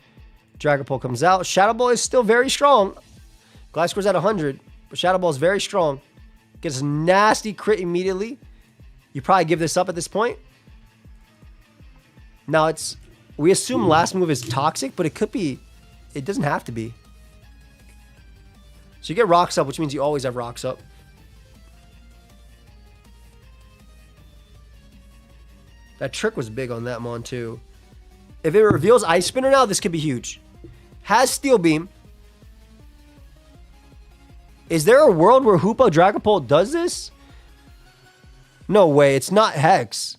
Dragapult comes out. Shadow Ball is still very strong. Gliscor's at 100, but Shadow Ball is very strong. Gets a nasty crit immediately. You probably give this up at this point. Now we assume last move is toxic, but it could be. It doesn't have to be. So you get rocks up, which means you always have rocks up. That trick was big on that Mon too. If it reveals Ice Spinner now, this could be huge. Has Steel Beam. Is there a world where Hoopa Dragapult does this? No way. It's not Hex.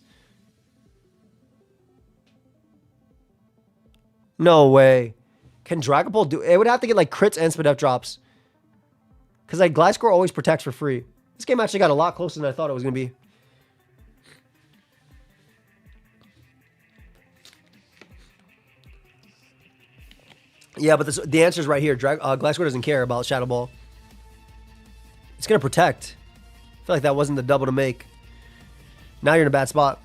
No way. Can Dragapult do it? Would have to get like crits and Spadef drops. Because like Gliscor always protects for free. This game actually got a lot closer than I thought it was going to be. Yeah, but the answer is right here. Gliscor doesn't care about Shadow Ball. It's going to protect. I feel like that wasn't the double to make. Now you're in a bad spot.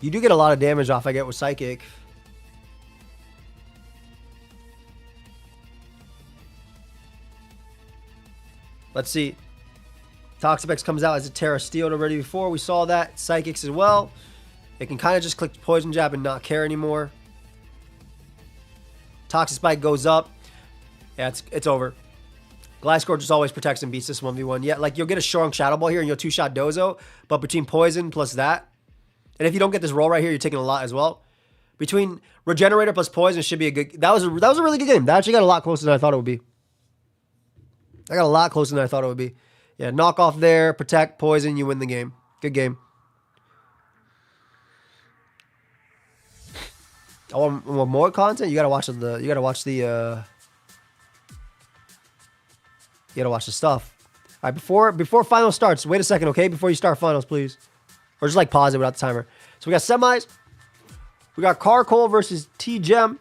You do get a lot of damage off, I get, with Psychic. Let's see. Toxapex comes out as a Terra Steeled already before. We saw that. Psychics as well. It can kind of just click Poison Jab and not care anymore. Toxic Spike goes up. Yeah, it's over. Gliscor just always protects and beats this 1v1. Yeah, like you'll get a strong Shadow Ball here and you'll two-shot Dozo. But between Poison plus that, and if you don't get this roll right here, you're taking a lot as well. Between Regenerator plus Poison should be a good... That was a really good game. That actually got a lot closer than I thought it would be. I got a lot closer than I thought it would be. Yeah, knock off there, protect, Poison, you win the game. Good game. I want more content. You gotta watch the stuff. All right, before finals starts, wait a second, okay? Before you start finals, please, or just like pause it without the timer. So we got semis. We got Carcole versus T-Gem.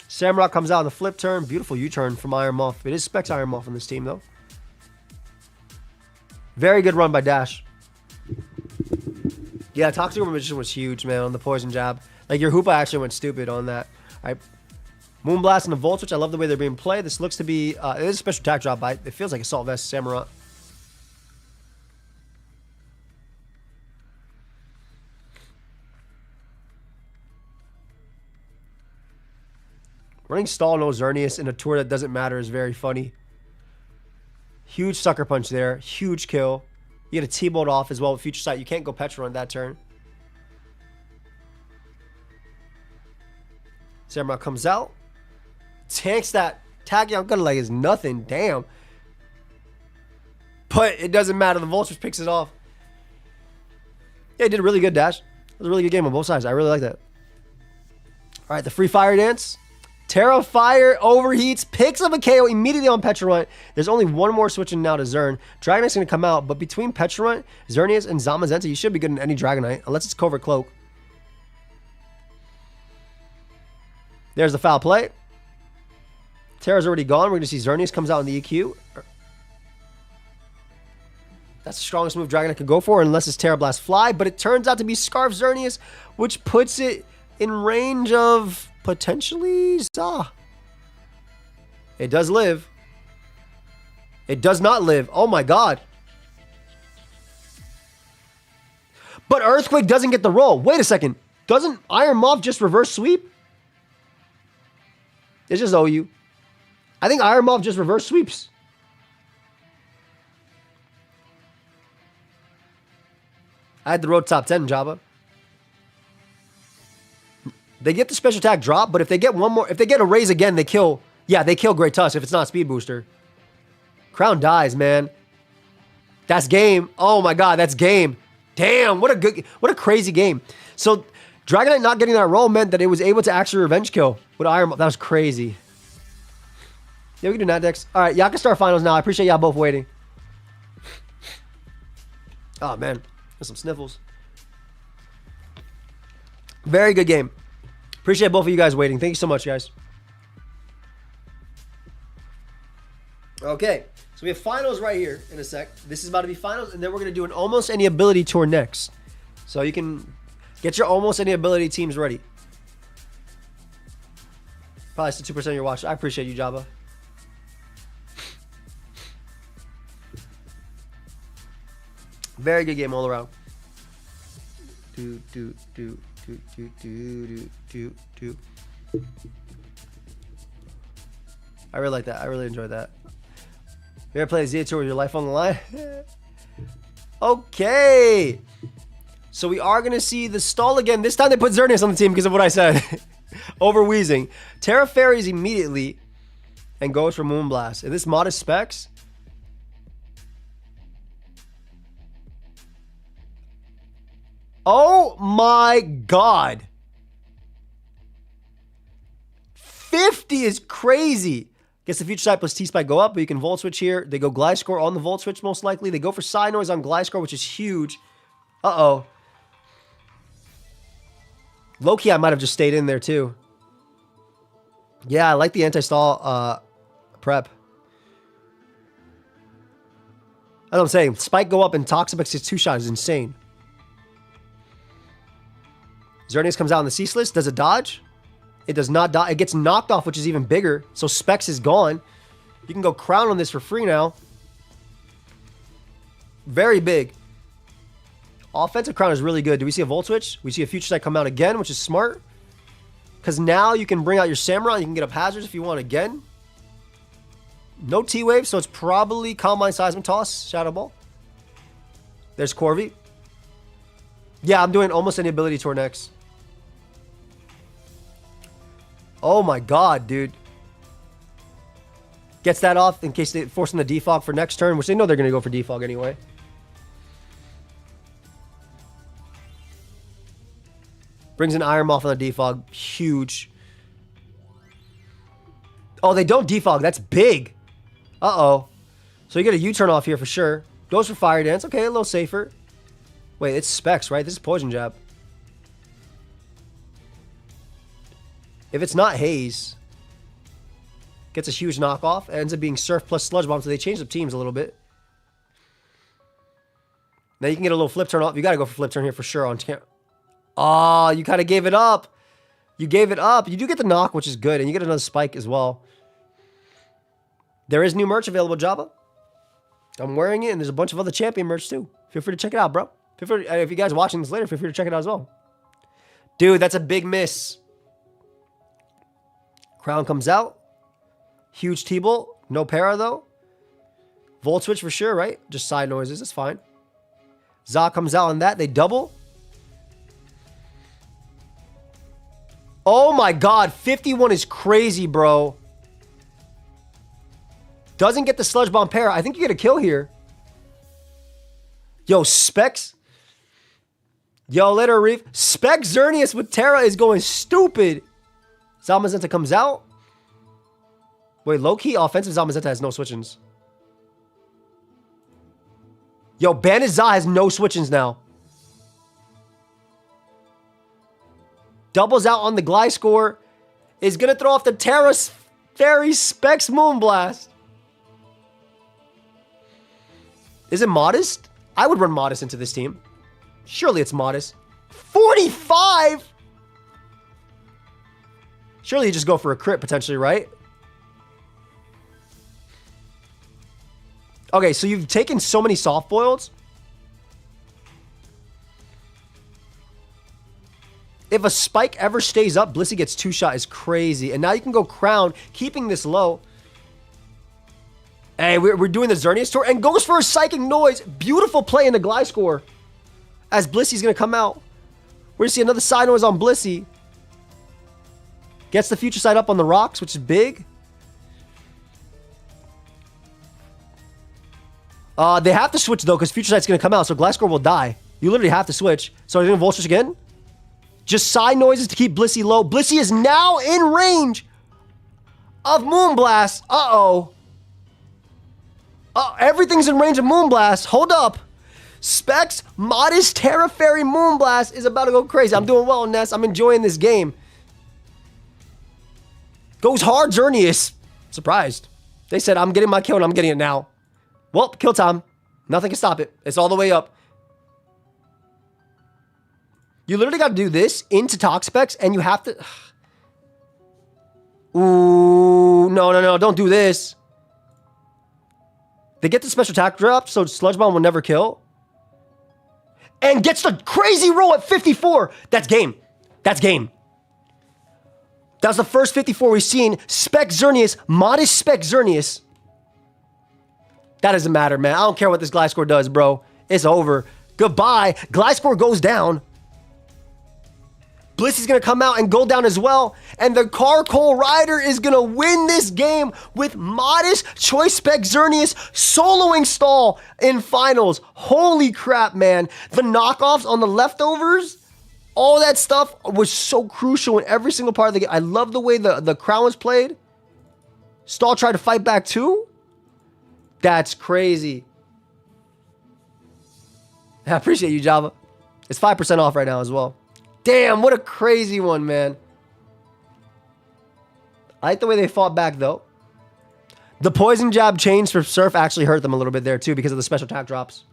Samrock comes out on the flip turn. Beautiful U-turn from Iron Moth. It is Specs Iron Moth on this team though. Very good run by Dash. Yeah, Toxic Magician was huge, man, on the Poison Jab. Like, your Hoopa actually went stupid on that. All right. Moonblast and the Volt Switch. I love the way they're being played. This looks to be... it is a special attack drop, but it feels like Assault Vest Samurai. Running Stall no XERNEAS in a tour that doesn't matter is very funny. Huge Sucker Punch there. Huge kill. You get a T-Bolt off as well with Future Sight. You can't go Petra on that turn. Samurai comes out. Tanks that Tachyon Gunner like is nothing. Damn. But it doesn't matter. The Vulture picks it off. Yeah, he did a really good dash. It was a really good game on both sides. I really like that. All right, the free fire dance. Terra Fire overheats, picks up a KO immediately on Petrarunt. There's only one more switching now to Zern. Dragonite's going to come out, but between Petrarunt, XERNEAS, and Zamazenta, you should be good in any Dragonite, unless it's Covert Cloak. There's the foul play. Terra's already gone. We're going to see XERNEAS comes out in the EQ. That's the strongest move Dragonite could go for, unless it's Terra Blast Fly, but it turns out to be Scarf XERNEAS, which puts it in range of... potentially Za. It does live. It does not live. Oh my god. But Earthquake doesn't get the roll. Wait a second. Doesn't Iron Moth just reverse sweep? It's just OU. I think Iron Moth just reverse sweeps. I had the road top 10, Jabba. They get the special attack drop, but if they get one more, if they get a raise again, they kill. Yeah, they kill Great Tusk if it's not Speed Booster. Crown dies, man. That's game. Oh my god, that's game. Damn, what a crazy game. So Dragonite not getting that roll meant that it was able to actually revenge kill with Iron. That was crazy. Yeah, we can do Nadex. All right, y'all can start finals now. I appreciate y'all both waiting. Oh man, there's some sniffles. Very good game. Appreciate both of you guys waiting. Thank you so much, guys. Okay, so we have finals right here in a sec. This is about to be finals, and then we're going to do an almost any ability tour next. So you can get your almost any ability teams ready. Probably still 2% of your watch. I appreciate you, Jabba. Very good game all around. I really like that. I really enjoyed that. You ever play a Z Tour with your life on the line? Okay. So we are going to see the stall again. This time they put XERNEAS on the team because of what I said. over wheezing. Terra Fairies immediately and goes for Moonblast. And this modest specs. Oh my god. 50 is crazy. Guess the future side plus T-Spike go up, but you can Volt Switch here. They go Glide Score on the Volt Switch most likely. They go for Side Noise on Glide Score, which is huge. Uh-oh. Low-key, I might have just stayed in there too. Yeah, I like the anti-stall prep. That's what I'm saying. Spike go up and Toxapex is 2-shot is insane. XERNEAS comes out in the ceaseless. Does it dodge? It does not dodge. It gets knocked off, which is even bigger. So Specs is gone. You can go Crown on this for free now. Very big. Offensive Crown is really good. Do we see a Volt Switch? We see a Future Sight come out again, which is smart. Because now you can bring out your Samurai. You can get up Hazards if you want again. No T-Wave, so it's probably Combine Seismic Toss, Shadow Ball. There's Corvi. Yeah, I'm doing almost any ability tour next. Oh my god, dude. Gets that off in case they force them to defog for next turn, which they know they're going to go for defog anyway. Brings an Iron Moth on the defog. Huge. Oh, they don't defog. That's big. Uh-oh. So you get a U-turn off here for sure. Goes for Fire Dance. Okay, a little safer. Wait, it's Specs, right? This is Poison Jab. If it's not Haze, gets a huge knockoff. Ends up being Surf plus Sludge Bomb, so they changed up teams a little bit. Now you can get a little flip turn off. You got to go for flip turn here for sure on camera. Oh, you kind of gave it up. You gave it up. You do get the knock, which is good, and you get another spike as well. There is new merch available, Jabba. I'm wearing it, and there's a bunch of other champion merch too. Feel free to check it out, bro. Feel free to, if you guys are watching this later, feel free to check it out as well. Dude, that's a big miss. Crown comes out. Huge T-Bolt. No para, though. Volt Switch for sure, right? Just side noises. That's fine. Za comes out on that. They double. Oh my god. 51 is crazy, bro. Doesn't get the Sludge Bomb para. I think you get a kill here. Yo, Specs. Yo, later, Reef. Specs XERNEAS with Terra is going stupid. Zamazenta comes out. Wait, low-key offensive Zamazenta has no switch-ins. Yo, Bandit Za has no switch-ins now. Doubles out on the Glide Score. Is going to throw off the Terra Fairy Specs Moonblast. Is it Modest? I would run Modest into this team. Surely it's Modest. 45? Surely you just go for a crit potentially, right? Okay, so you've taken so many soft boileds. If a spike ever stays up, Blissey gets 2-shot is crazy. And now you can go Crown, keeping this low. Hey, we're doing the XERNEAS tour and goes for a Psychic Noise. Beautiful play in the Glide Score. As Blissey's going to come out. We're going to see another side noise on Blissey. Gets the future side up on the rocks, which is big. They have to switch, though, because future side's going to come out, so Glide Score will die. You literally have to switch. So are you going to Volt Switch again? Just side noises to keep Blissey low. Blissey is now in range of Moonblast. Uh-oh. Everything's in range of Moonblast. Hold up. Specs, Modest, Terra Fairy, Moonblast is about to go crazy. I'm doing well, Ness. I'm enjoying this game. Goes hard, XERNEAS. Surprised. They said, I'm getting my kill and I'm getting it now. Well, kill time. Nothing can stop it. It's all the way up. You literally got to do this into Toxapex and you have to... Ooh, no. Don't do this. They get the special attack drop, so Sludge Bomb will never kill. And gets the crazy roll at 54. That's game. That's game. That was the first 54 we've seen. Spec XERNEAS, Modest Spec XERNEAS. That doesn't matter, man. I don't care what this Glide Score does, bro. It's over. Goodbye. Glide Score goes down. Bliss is going to come out and go down as well. And the Carcoal Rider is going to win this game with modest choice spec XERNEAS soloing stall in finals. Holy crap, man. The knockoffs on the leftovers, all that stuff was so crucial in every single part of the game. I love the way the crown was played. Stall tried to fight back too. That's crazy. I appreciate you, Java. It's 5% off right now as well. Damn, what a crazy one, man. I like the way they fought back, though. The poison jab change for Surf actually hurt them a little bit there, too, because of the special attack drops.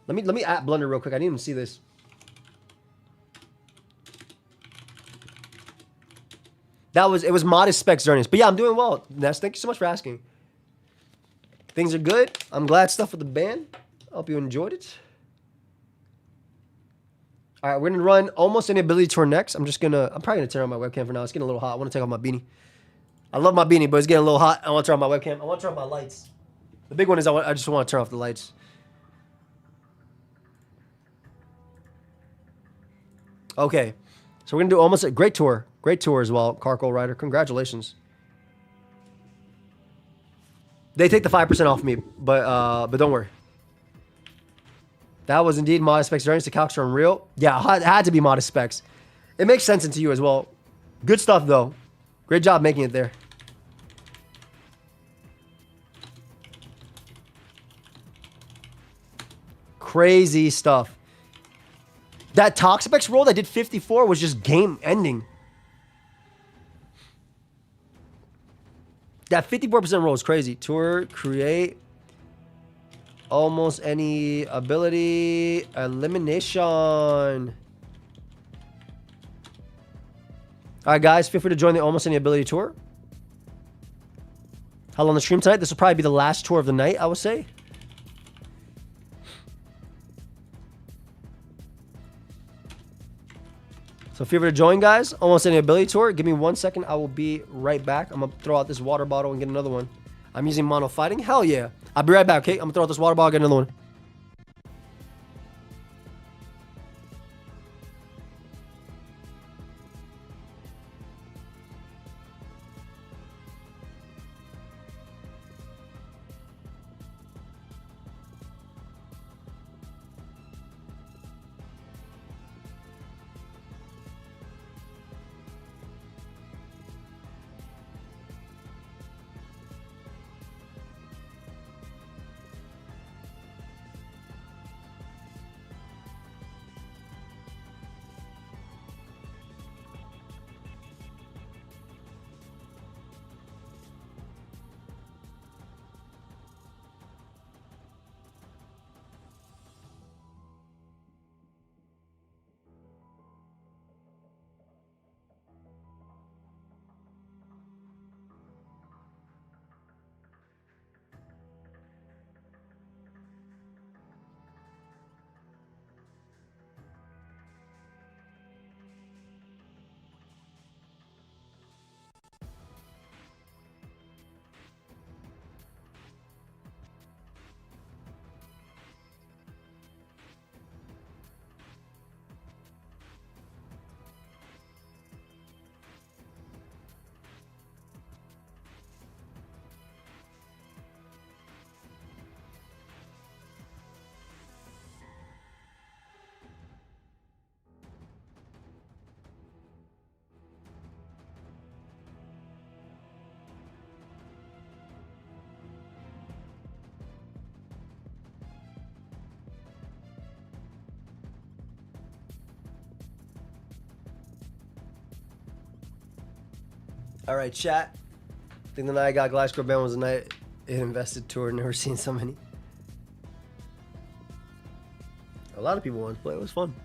Let me at Blunder real quick. I didn't even see this. It was modest spec XERNEAS. But yeah, I'm doing well. Ness, thank you so much for asking. Things are good. I'm glad stuff with the band. I hope you enjoyed it. All right, we're going to run almost any ability tour next. I'm probably going to turn on my webcam for now. It's getting a little hot. I want to take off my beanie. I love my beanie, but it's getting a little hot. I want to turn on my webcam. I want to turn on my lights. The big one is I just want to turn off the lights. Okay, so we're going to do almost a great tour. Great tour as well, Carcoal Rider. Congratulations. They take the 5% off me, but don't worry. That was indeed modest specs. XERNEAS. The calcs are unreal. Yeah, it had to be modest specs. It makes sense into you as well. Good stuff, though. Great job making it there. Crazy stuff. That Toxapex roll that did 54 was just game ending. That 54% roll is crazy. Tour, create. Almost any ability. Elimination. Alright, guys. Feel free to join the Almost Any Ability tour. How long the stream tonight? This will probably be the last tour of the night, I would say. So feel free to join, guys. Almost Any Ability tour. Give me 1 second. I will be right back. I'm going to throw out this water bottle and get another one. I'm using mono fighting. Hell yeah. I'll be right back, okay? I'm going to throw out this water bottle and get another one. All right, chat. I think the night I got Glass Girl Band was the night it invested tour. Never seen so many. A lot of people wanted to play. It was fun.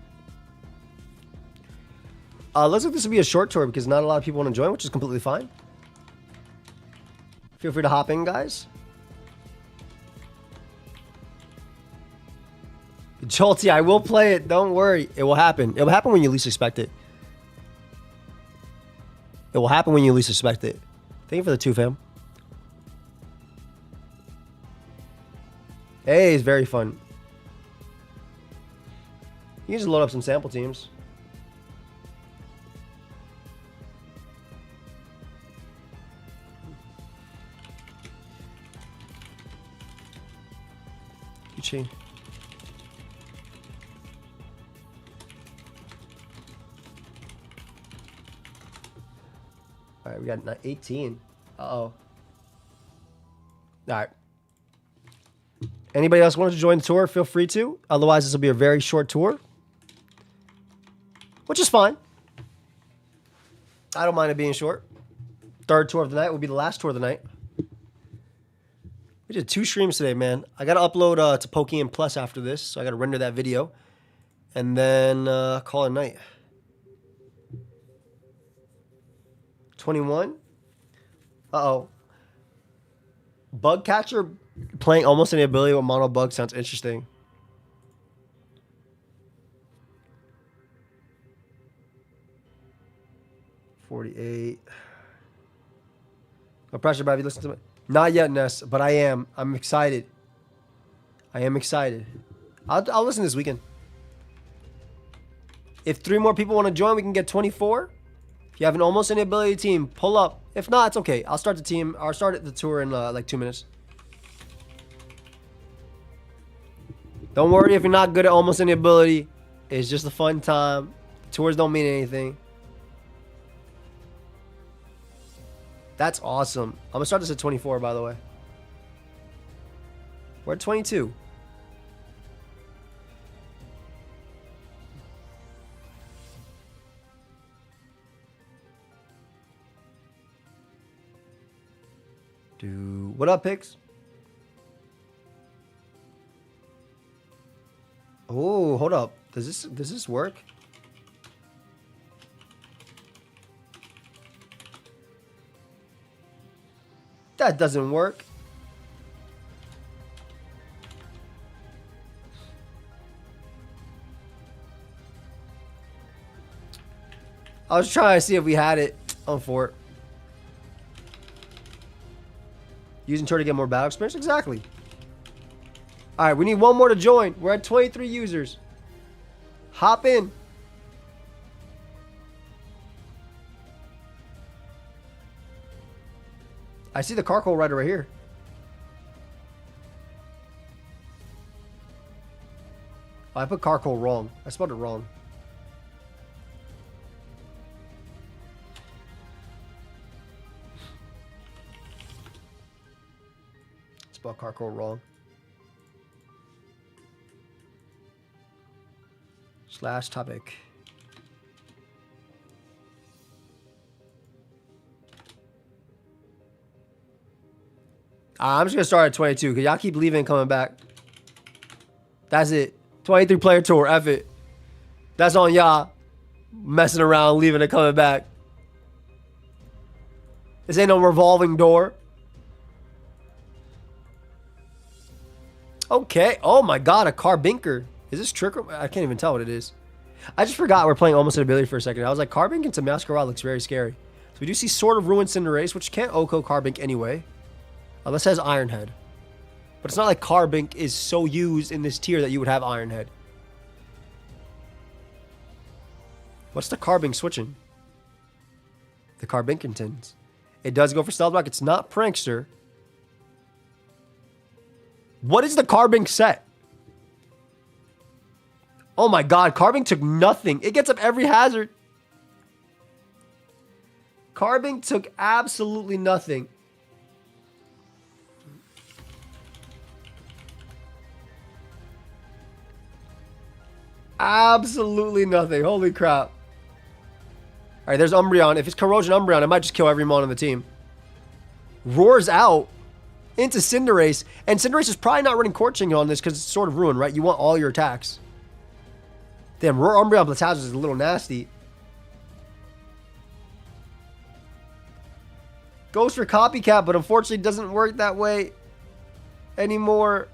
Looks like this will be a short tour because not a lot of people want to join, which is completely fine. Feel free to hop in, guys. Jolty, I will play it. Don't worry. It will happen. It will happen when you least expect it. It will happen when you least expect it. Thank you for the 2, fam. Hey, it's very fun. You can just load up some sample teams. Keychain. All right, we got 18. Uh-oh. All right. Anybody else want to join the tour? Feel free to. Otherwise, this will be a very short tour. Which is fine. I don't mind it being short. Third tour of the night will be the last tour of the night. We did 2 streams today, man. I got to upload to Pokeaim Plus after this, so I got to render that video. And then call it a night. 21. Uh-oh. Bug catcher playing almost any ability with mono bug sounds interesting. $48. No pressure, but have you listened to me? Not yet, Ness, but I am. I'm excited. I am excited. I'll listen this weekend. If 3 more people want to join, we can get 24. If you have an almost any ability team, pull up. If not, it's okay. I'll start the team. I'll start the tour in like 2 minutes. Don't worry if you're not good at almost any ability. It's just a fun time. Tours don't mean anything. That's awesome. I'm going to start this at 24, by the way. We're at 22. What up, Pix? Oh, hold up. Does this work? That doesn't work. I was trying to see if we had it on Fort. Using tour to get more battle experience? Exactly. Alright, we need 1 more to join. We're at 23 users. Hop in. I see the Carcoal Rider right here. Oh, I put Carcoal wrong. I spelled it wrong. Spelled Carcoal wrong. / topic. I'm just going to start at 22 because y'all keep leaving and coming back. That's it. 23 player tour. F it. That's on y'all. Messing around, leaving and coming back. This ain't no revolving door. Okay. Oh my god, a carbinker. Is this trick? I can't even tell what it is. I just forgot we're playing almost an ability for a second. I was like, Carbink into Masquerade looks very scary. So we do see Sword of Ruin Cinderace, which can't Oko Carbink anyway. Unless it has Iron Head. But it's not like Carbink is so used in this tier that you would have Iron Head. What's the Carbink switching? The Carbinkingtons. It does go for Stealth Rock. It's not Prankster. What is the Carbink set? Oh my god, Carbink took nothing. It gets up every hazard. Carbink took absolutely nothing. Absolutely nothing. Holy crap. Alright, there's Umbreon. If it's Corrosion Umbreon, it might just kill every mon on the team. Roars out into Cinderace. And Cinderace is probably not running Corching on this because it's Sword of Ruin, right? You want all your attacks. Damn, Roar Umbreon Platazos is a little nasty. Goes for Copycat, but unfortunately doesn't work that way anymore.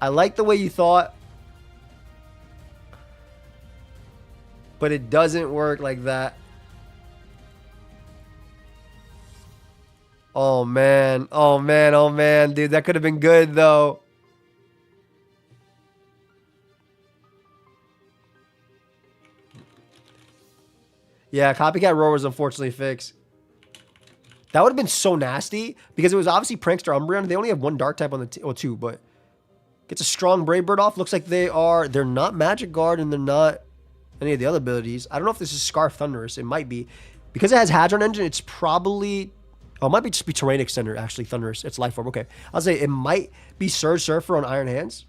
I like the way you thought. But it doesn't work like that. Oh, man. Oh, man. Oh, man. Dude, that could have been good, though. Yeah, Copycat Roar was unfortunately fixed. That would have been so nasty because it was obviously Prankster Umbreon. They only have one Dark type on the or two, but gets a strong Brave Bird off. Looks like they're not Magic Guard and they're not any of the other abilities. I don't know if this is Scarf Thunderous. It might be. Because it has Hadron Engine, it's probably... Oh, it might just be Terrain Extender, actually, Thunderous. It's Life Orb. Okay. I'll say it might be Surge Surfer on Iron Hands.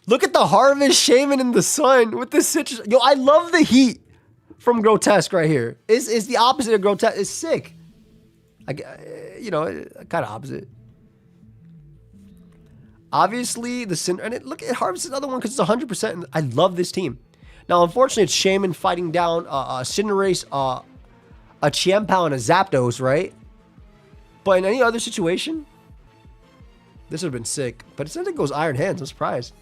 Look at the Harvest Shaman in the sun with the citrus. Yo, I love the heat from Grotesque right here. Is the opposite of Grotesque. It's sick. You know, kind of opposite. Obviously, the Cinder... And look at Harvest, another one because it's 100%. I love this team. Now, unfortunately, it's Shaman fighting down a Cinderace, a Chiempao, and a Zapdos, right? But in any other situation, this would have been sick. But it says it goes Iron Hands. I'm surprised.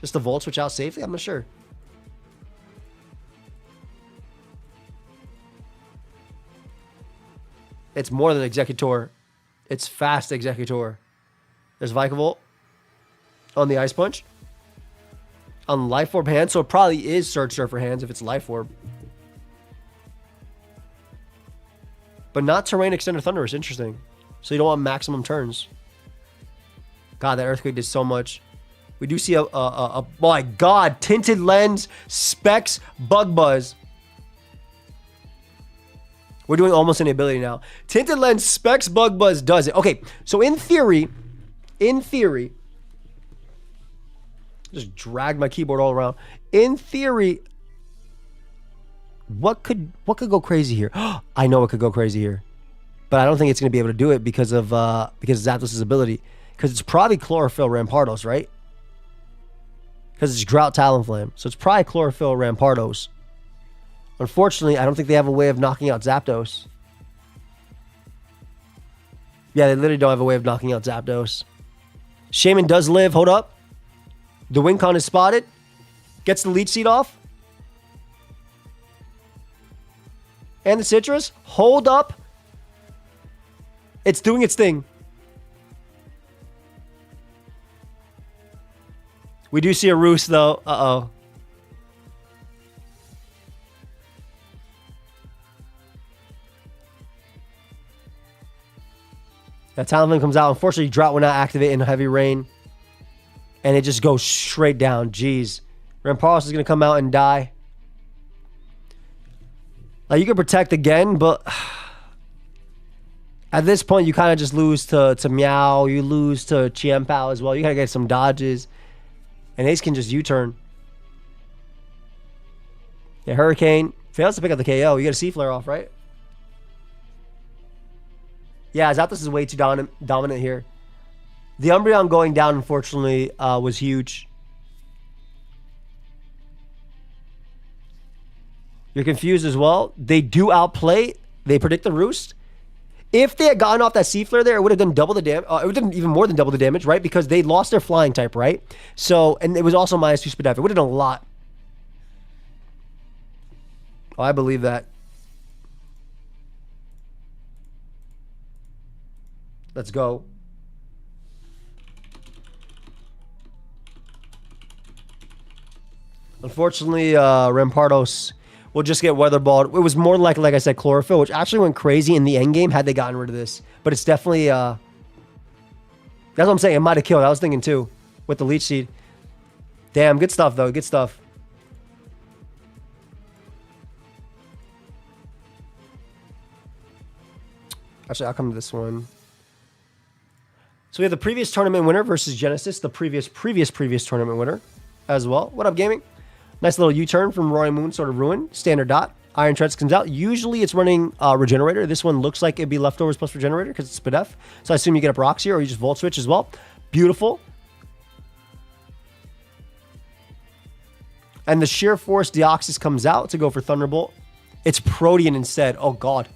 Just the Volt switch out safely? I'm not sure. It's more than Executor. It's fast Executor. There's Vikavolt on the Ice Punch. On Life Orb hands, so it probably is Surge Surfer hands if it's Life Orb. But not Terrain Extender Thunderous. Interesting. So you don't want maximum turns. God, that Earthquake did so much. We do see oh my God, Tinted Lens, Specs, Bug Buzz. We're doing almost any ability now. Tinted Lens, Specs, Bug Buzz does it. Okay, so in theory, just drag my keyboard all around. In theory, what could go crazy here? I know what could go crazy here, but I don't think it's going to be able to do it because of Zapdos' ability. Because it's probably Chlorophyll Rampardos, right? Because it's Drought Talonflame. So it's probably Chlorophyll Rampardos. Unfortunately, I don't think they have a way of knocking out Zapdos. Yeah, they literally don't have a way of knocking out Zapdos. Shaman does live. Hold up. The Wincon is spotted. Gets the Leech Seed off. And the Citrus. Hold up. It's doing its thing. We do see a Roost, though. Uh-oh. That Talonflame comes out. Unfortunately, Drought will not activate in Heavy Rain. And it just goes straight down. Jeez. Rampardos is going to come out and die. Like, you can protect again, but... At this point, you kind of just lose to Meow. You lose to Chiempao as well. You got to get some dodges. And Ace can just U-turn. Yeah, Hurricane. Fails to pick up the KO. You get a C-Flare off, right? Yeah, Zapdos is way too dominant here. The Umbreon going down, unfortunately, was huge. You're confused as well. They do outplay. They predict the Roost. If they had gotten off that C-Flare there, it would have done double the damage. It would have done even more than double the damage, right? Because they lost their flying type, right? So, and it was also -2 speed dive. It would have done a lot. Oh, I believe that. Let's go. Unfortunately, Rampardos will just get weatherballed. It was more like I said, Chlorophyll, which actually went crazy in the end game had they gotten rid of this. But it's definitely, that's what I'm saying. It might have killed. I was thinking too, with the Leech Seed. Damn, good stuff though. Good stuff. Actually, I'll come to this one. So we have the previous tournament winner versus Genesis, the previous tournament winner as well. What up, gaming? Nice little U-turn from Roy Moon, sort of ruin. Standard dot. Iron Treads comes out. Usually it's running Regenerator. This one looks like it'd be Leftovers plus Regenerator because it's Spadef. So I assume you get up Rocks here or you just Volt Switch as well. Beautiful. And the Sheer Force Deoxys comes out to go for Thunderbolt. It's Protean instead. Oh, God.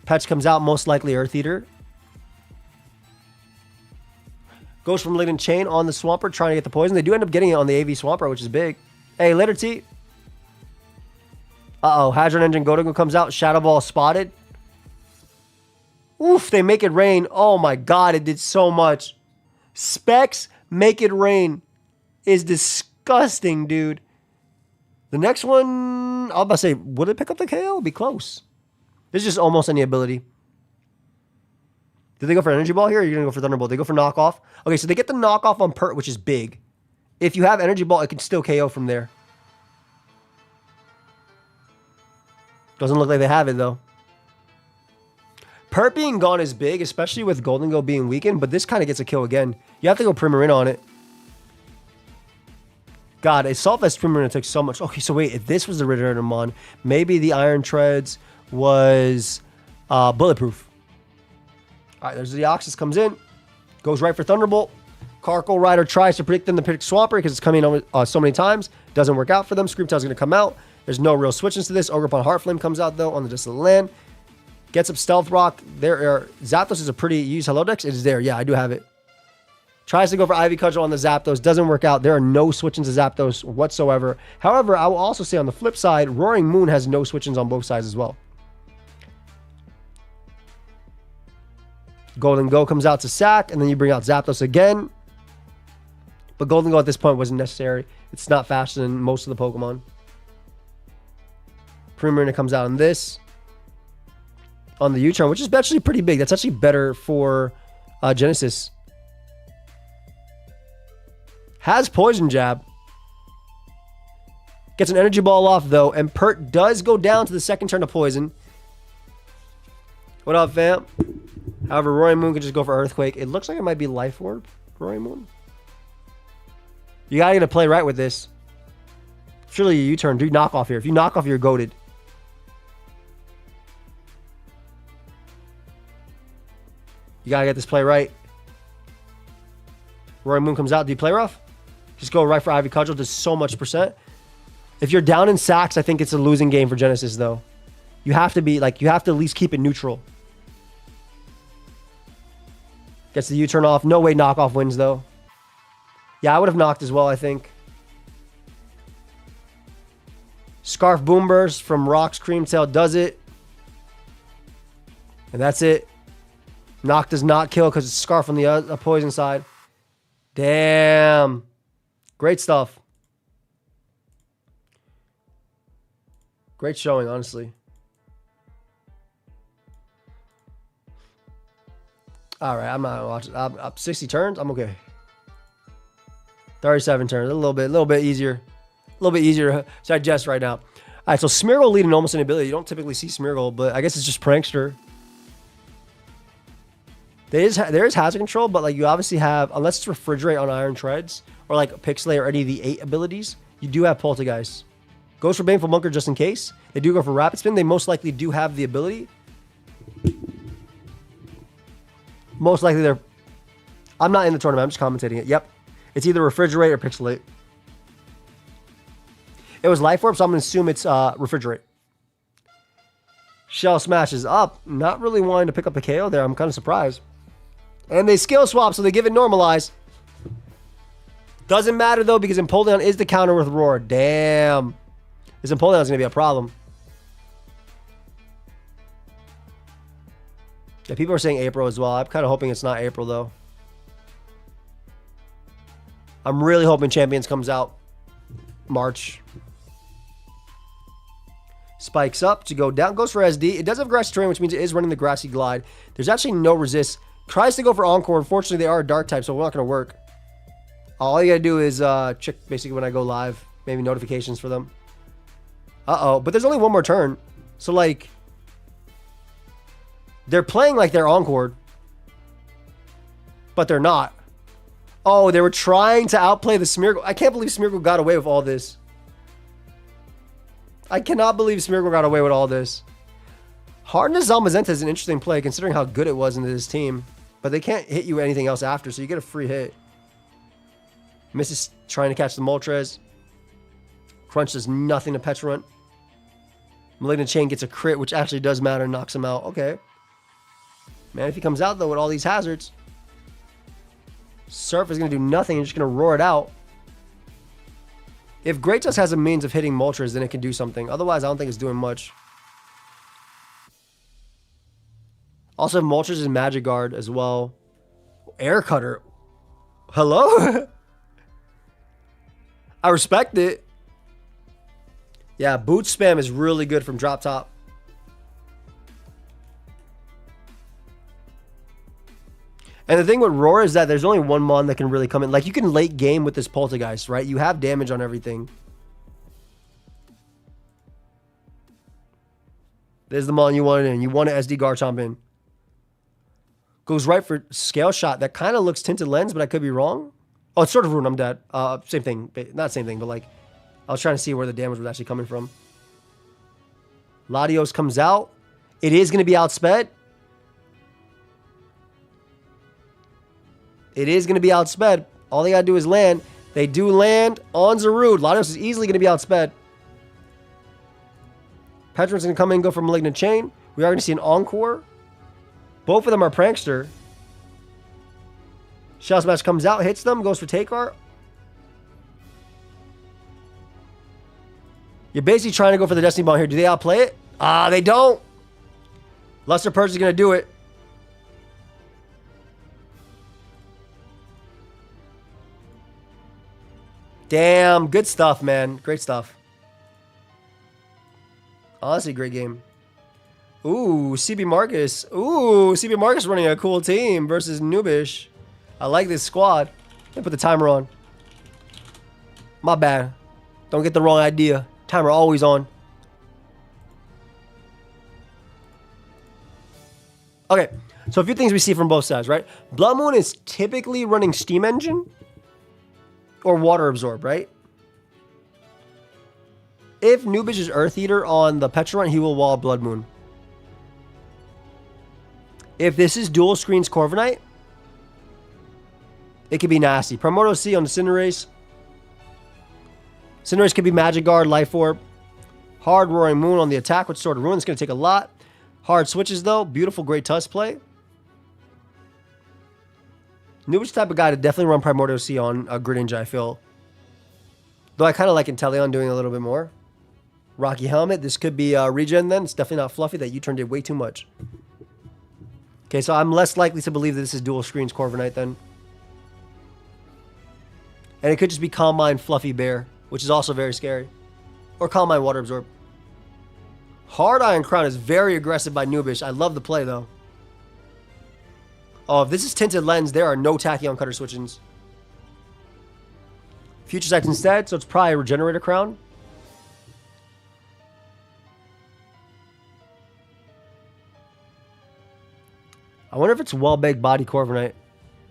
Petch comes out, most likely Earth Eater. Goes from Malignant Chain on the Swampert, trying to get the poison. They do end up getting it on the AV Swampert, which is big. Hey, later, T. Uh-oh, Hadron Engine Godogo comes out. Shadow Ball spotted. Oof, they make it rain. Oh my god, it did so much. Specs make it rain is disgusting, dude. The next one, I was about to say, would it pick up the KO? It'd be close. This is just almost any ability. Did they go for Energy Ball here, or are you going to go for Thunderbolt? They go for Knockoff. Okay, so they get the Knockoff on Pert, which is big. If you have Energy Ball, it can still KO from there. Doesn't look like they have it, though. Pert being gone is big, especially with Golden Go being weakened, but this kind of gets a kill again. You have to go Primarina on it. God, Assault Vest Primarina took so much. Okay, so wait, if this was the Rittermon, maybe the Iron Treads was bulletproof. All right, there's the Deoxys comes in, goes right for Thunderbolt. Carkle Rider tries to predict them to predict Swampert because it's coming so many times. Doesn't work out for them. Screamtail's going to come out. There's no real switches to this. Ogerpon Heartflame comes out, though, on the distant land. Gets up Stealth Rock. Zapdos is a pretty... You use Hello Dex? It is there. Yeah, I do have it. Tries to go for Ivy Cudgel on the Zapdos. Doesn't work out. There are no switch-ins to Zapdos whatsoever. However, I will also say on the flip side, Roaring Moon has no switch-ins on both sides as well. Golden Go comes out to sack, and then you bring out Zapdos again. But Golden Go at this point wasn't necessary. It's not faster than most of the Pokemon. Primarina comes out on this. On the U-turn, which is actually pretty big. That's actually better for Genesis. Has Poison Jab. Gets an Energy Ball off, though. And Pert does go down to the second turn of Poison. What up, fam? However, Roaring Moon can just go for Earthquake. It looks like it might be Life Orb. Roaring Moon. You gotta get to play right with this. Surely you U-turn. Do knock off here. If you knock off, you're goated. You gotta get this play right. Roaring Moon comes out. Do you play rough? Just go right for Ivy Cudgel. Does so much percent. If you're down in sacks, I think it's a losing game for Genesis, though. You have to be like, you have to at least keep it neutral. Gets the U-turn off. No way knockoff wins, though. Yeah, I would have knocked as well, I think. Scarf Boom Burst from Rock's Creamtail does it. And that's it. Knock does not kill because it's Scarf on the poison side. Damn. Great stuff. Great showing, honestly. All right, I'm not watching. I'm up 60 turns. I'm okay. 37 turns. A little bit easier. A little bit easier to digest right now. All right, so Smeargle leading almost an ability. You don't typically see Smeargle, but I guess it's just Prankster. There is hazard control, but like you obviously have, unless it's Refrigerate on Iron Treads or like Pixelate or any of the 8 abilities, you do have Poltergeist. Goes for Baneful Bunker just in case. They do go for Rapid Spin. They most likely do have the ability. Most likely they're... I'm not in the tournament. I'm just commentating it. Yep. It's either Refrigerate or Pixelate. It was Life Orb, so I'm going to assume it's Refrigerate. Shell Smash is up. Not really wanting to pick up the KO there. I'm kind of surprised. And they skill swap, so they give it Normalize. Doesn't matter, though, because Empoleon is the counter with Roar. Damn. This Empoleon is going to be a problem. Yeah, people are saying April as well. I'm kind of hoping it's not April, though. I'm really hoping Champions comes out March. Spikes up to go down. Goes for SD. It does have Grassy Terrain, which means it is running the Grassy Glide. There's actually no resist. Tries to go for Encore. Unfortunately, they are a Dark type, so we're not going to work. All you got to do is check basically when I go live. Maybe notifications for them. Uh-oh. But there's only one more turn. So, like... They're playing like they're Encored. But they're not. Oh, they were trying to outplay the Smeargle. I can't believe Smeargle got away with all this. I cannot believe Smeargle got away with all this. Hardness Zamazenta is an interesting play considering how good it was into this team. But they can't hit you with anything else after, so you get a free hit. Misses trying to catch the Moltres. Crunch does nothing to Petrarunt. Malignant Chain gets a crit, which actually does matter, knocks him out. Okay. Man, if he comes out, though, with all these hazards, Surf is going to do nothing and just going to roar it out. If Great Tusk has a means of hitting Moltres, then it can do something. Otherwise, I don't think it's doing much. Also have Moltres and Magic Guard as well. Air Cutter. Hello? I respect it. Yeah, boot spam is really good from drop top. And the thing with Roar is that there's only one mon that can really come in. Like, you can late game with this Poltergeist, right? You have damage on everything. There's the mon you wanted in. You want an SD Garchomp in. Goes right for Scale Shot. That kind of looks Tinted Lens, but I could be wrong. Oh, it's sort of Rune. I'm dead. Same thing. Not same thing, but like, I was trying to see where the damage was actually coming from. Latios comes out. It is going to be outsped. It is going to be outsped. All they got to do is land. They do land on Zarude. Latios is easily going to be outsped. Petron's going to come in and go for Malignant Chain. We are going to see an Encore. Both of them are Prankster. Shell Smash comes out, hits them, goes for Takar. You're basically trying to go for the Destiny Ball here. Do they outplay it? They don't. Luster Purge is going to do it. Damn, good stuff, man. Great stuff. Honestly, great game. Ooh, CB Marcus. Ooh, CB Marcus running a cool team versus Noobish. I like this squad. Let me put the timer on. My bad. Don't get the wrong idea. Timer always on. Okay, so a few things we see from both sides, right? Blood Moon is typically running Steam Engine or Water Absorb, right? If Noobish is Earth Eater on the Petra run, he will wall Blood Moon. If this is dual screens Corviknight, it could be nasty. Primordial Sea on the Cinderace. Cinderace could be Magic Guard, Life Orb. Hard Roaring Moon on the attack with Sword of Ruin. It's going to take a lot. Hard switches though. Beautiful Great Tusk play. Noobish type of guy to definitely run Primordial Sea on a Greninja, I feel. Though I kind of like Inteleon doing a little bit more. Rocky Helmet. This could be regen then. It's definitely not Fluffy. That U-turn did way too much. Okay, so I'm less likely to believe that this is dual screens Corviknight then. And it could just be Calm Mind Fluffy Bear, which is also very scary. Or Calm Mind Water Absorb. Hard Iron Crown is very aggressive by Noobish. I love the play though. Oh, if this is Tinted Lens, there are no Tachyon Cutter switch-ins. Future Sight instead, so it's probably a Regenerator Crown. I wonder if it's well-baked body Corviknight.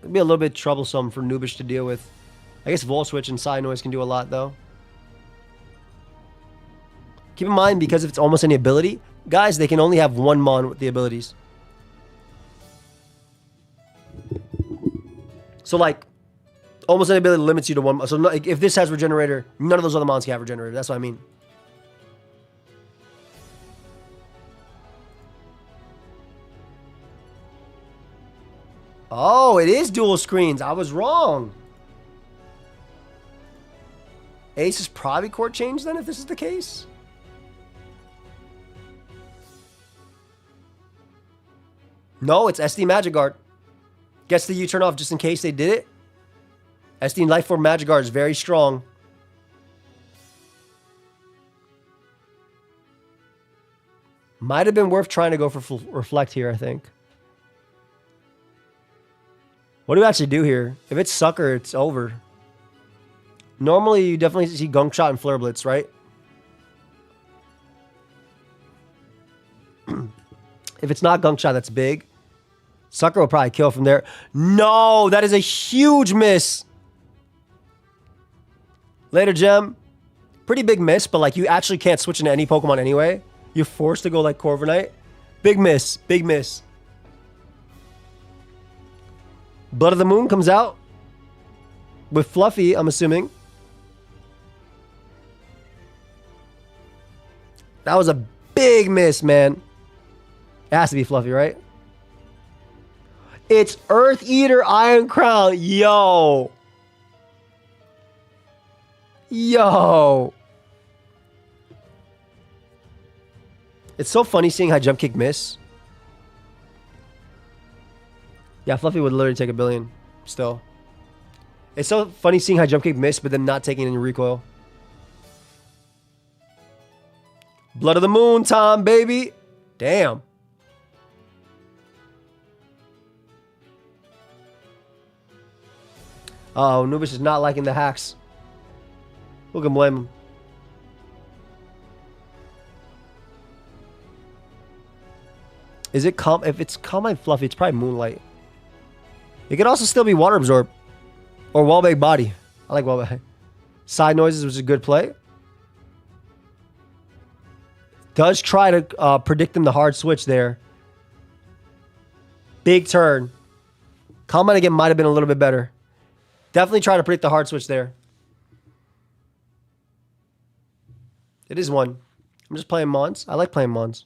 It'd be a little bit troublesome for Noobish to deal with. I guess Volt Switch and Side Noise can do a lot, though. Keep in mind, because if it's almost any ability, guys, they can only have one Mon with the abilities. So, like, almost any ability limits you to one. So, no, if this has Regenerator, none of those other Mons can have Regenerator. That's what I mean. Oh, it is dual screens. I was wrong. Ace is probably court change then, if this is the case. No, it's SD Magic Guard. Gets the U-turn off just in case they did it. SD Life Form Magic Guard is very strong. Might have been worth trying to go for Reflect here, I think. What do we actually do here? If it's Sucker, it's over. Normally, you definitely see Gunk Shot and Flare Blitz, right? If it's not Gunk Shot, that's big. Sucker will probably kill from there. No, that is a huge miss. Later, Gem. Pretty big miss, but like you actually can't switch into any Pokemon anyway. You're forced to go like Corviknight. Big miss. Big miss. Blood of the Moon comes out. With Fluffy, I'm assuming. That was a big miss, man. It has to be Fluffy, right? It's Earth Eater Iron Crown. Yo. Yo. It's so funny seeing how Jump Kick miss. Yeah, Fluffy would literally take a billion still. It's so funny seeing how Jump Kick missed, but then not taking any recoil. Blood of the Moon time, baby. Damn. Oh, Anubis is not liking the hacks. Who can blame him? Is it calm? If it's calm and fluffy, it's probably Moonlight. It could also still be Water Absorb. Or Wallbag Body. I like Wallbag. Side Noises, which is a good play. Does try to predict him the hard switch there. Big turn. Calm again might have been a little bit better. Definitely try to predict the hard switch there. It is one. I'm just playing Mons. I like playing Mons.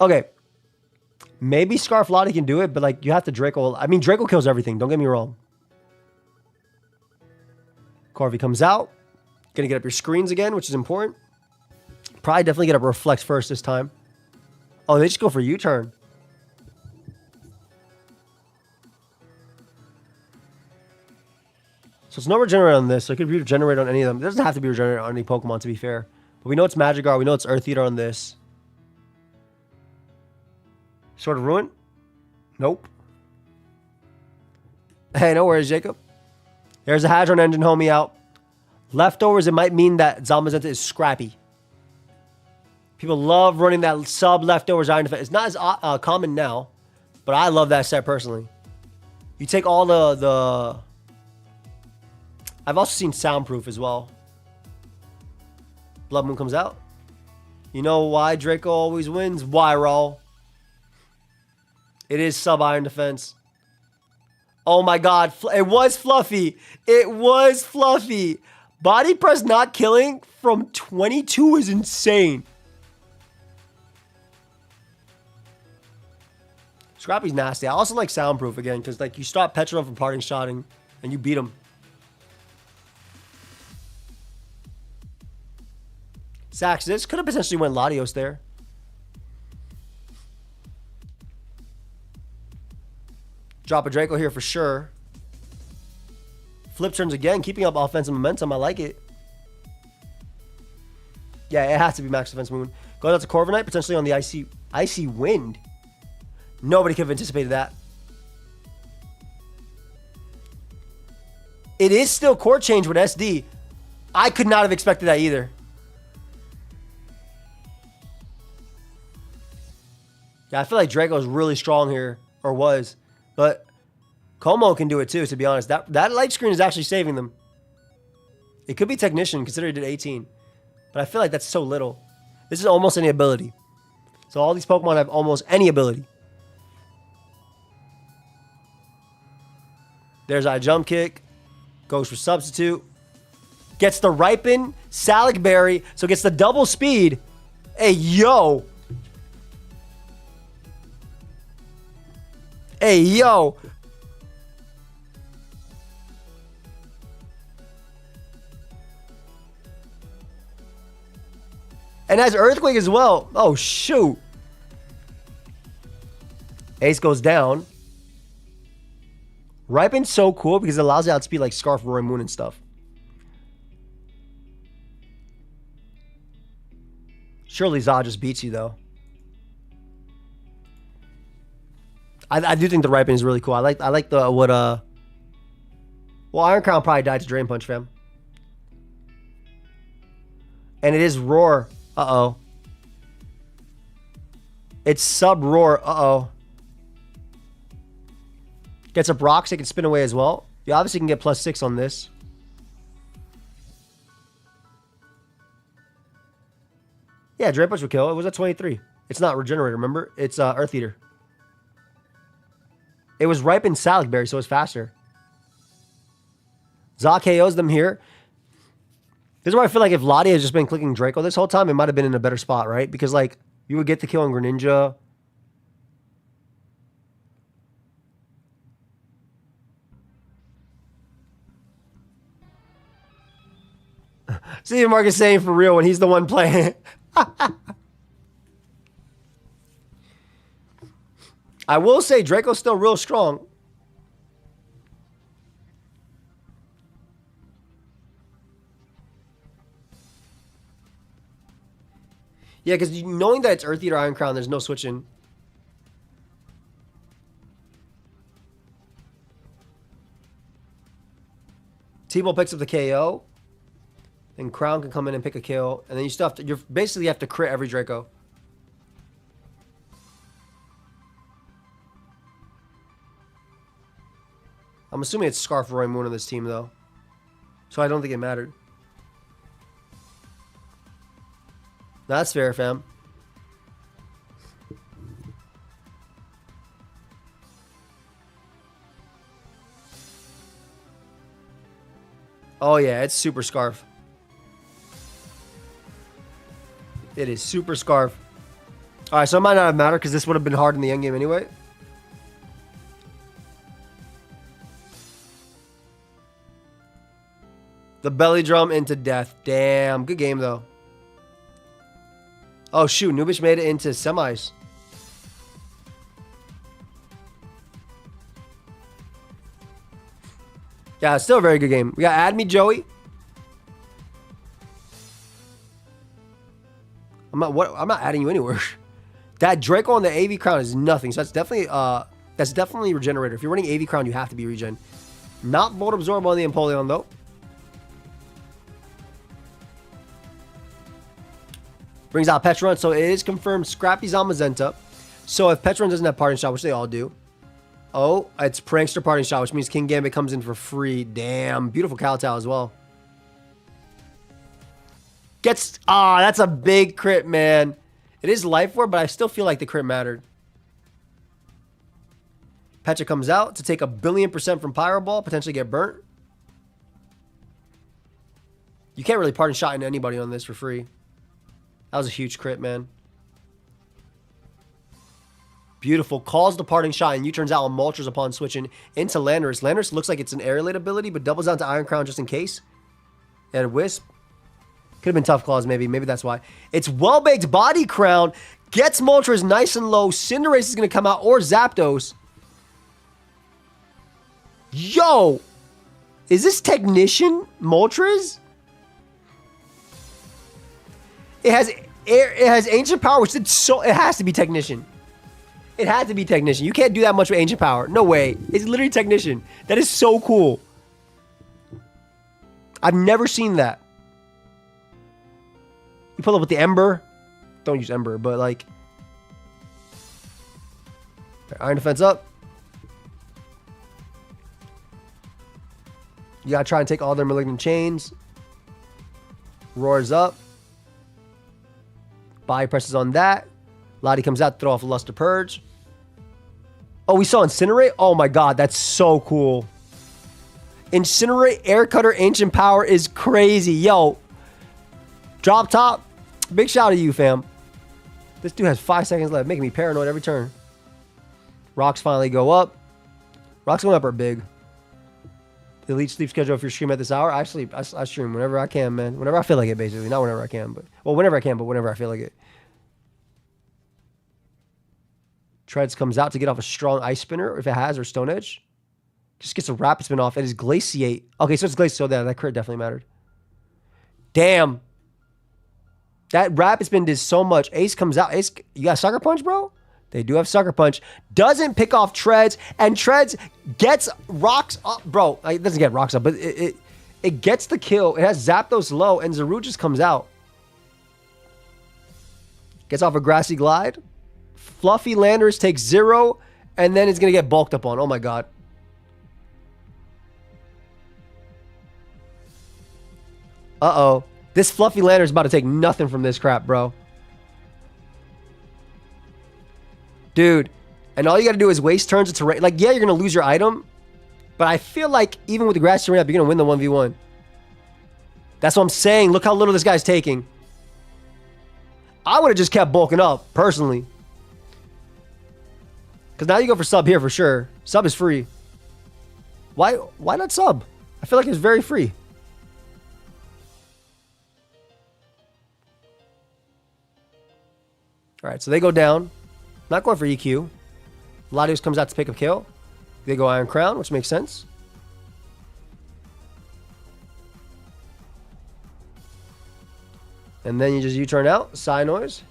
Okay. Maybe Scarf Lottie can do it, but like you have to Draco. I mean, Draco kills everything. Don't get me wrong. Corvi comes out. Gonna get up your screens again, which is important. Probably definitely get up Reflect first this time. Oh, they just go for U-turn. So it's no regenerate on this. So it could be regenerate on any of them. It doesn't have to be regenerate on any Pokemon, to be fair. But we know it's Magikarp. We know it's Earth Eater on this. Sword of Ruin? Nope. Hey, no worries, Jacob. There's a Hadron Engine homie out. Leftovers, it might mean that Zamazenta is scrappy. People love running that sub leftovers iron defense. It's not as common now, but I love that set personally. You take all the... I've also seen Soundproof as well. Blood Moon comes out. You know why Draco always wins? Why, Raw? It is sub-iron defense. Oh my god. It was Fluffy. It was Fluffy. Body press not killing from 22 is insane. Scrappy's nasty. I also like Soundproof again because like you stop Petronov from parting shotting and you beat him. Sax, this could have potentially went Latios there. Drop a Draco here for sure. Flip turns again, keeping up offensive momentum. I like it. Yeah, it has to be Max Defense Moon. Going out to Corviknight, potentially on the Icy Wind. Nobody could have anticipated that. It is still core change with SD. I could not have expected that either. Yeah, I feel like Draco's really strong here, or was. But Como can do it too, to be honest. That light screen is actually saving them. It could be Technician, considering he did 18. But I feel like that's so little. This is almost any ability. So all these Pokemon have almost any ability. There's our Jump Kick. Goes for Substitute. Gets the Ripen, Salic Berry, so gets the double speed. Hey, yo. Hey, yo. And has Earthquake as well. Oh, shoot. Ace goes down. Ripen's so cool because it allows you to outspeed like Scarf, Roaring Moon, and stuff. Surely Zod just beats you, though. I do think the Ripen is really cool. I like the what well, Iron Crown probably died to Drain Punch, fam. And it is Roar. Uh-oh. It's Sub Roar. Uh-oh. Gets a Brox, it can spin away as well. You obviously can get +6 on this. Yeah, Drain Punch would kill. It was at 23. It's not Regenerator, remember? It's Earth Eater. It was Ripened Salic Berry, so it's faster. Zod KOs them here. This is where I feel like if Lottie has just been clicking Draco this whole time, it might have been in a better spot, right? Because, like, you would get the kill on Greninja. See what Mark is saying for real when he's the one playing. I will say Draco's still real strong. Yeah, because knowing that it's Earth Eater Iron Crown, there's no switching. T-Ball picks up the KO. And Crown can come in and pick a kill. And then you still have to, you basically have to crit every Draco. I'm assuming it's Scarf Roy Moon on this team, though. So I don't think it mattered. That's fair, fam. Oh, yeah, it's Super Scarf. It is Super Scarf. All right, so it might not have mattered because this would have been hard in the endgame anyway. The belly drum into death. Damn, good game, though. Oh, shoot. Nubish made it into semis. Yeah, still a very good game. We got Add Me Joey. I'm not adding you anywhere. That Draco on the AV Crown is nothing. So that's definitely regenerator. If you're running AV Crown, you have to be regen. Not Bolt Absorb on the Empoleon, though. Brings out Petron, so it is confirmed Scrappy's on Mazenta. So if Petron doesn't have Parting Shot, which they all do. Oh, it's Prankster Parting Shot, which means King Gambit comes in for free. Damn, beautiful Kowtow as well. Gets, that's a big crit, man. It is Life Orb, but I still feel like the crit mattered. Pecha comes out to take 1,000,000,000% from Pyro Ball, potentially get burnt. You can't really Parting Shot into anybody on this for free. That was a huge crit, man. Beautiful. Calls the Parting Shot, and U-turns out on Moltres upon switching into Landorus. Landorus looks like it's an Aerolate ability, but doubles down to Iron Crown just in case. And Wisp. Could have been Tough Claws, maybe. Maybe that's why. It's Well-Baked Body Crown. Gets Moltres nice and low. Cinderace is going to come out, or Zapdos. Yo! Is this Technician Moltres? It has Ancient Power, which did so... It has to be Technician. It had to be Technician. You can't do that much with Ancient Power. No way. It's literally Technician. That is so cool. I've never seen that. You pull up with the Ember. Don't use Ember, but like... Iron Defense up. You gotta try and take all their Malignant Chains. Roars up. Body presses on that. Lottie comes out to throw off a Luster Purge. Oh, we saw Incinerate? Oh my god, that's so cool. Incinerate, Air Cutter, Ancient Power is crazy. Yo. Drop top. Big shout out to you, fam. This dude has 5 seconds left, making me paranoid every turn. Rocks finally go up. Rocks going up are big. The Elite sleep schedule, if you're streaming at this hour, I sleep. I stream whenever I can, man. Whenever I feel like it, basically. Not whenever I can, but... Well, whenever I can, but whenever I feel like it. Treads comes out to get off a strong Ice Spinner, if it has, or Stone Edge. Just gets a Rapid Spin off. It is Glaciate. Okay, so it's Glaciate. So that crit definitely mattered. Damn. That Rapid Spin did so much. Ace comes out. Ace, you got Sucker Punch, bro? They do have Sucker Punch. Doesn't pick off Treads. And Treads gets rocks up. Bro, it doesn't get rocks up, but it gets the kill. It has Zapdos low, and Zaru just comes out. Gets off a Grassy Glide. Fluffy Landers takes 0, and then it's going to get bulked up on. Oh my god. Uh-oh. This Fluffy Lander is about to take nothing from this crap, bro. Dude. And all you got to do is waste turns of terrain. Like, yeah, you're going to lose your item. But I feel like even with the grass terrain up, you're going to win the 1v1. That's what I'm saying. Look how little this guy's taking. I would have just kept bulking up, personally. Because now you go for sub here for sure. Sub is free. Why not sub? I feel like it's very free. All right, so they go down. Not going for EQ. Latios comes out to pick up KO. They go Iron Crown, which makes sense. And then you just U-turn out. Sigh noise.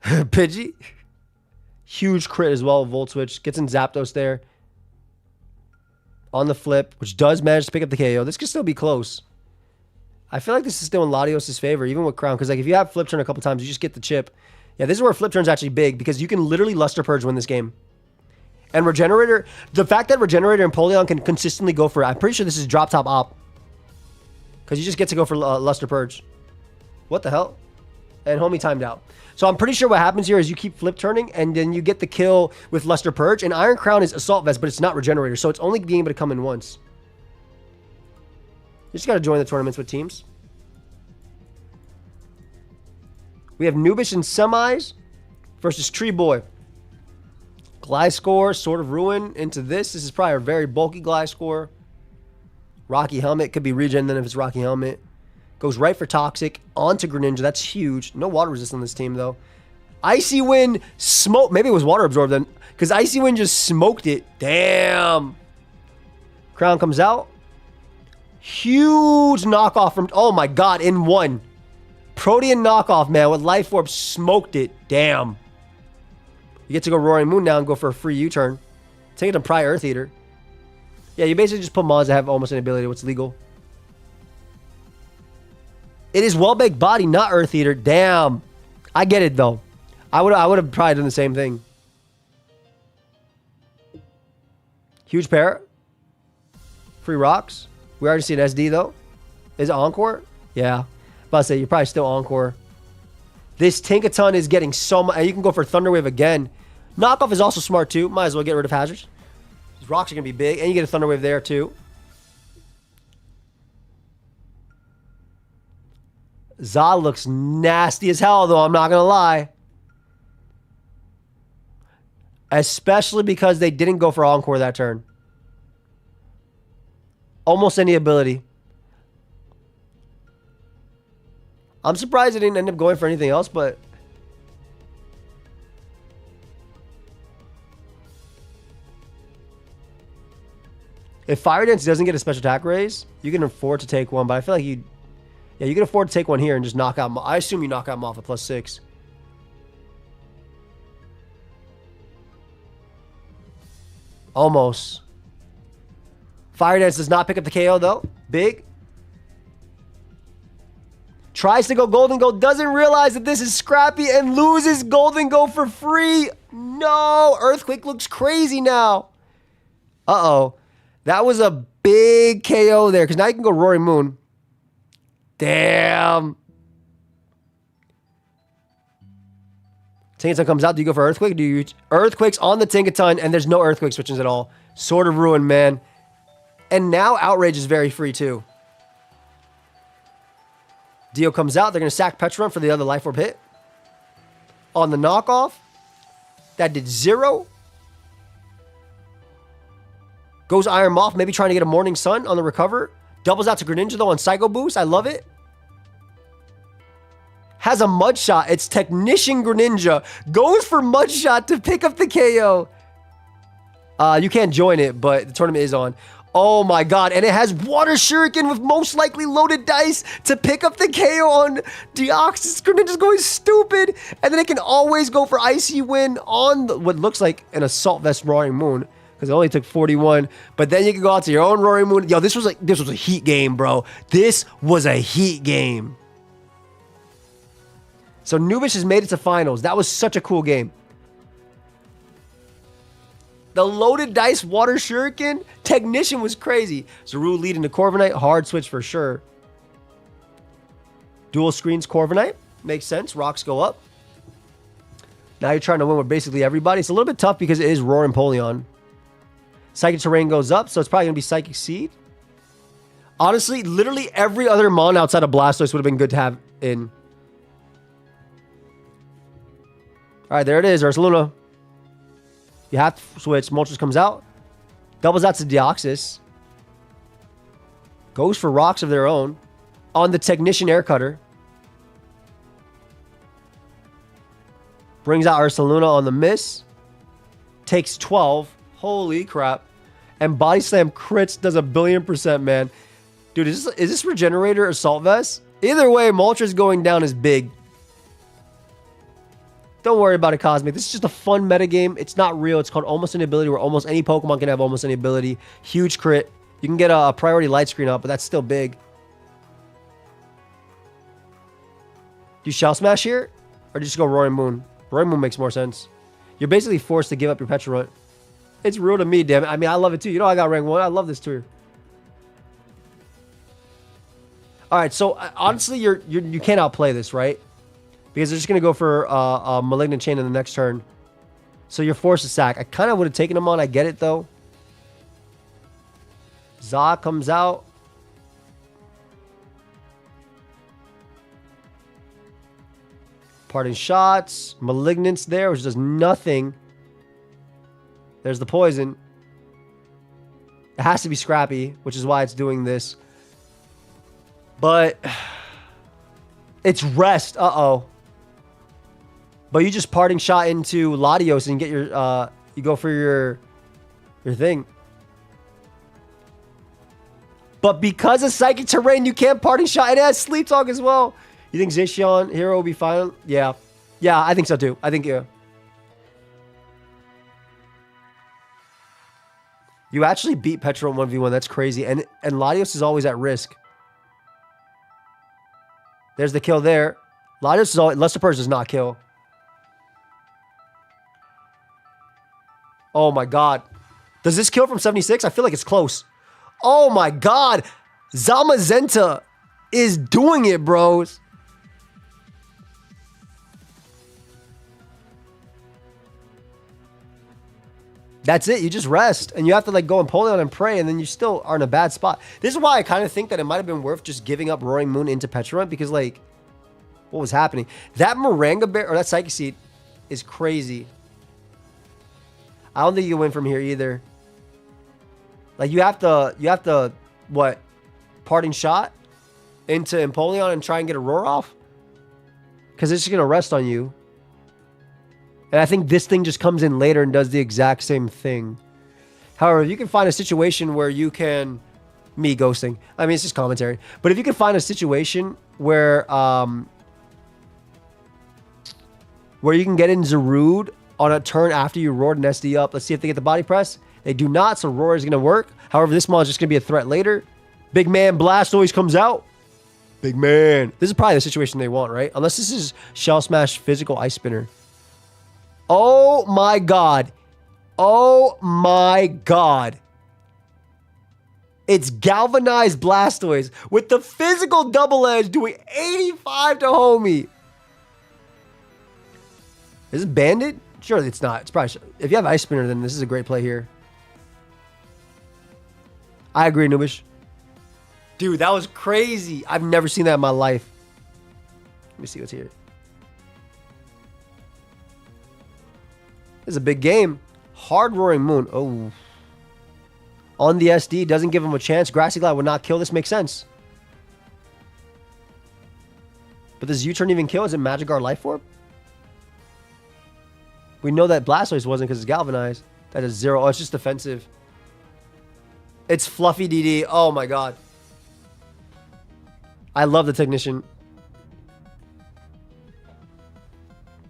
Pidgey. Huge crit as well. Volt Switch. Gets in Zapdos there. On the flip, which does manage to pick up the KO. This could still be close. I feel like this is still in Latios' favor, even with Crown. Because like if you have flip turn a couple times, you just get the chip. Yeah, this is where flip turn's actually big. Because you can literally Luster Purge win this game. And Regenerator, the fact that Regenerator and Polion can consistently go for, I'm pretty sure this is drop top op. Because you just get to go for Luster Purge. What the hell? And homie timed out. So I'm pretty sure what happens here is you keep flip turning and then you get the kill with Luster Purge. And Iron Crown is Assault Vest, but it's not Regenerator. So it's only being able to come in once. You just got to join the tournaments with teams. We have Nubish in semis versus Tree Boy. Gliscor, Sword of Ruin into this. This is probably a very bulky Gliscor. Rocky Helmet. Could be regen then if it's Rocky Helmet. Goes right for Toxic. Onto Greninja. That's huge. No water resist on this team, though. Icy Wind smoke. Maybe it was Water Absorb then. Because Icy Wind just smoked it. Damn. Crown comes out. Huge knockoff from... Oh, my God. In one. Protean knockoff, man. With Life Orb. Smoked it. Damn. You get to go Roaring Moon now and go for a free U-turn. Take it to Pry Earth Eater. Yeah, you basically just put mons that have almost an ability. What's legal? It is Well-Baked Body, not Earth Eater. Damn. I get it, though. I would have probably done the same thing. Huge pair. Free rocks. We already see an SD, though. Is it Encore? Yeah. About to say, you're probably still Encore. This Tinkaton is getting so much. You can go for Thunder Wave again. Knockoff is also smart, too. Might as well get rid of hazards. These rocks are going to be big. And you get a Thunder Wave there, too. Za looks nasty as hell, though. I'm not going to lie. Especially because they didn't go for Encore that turn. Almost any ability. I'm surprised they didn't end up going for anything else, but... If Fire Dance doesn't get a special attack raise, you can afford to take one, but I feel like you... Yeah, you can afford to take one here and just knock out... I assume you knock out him off at +6. Almost. Fire Dance does not pick up the KO, though. Big. Tries to go Golden Go. Doesn't realize that this is scrappy and loses Golden Go for free. No. Earthquake looks crazy now. Uh-oh. That was a big KO there because now you can go Roaring Moon. Damn. Tinkaton comes out. Do you go for Earthquake? Do you Earthquakes on the Tinkaton and there's no Earthquake switches at all. Sword of Ruin, man. And now Outrage is very free too. Dio comes out. They're going to sack Petron for the other Life Orb hit. On the knockoff. That did 0. Goes Iron Moth. Maybe trying to get a Morning Sun on the recover. Doubles out to Greninja though on Psycho Boost. I love it. Has a Mud Shot. It's Technician Greninja. Goes for Mud Shot to pick up the KO. You can't join it, but the tournament is on. Oh my God. And it has Water Shuriken with most likely loaded dice to pick up the KO on Deoxys. Greninja's going stupid. And then it can always go for Icy Wind on what looks like an Assault Vest Roaring Moon. Because it only took 41. But then you can go out to your own Roaring Moon. Yo, this was a heat game, bro. This was a heat game. So Nubish has made it to finals. That was such a cool game. The loaded dice Water Shuriken Technician was crazy. Zaru leading to Corviknight. Hard switch for sure. Dual screens Corviknight. Makes sense. Rocks go up. Now you're trying to win with basically everybody. It's a little bit tough because it is Roaring Polion. Psychic Terrain goes up, so it's probably going to be Psychic Seed. Honestly, literally every other Mon outside of Blastoise would have been good to have in. Alright, there it is. Ursaluna. You have to switch. Moltres comes out. Doubles out to Deoxys. Goes for rocks of their own. On the Technician Air Cutter. Brings out Ursaluna on the miss. Takes 12. Holy crap. And Body Slam crits, does 1,000,000,000%, man. Dude, is this Regenerator Assault Vest? Either way, Moltres going down is big. Don't worry about it, Cosmic. This is just a fun metagame. It's not real. It's called Almost Any Ability, where almost any Pokemon can have almost any ability. Huge crit. You can get a priority light screen up, but that's still big. Do you Shell Smash here? Or do you just go Roaring Moon? Roaring Moon makes more sense. You're basically forced to give up your Petrarunt. It's real to me, damn it. I mean, I love it too. You know I got rank 1. I love this tour. Alright, so honestly, you can't outplay this, right? Because they're just going to go for a Malignant Chain in the next turn. So you're forced to sack. I kind of would have taken him on. I get it, though. Za comes out. Parting shots. Malignance there, which does nothing. There's the poison. It has to be Scrappy, which is why it's doing this. But it's rest. Uh-oh. But you just parting shot into Latios and get your you go for your thing. But because of Psychic Terrain, you can't parting shot. It has Sleep Talk as well. You think Zacian Hero will be fine? Yeah. Yeah, I think so too. I think, yeah. You actually beat Petra in 1v1. That's crazy. And Latios is always at risk. There's the kill there. Latios is always... Luster Purge does not kill. Oh my god. Does this kill from 76? I feel like it's close. Oh my god. Zamazenta is doing it, bros. That's it. You just rest. And you have to like go and Empoleon and pray, and then you still are in a bad spot. This is why I kind of think that it might have been worth just giving up Roaring Moon into Petrarunt, because like, what was happening? That Maranga Bear, or that Psychic Seed, is crazy. I don't think you win from here either. Like, you have to, what, parting shot into Empoleon and try and get a roar off? Because it's just going to rest on you. And I think this thing just comes in later and does the exact same thing. However, if you can find a situation where you can... Me ghosting. I mean, it's just commentary. But if you can find a situation where you can get in Zarude on a turn after you roared an SD up. Let's see if they get the body press. They do not, so roar is going to work. However, this mod is just going to be a threat later. Big man blast always comes out. Big man. This is probably the situation they want, right? Unless this is Shell Smash Physical Ice Spinner. Oh my god. Oh my god. It's Galvanized Blastoise with the physical double edge doing 85 to homie. Is it Bandit? Sure, it's not. It's probably... If you have Ice Spinner, then this is a great play here. I agree, Nubish. Dude, that was crazy. I've never seen that in my life. Let me see what's here. This is a big game. Hard Roaring Moon. Oh. On the SD. Doesn't give him a chance. Grassy Glide would not kill. This makes sense. But does U-turn even kill? Is it Magikarp Life Orb? We know that Blastoise wasn't because it's galvanized. That is 0. Oh, it's just defensive. It's Fluffy DD. Oh my god. I love the Technician.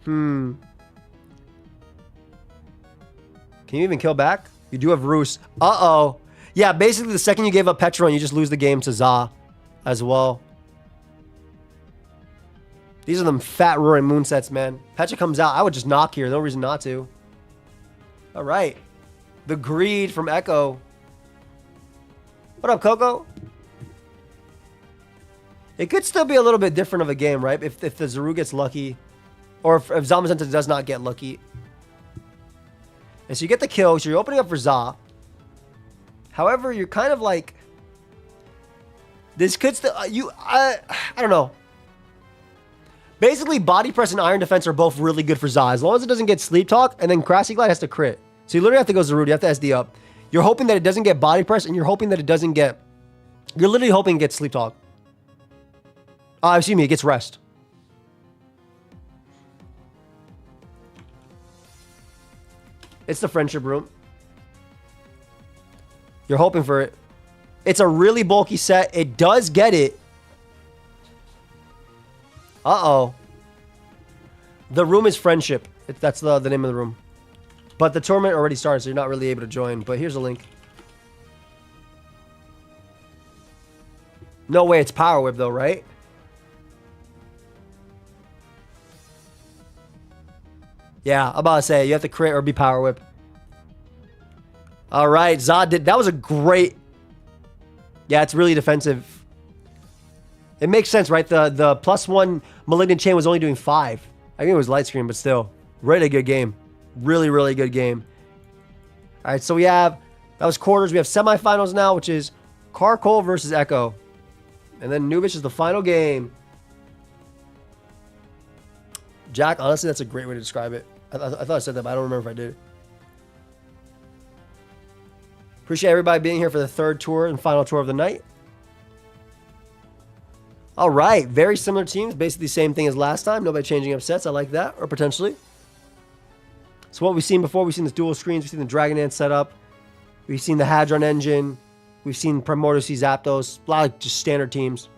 Can you even kill back? You do have Roos. Uh-oh. Yeah, basically the second you gave up Petrarunt, you just lose the game to Za as well. These are them fat Roaring Moon sets, man. Petra comes out. I would just knock here. No reason not to. All right. The Greed from Echo. What up, Coco? It could still be a little bit different of a game, right? If the Zaru gets lucky. Or if Zamazenta does not get lucky. And so you get the kill. So you're opening up for Za. However, you're kind of like... This could still... I don't know. Basically, Body Press and Iron Defense are both really good for Za. As long as it doesn't get Sleep Talk, and then Grassy Glide has to crit. So you literally have to go Zarude. You have to SD up. You're hoping that it doesn't get Body Press, and you're hoping that it doesn't get... You're literally hoping it gets Sleep Talk. Excuse me, it gets Rest. It's the friendship room. You're hoping for it. It's a really bulky set. It does get it. Uh-oh. The room is friendship. That's the name of the room. But the tournament already started, so you're not really able to join. But here's a link. No way it's Power Whip, though, right? Yeah, I'm about to say, you have to crit or be Power Whip. All right, Zod did. That was a great... Yeah, it's really defensive. It makes sense, right? The +1 Malignant Chain was only doing 5. I think it was light screen, but still. Really good game. Really, really good game. All right, so we have... That was quarters. We have semifinals now, which is Carcole versus Echo. And then Nubish is the final game. Jack, honestly, that's a great way to describe it. I thought I said that, but I don't remember if I did. Appreciate everybody being here for the third tour and final tour of the night. All right. Very similar teams. Basically the same thing as last time. Nobody changing up sets. I like that. Or potentially. So what we've seen before, we've seen the dual screens. We've seen the Dragon Dance setup. We've seen the Hadron engine. We've seen Primordial C Zapdos. A lot of just standard teams.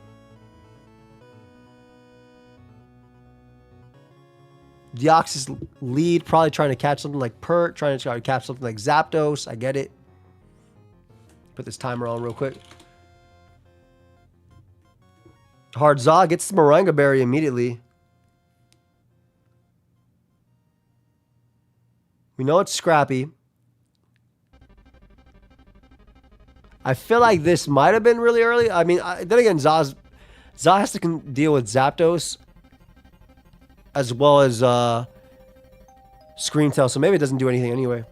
Deoxys lead. Probably trying to catch something like Pert. Trying to catch something like Zapdos. I get it. Put this timer on real quick. Hard Zog gets the Moringa Berry immediately. We know it's Scrappy. I feel like this might have been really early. I mean, then again, Za has to deal with Zapdos as well as Screamtail, so maybe it doesn't do anything anyway.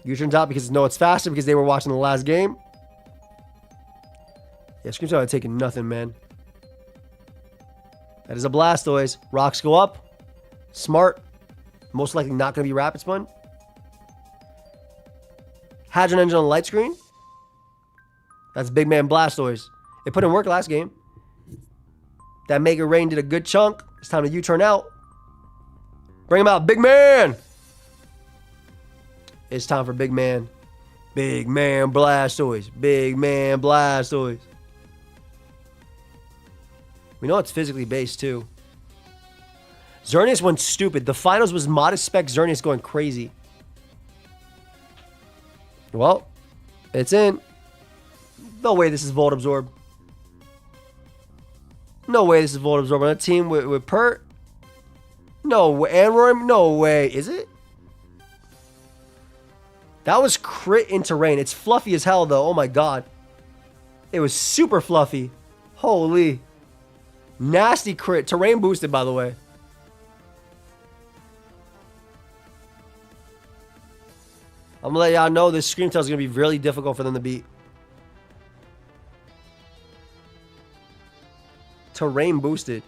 U-turns out because no, it's faster because they were watching the last game. Yeah, Screamtail had taken nothing, man. That is a Blastoise. Rocks go up. Smart. Most likely not going to be Rapid Spun. Hadron Engine on the light screen. That's Big Man Blastoise. It put in work last game. That Mega Rain did a good chunk. It's time to U-turn out. Bring him out. Big Man. It's time for Big Man. Big Man Blastoise. Big Man Blastoise. We know it's physically based too. XERNEAS went stupid. The finals was modest spec. XERNEAS going crazy. Well, it's in. No way this is Volt Absorb. No way this is Volt Absorb on a team with Pert. No way. And Roy, no way. Is it? That was crit into rain. It's fluffy as hell though. Oh my god. It was super fluffy. Holy. Nasty crit. Terrain boosted, by the way. I'm gonna let y'all know this Screamtail is gonna be really difficult for them to beat. Terrain boosted.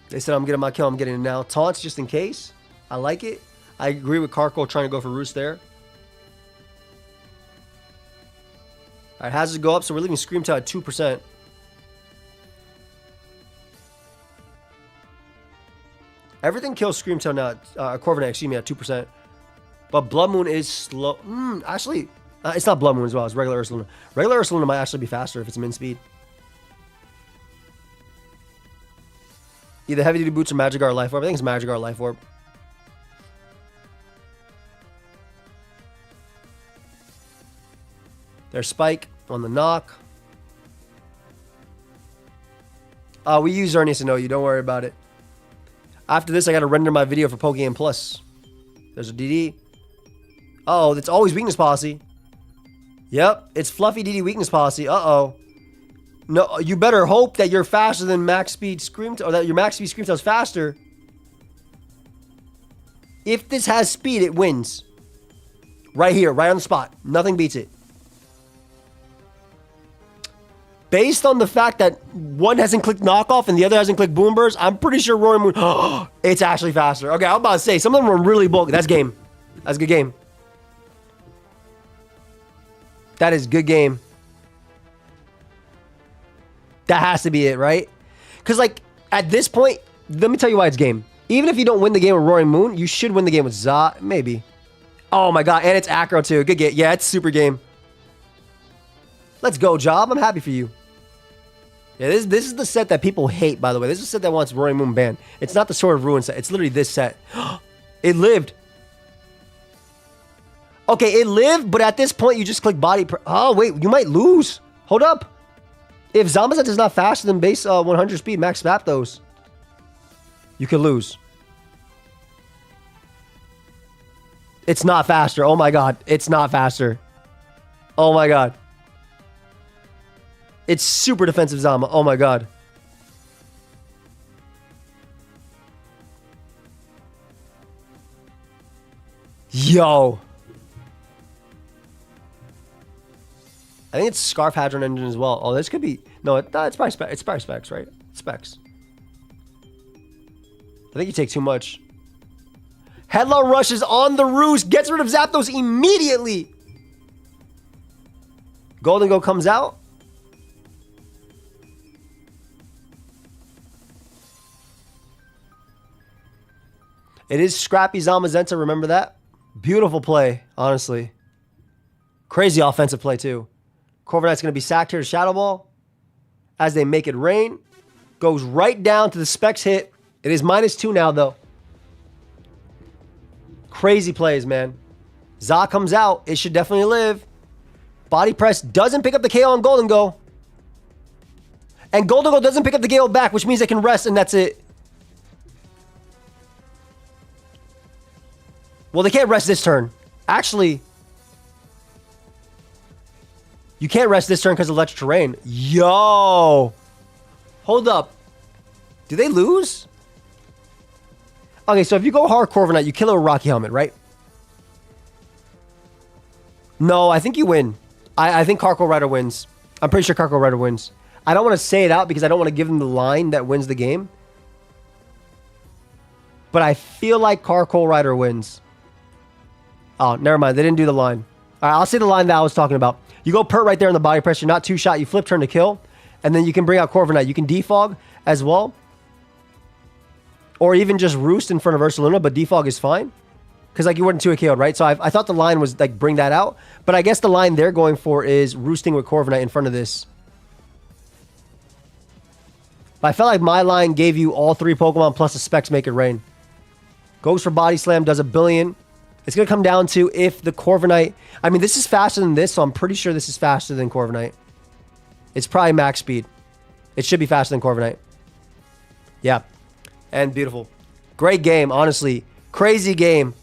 They said I'm getting my kill. I'm getting it now. Taunts just in case. I like it. I agree with Carco trying to go for Roost there. Alright, hazards go up, so we're leaving Screamtail at 2%. Everything kills Screamtail now. Corviknight, excuse me, at 2%. But Blood Moon is slow. Actually, it's not Blood Moon as well. It's regular Ursaluna. Regular Ursaluna might actually be faster if it's min speed. Either Heavy Duty Boots or Magikarp Life Orb. I think it's Magikarp Life Orb. There's Spike on the knock. We use XERNEAS to know you. Don't worry about it. After this, I got to render my video for Pokemon Plus. There's a DD. Oh, it's always Weakness Policy. Yep, it's Fluffy DD Weakness Policy. Uh-oh. No, you better hope that you're faster than max speed Screamtail, or that your max speed Screamtail is faster. If this has speed, it wins. Right here, right on the spot. Nothing beats it. Based on the fact that one hasn't clicked knockoff and the other hasn't clicked boom burst, I'm pretty sure Roaring Moon, it's actually faster. Okay, I'm about to say, some of them are really bulky. That's game. That's a good game. That is good game. That has to be it, right? Because, like, at this point, let me tell you why it's game. Even if you don't win the game with Roaring Moon, you should win the game with Za. Maybe. Oh my god, and it's Acro too. Good game. Yeah, it's super game. Let's go, Job. I'm happy for you. Yeah, this is the set that people hate, by the way. This is the set that wants Roaring Moon banned. It's not the Sword of Ruin set. It's literally this set. It lived. Okay, it lived, but at this point, you just click body. Oh, wait, you might lose. Hold up. If Zamazet is not faster than base 100 speed, max Zapdos, you could lose. It's not faster. Oh my god. It's not faster. Oh my god. It's super defensive Zama. Oh my god. Yo. I think it's Scarf Hadron Engine as well. Oh, this could be... No, it's probably specs, right? Specs. I think you take too much. Headlong Rush is on the roost. Gets rid of Zapdos immediately. Golden Go comes out. It is Scrappy Zamazenta. Remember that? Beautiful play, honestly. Crazy offensive play, too. Corviknight's going to be sacked here to Shadow Ball. As they make it rain. Goes right down to the specs hit. It is -2 now, though. Crazy plays, man. Za comes out. It should definitely live. Body press doesn't pick up the KO on Golden Go. And Golden Go doesn't pick up the KO back, which means they can rest, and that's it. Well, they can't rest this turn. Actually, you can't rest this turn because of electric terrain. Yo. Hold up. Do they lose? Okay, so if you go hard Corviknight, you kill it with Rocky Helmet, right? No, I think you win. I think Carco Rider wins. I'm pretty sure Carco Rider wins. I don't want to say it out because I don't want to give them the line that wins the game. But I feel like Carco Rider wins. Oh, never mind. They didn't do the line. All right, I'll say the line that I was talking about. You go Pert right there in the body press. You're not two-shot. You flip turn to kill. And then you can bring out Corviknight. You can defog as well. Or even just Roost in front of Ursaluna, but defog is fine. Because like you weren't 2 KO'd, right? So I thought the line was like bring that out. But I guess the line they're going for is roosting with Corviknight in front of this. But I felt like my line gave you all 3 Pokemon plus the specs make it rain. Goes for Body Slam, does 1 billion. It's going to come down to if the Corviknight... I mean, this is faster than this, so I'm pretty sure this is faster than Corviknight. It's probably max speed. It should be faster than Corviknight. Yeah. And beautiful. Great game, honestly. Crazy game.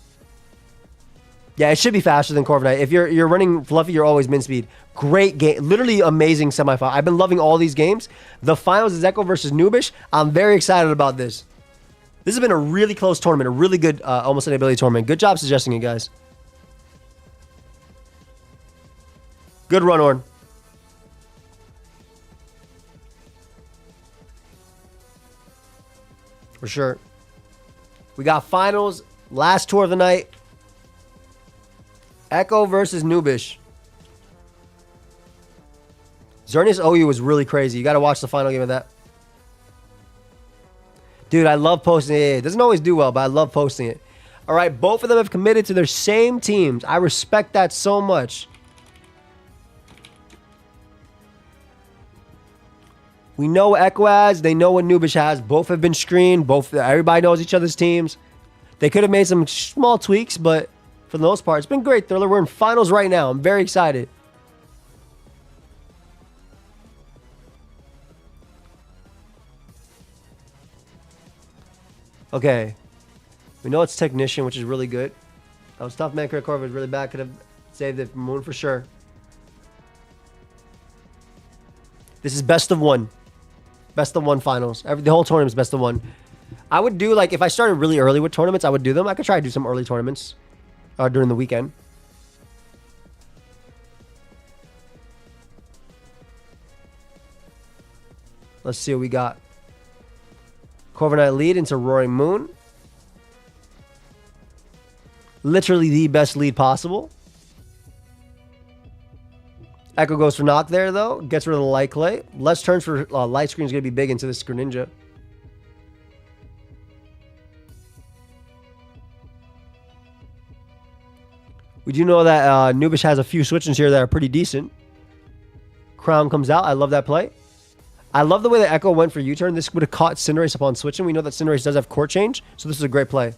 Yeah, it should be faster than Corviknight. If you're running Fluffy, you're always min speed. Great game. Literally amazing semifinal. I've been loving all these games. The finals is Echo versus Noobish. I'm very excited about this. This has been a really close tournament. A really good almost an ability tournament. Good job suggesting it, guys. Good run, Orn. For sure. We got finals. Last tour of the night. Echo versus Noobish. XERNEAS OU was really crazy. You got to watch the final game of that. Dude, I love posting it. It doesn't always do well, but I love posting it. All right, both of them have committed to their same teams. I respect that so much. We know what Echo has. They know what Noobish has. Both have been screened. Everybody knows each other's teams. They could have made some small tweaks, but for the most part, it's been great, Thriller. We're in finals right now. I'm very excited. Okay. We know it's Technician, which is really good. That was tough, man. Crit Corv was really bad. Could have saved it from Moon for sure. This is best of one. Best of one finals. The whole tournament is best of one. I would do, like, if I started really early with tournaments, I would do them. I could try to do some early tournaments during the weekend. Let's see what we got. Corviknight lead into Roaring Moon. Literally the best lead possible. Echo goes for knock there, though. Gets rid of the light clay. Less turns for light screen is going to be big into this Greninja. We do know that Nubish has a few switches here that are pretty decent. Crown comes out. I love that play. I love the way the Echo went for U-turn. This would have caught Cinderace upon switching. We know that Cinderace does have court change, so this is a great play.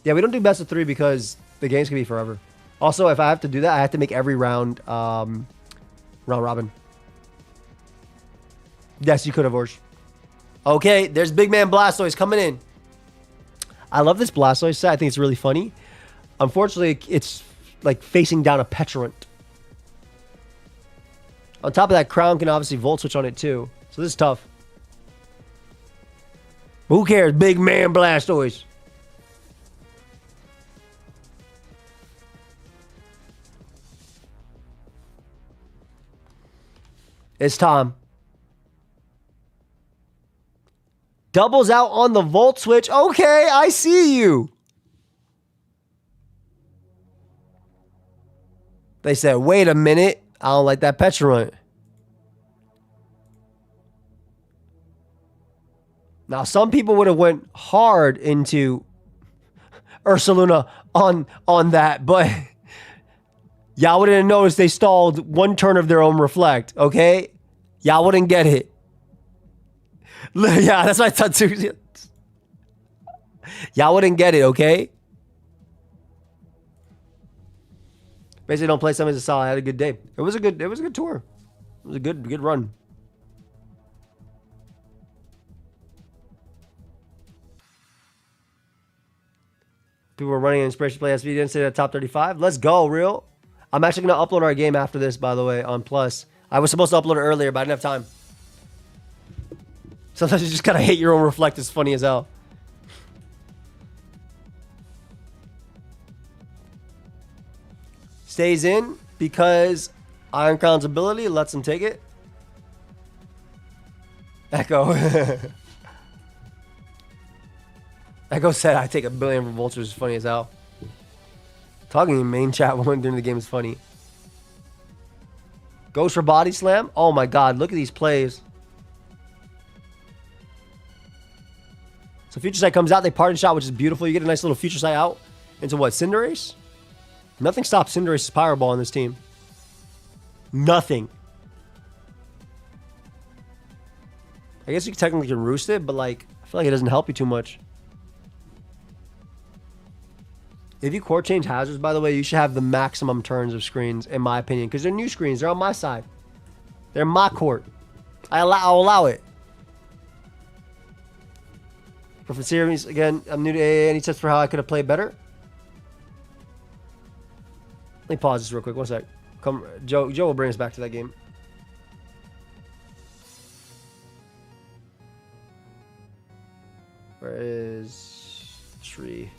Yeah, we don't do best of 3 because the games can be forever. Also, if I have to do that, I have to make every round round robin. Yes, you could have, Orsh. Okay, there's Big Man Blastoise coming in. I love this Blastoise set. I think it's really funny. Unfortunately, it's like facing down a Petrant. On top of that, Crown can obviously Volt Switch on it too. So this is tough. But who cares? Big Man Blastoise. It's time. Doubles out on the Volt Switch. Okay, I see you. They said, wait a minute. I don't like that Petrant. Now, some people would have went hard into Ursaluna on that, but y'all wouldn't notice they stalled one turn of their own Reflect, okay? Y'all wouldn't get it. Yeah, that's what I thought too. Y'all wouldn't get it, okay? Basically, don't play something as a solid. I had a good day. It was a good tour. It was a good run. People were running Inspiration Play SV. Didn't say that top 35. Let's go, real. I'm actually going to upload our game after this, by the way, on Plus. I was supposed to upload it earlier, but I didn't have time. Sometimes you just gotta hate your own Reflect. It's funny as hell. Stays in because Iron Crown's ability lets him take it. Echo. Echo said, I take 1 billion for Vultures. It's funny as hell. Talking in main chat during the game is funny. Goes for Body Slam. Oh my god, look at these plays. So Future Sight comes out, they Pardon Shot, which is beautiful. You get a nice little Future Sight out into what, Cinderace? Nothing stops Cinderace's Power Ball on this team. Nothing. I guess you technically can Roost it, but like, I feel like it doesn't help you too much. If you Court Change Hazards, by the way, you should have the maximum turns of screens, in my opinion, because they're new screens. They're on my side. They're my court. I'll allow it. For series, again, I'm new to AA. Any tips for how I could have played better? Let me pause this real quick. One sec. Joe will bring us back to that game. Where is tree?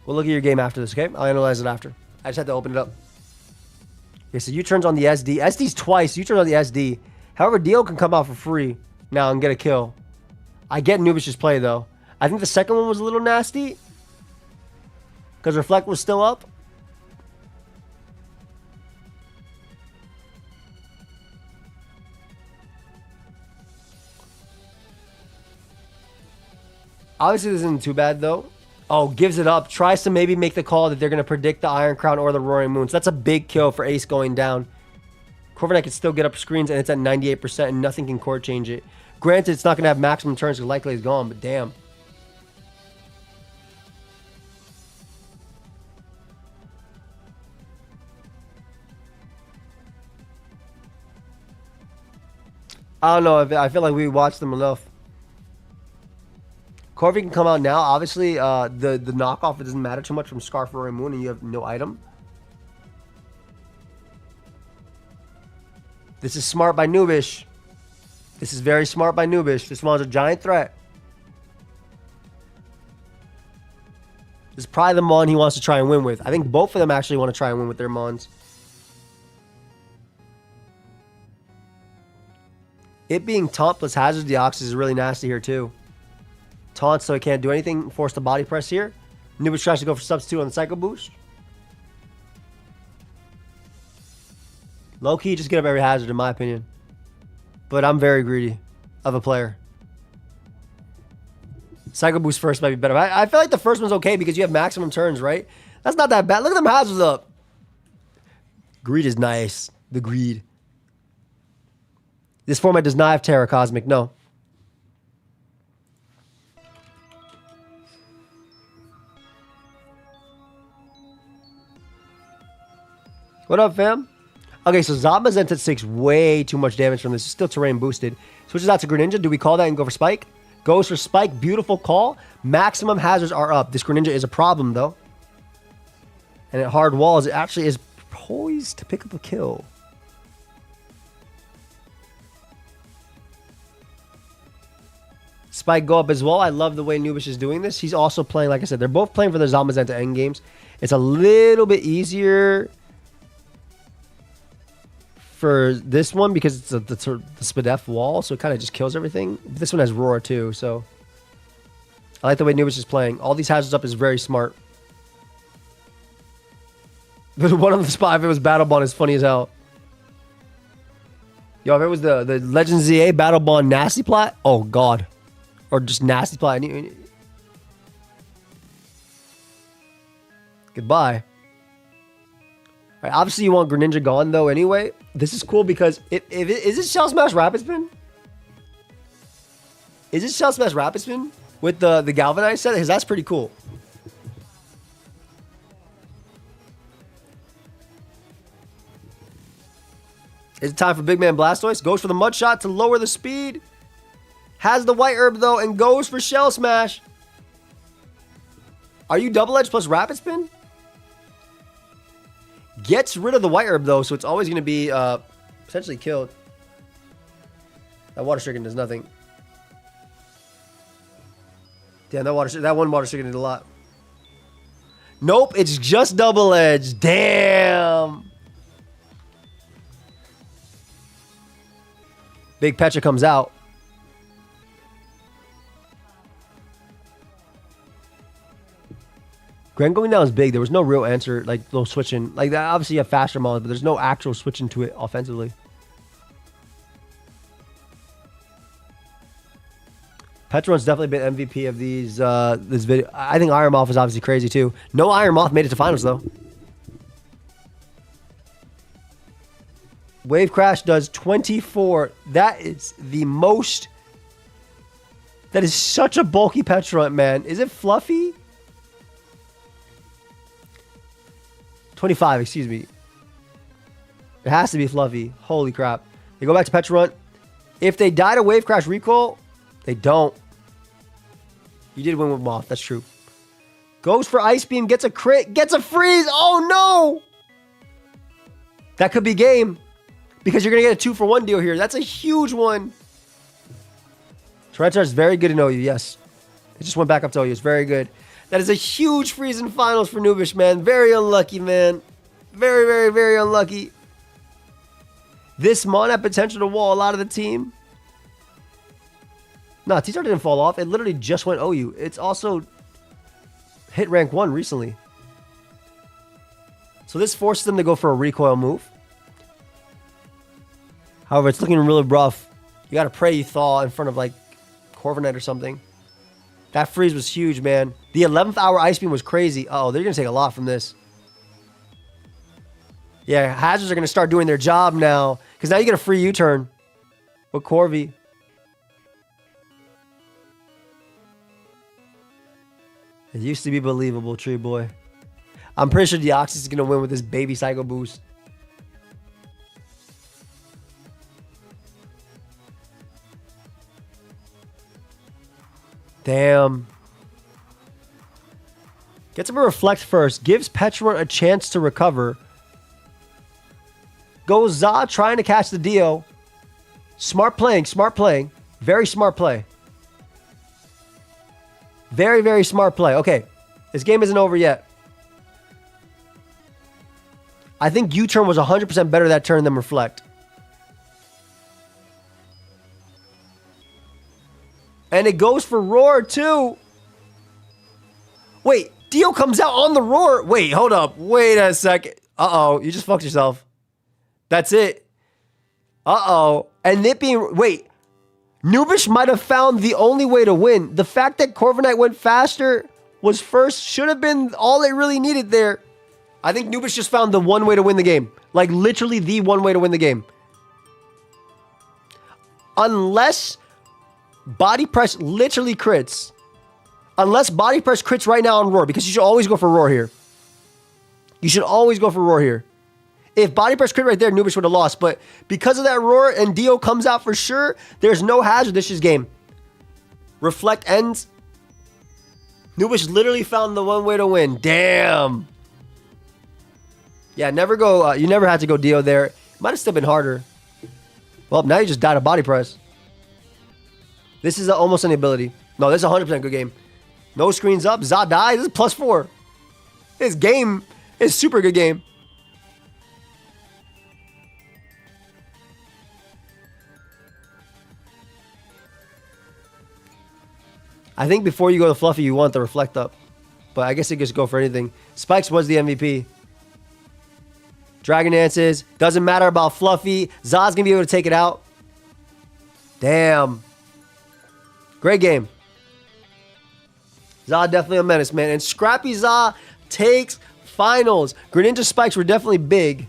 We'll look at your game after this, okay? I'll analyze it after. I just had to open it up. Okay, so U-turns on the SD. SD's twice. U-turns on the SD. However, Dio can come out for free now and get a kill. I get Nubish's play, though. I think the second one was a little nasty. Because Reflect was still up. Obviously, this isn't too bad, though. Oh, gives it up. Tries to maybe make the call that they're going to predict the Iron Crown or the Roaring Moon. So that's a big kill for Ace going down. Corviknight can still get up screens, and it's at 98%, and nothing can court change it. Granted, it's not going to have maximum turns because likely it's gone, but damn. I don't know. I feel like we watched them enough. Corvi can come out now. Obviously, the knockoff, it doesn't matter too much from Scarf Roaring Moon, and you have no item. This is smart by Nubish. This is very smart by Nubish. This one's a giant threat. This is probably the Mon he wants to try and win with. I think both of them actually want to try and win with their Mons. It being Taunt plus Hazard Deoxys is really nasty here too. Taunt so he can't do anything. Force the body press here. Nubish tries to go for substitute on the Psycho Boost. Low key, just get up every hazard in my opinion. But I'm very greedy of a player. Psycho Boost first might be better. I feel like the first one's okay because you have maximum turns, right? That's not that bad. Look at them hazards up. Greed is nice. The greed. This format does not have Terror Cosmic, no. What up, fam? Okay, so Zamazenta takes way too much damage from this. It's still terrain boosted. Switches out to Greninja. Do we call that and go for Spike? Goes for Spike. Beautiful call. Maximum hazards are up. This Greninja is a problem, though. And at hard walls, it actually is poised to pick up a kill. Spike go up as well. I love the way Nubish is doing this. He's also playing, like I said, they're both playing for their Zamazenta endgames. It's a little bit easier for this one because it's the Spadef wall, so it kind of just kills everything. This one has Roar too, so I like the way Nubish is playing. All these hazards up is very smart. One of the spot, if it was Battle Bond, is funny as hell. Yo, if it was the Legend ZA Battle Bond Nasty Plot, oh god. Or just Nasty Plot. Goodbye. All right, obviously, you want Greninja gone, though, anyway. This is cool because is it Shell Smash Rapid Spin? Is it Shell Smash Rapid Spin with the Galvanized set? Because that's pretty cool. Is it time for Big Man Blastoise? Goes for the Mud Shot to lower the speed. Has the White Herb, though, and goes for Shell Smash. Are you Double Edge plus Rapid Spin? Gets rid of the White Herb, though, so it's always going to be potentially killed. That Water Stricken does nothing. Damn, that one Water Stricken did a lot. Nope, it's just Double Edge. Damn. Big Petra comes out. Grand going down is big. There was no real answer, like no switching. Like that, obviously you have faster models, but there's no actual switching to it offensively. Petron's definitely been MVP of these this video. I think Iron Moth is obviously crazy too. No Iron Moth made it to finals though. Wave Crash does 24. That is the most. That is such a bulky Petron, man. Is it fluffy? 25, excuse me. It has to be fluffy. Holy crap. They go back to Petron. If they die to Wave Crash Recoil, they don't. You did win with Moth. That's true. Goes for Ice Beam. Gets a crit. Gets a freeze. Oh, no. That could be game. Because you're going to get a 2-for-1 deal here. That's a huge one. Charizard is very good in OU. Yes. It just went back up to OU. It's very good. That is a huge freeze in finals for Nubish, man. Very unlucky, man. Very, very, very unlucky. This Mon had potential to wall a lot of the team. No, T-Star didn't fall off. It literally just went OU. It's also hit rank 1 recently. So this forces them to go for a recoil move. However, it's looking really rough. You got to pray you thaw in front of like Corviknight or something. That freeze was huge, man. The 11th hour Ice Beam was crazy. Uh oh, they're going to take a lot from this. Yeah, hazards are going to start doing their job now. Because now you get a free U-turn with Corvi. It used to be believable, Tree Boy. I'm pretty sure Deoxys is going to win with this baby Psycho Boost. Damn. Gets him a Reflect first. Gives Petron a chance to recover. Goes Za trying to catch the Dio. Smart playing. Smart playing. Very smart play. Very, very smart play. Okay. This game isn't over yet. I think U-turn was 100% better that turn than Reflect. And it goes for Roar, too. Wait, Dio comes out on the Roar. Wait, hold up. Wait a second. Uh-oh, you just fucked yourself. That's it. Uh-oh. And it being... Wait. Nubish might have found the only way to win. The fact that Corviknight went faster was first should have been all they really needed there. I think Nubish just found the one way to win the game. Like, literally the one way to win the game. Unless body press literally crits. Unless body press crits right now on Roar, because you should always go for Roar here. You should always go for Roar here. If body press crit right there, Nubish would have lost. But because of that Roar and Dio comes out for sure, there's no hazard. This is game. Reflect ends. Nubish literally found the one way to win. Damn. Yeah, never go. You never had to go Dio there. Might have still been harder. Well, now you just died a body press. This is almost an ability. No, this is 100% good game. No screens up. Za dies. This is +4. This game is super good game. I think before you go to Fluffy, you want the reflect up. But I guess it just go for anything. Spikes was the MVP. Dragon Dances. Doesn't matter about Fluffy. Za's going to be able to take it out. Damn. Great game. Za definitely a menace, man. And Scrappy Za takes finals. Greninja Spikes were definitely big.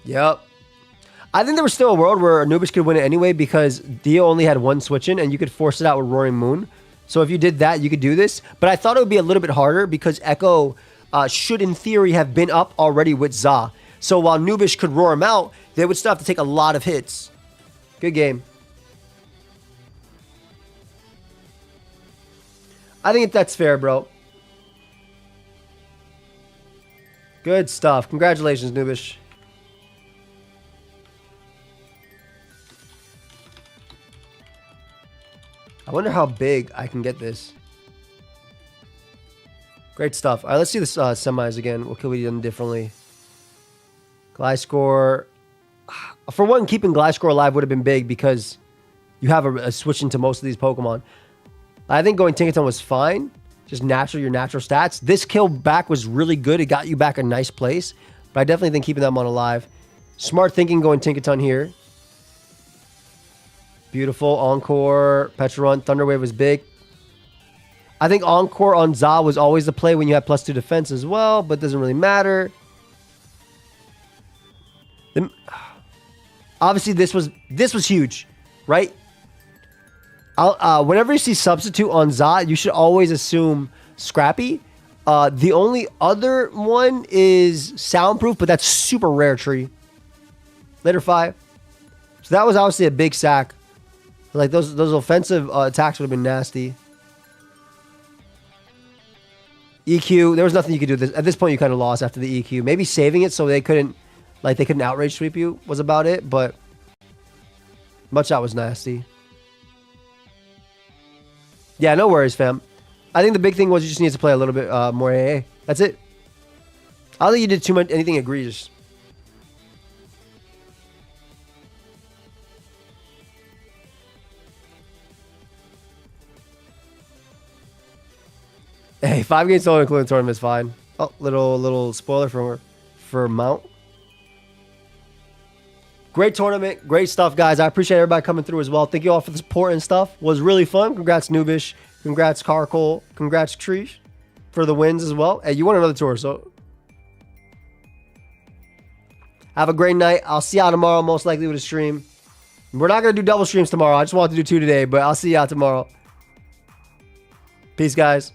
Yep. I think there was still a world where Anubis could win it anyway because Dio only had one switch in and you could force it out with Roaring Moon. So if you did that, you could do this. But I thought it would be a little bit harder because Echo should, in theory, have been up already with Za. So while Nubish could roar him out, they would still have to take a lot of hits. Good game. I think that's fair, bro. Good stuff. Congratulations, Nubish. I wonder how big I can get this. Great stuff. All right, let's see the semis again. What could we do differently? Gliscor. For one, keeping Gliscor alive would have been big because you have a switch into most of these Pokemon. I think going Tinkaton was fine. Just your natural stats. This kill back was really good. It got you back a nice place. But I definitely think keeping that mon alive. Smart thinking going Tinkaton here. Beautiful. Encore. Petra Thunder Wave was big. I think Encore on Za was always the play when you have +2 defense as well, but it doesn't really matter. Obviously, this was huge, right? Whenever you see substitute on Za, you should always assume Scrappy. The only other one is Soundproof, but that's super rare tree. Later 5. So that was obviously a big sack. Like those offensive attacks would have been nasty. EQ, there was nothing you could do. At this point, you kind of lost after the EQ. Maybe saving it so they couldn't outrage sweep you was about it, but much that was nasty. Yeah, no worries, fam. I think the big thing was you just need to play a little bit more AA. That's it. I don't think you did too much anything egregious. Hey, 5 games total including tournament is fine. Oh, little spoiler for Mount. Great tournament, great stuff, guys. I appreciate everybody coming through as well. Thank you all for the support and stuff. It was really fun. Congrats, Nubish. Congrats, Carcole. Congrats, Trish, for the wins as well. Hey, you won another tour, so have a great night. I'll see y'all tomorrow, most likely with a stream. We're not gonna do double streams tomorrow. I just wanted to do 2 today, but I'll see y'all tomorrow. Peace, guys.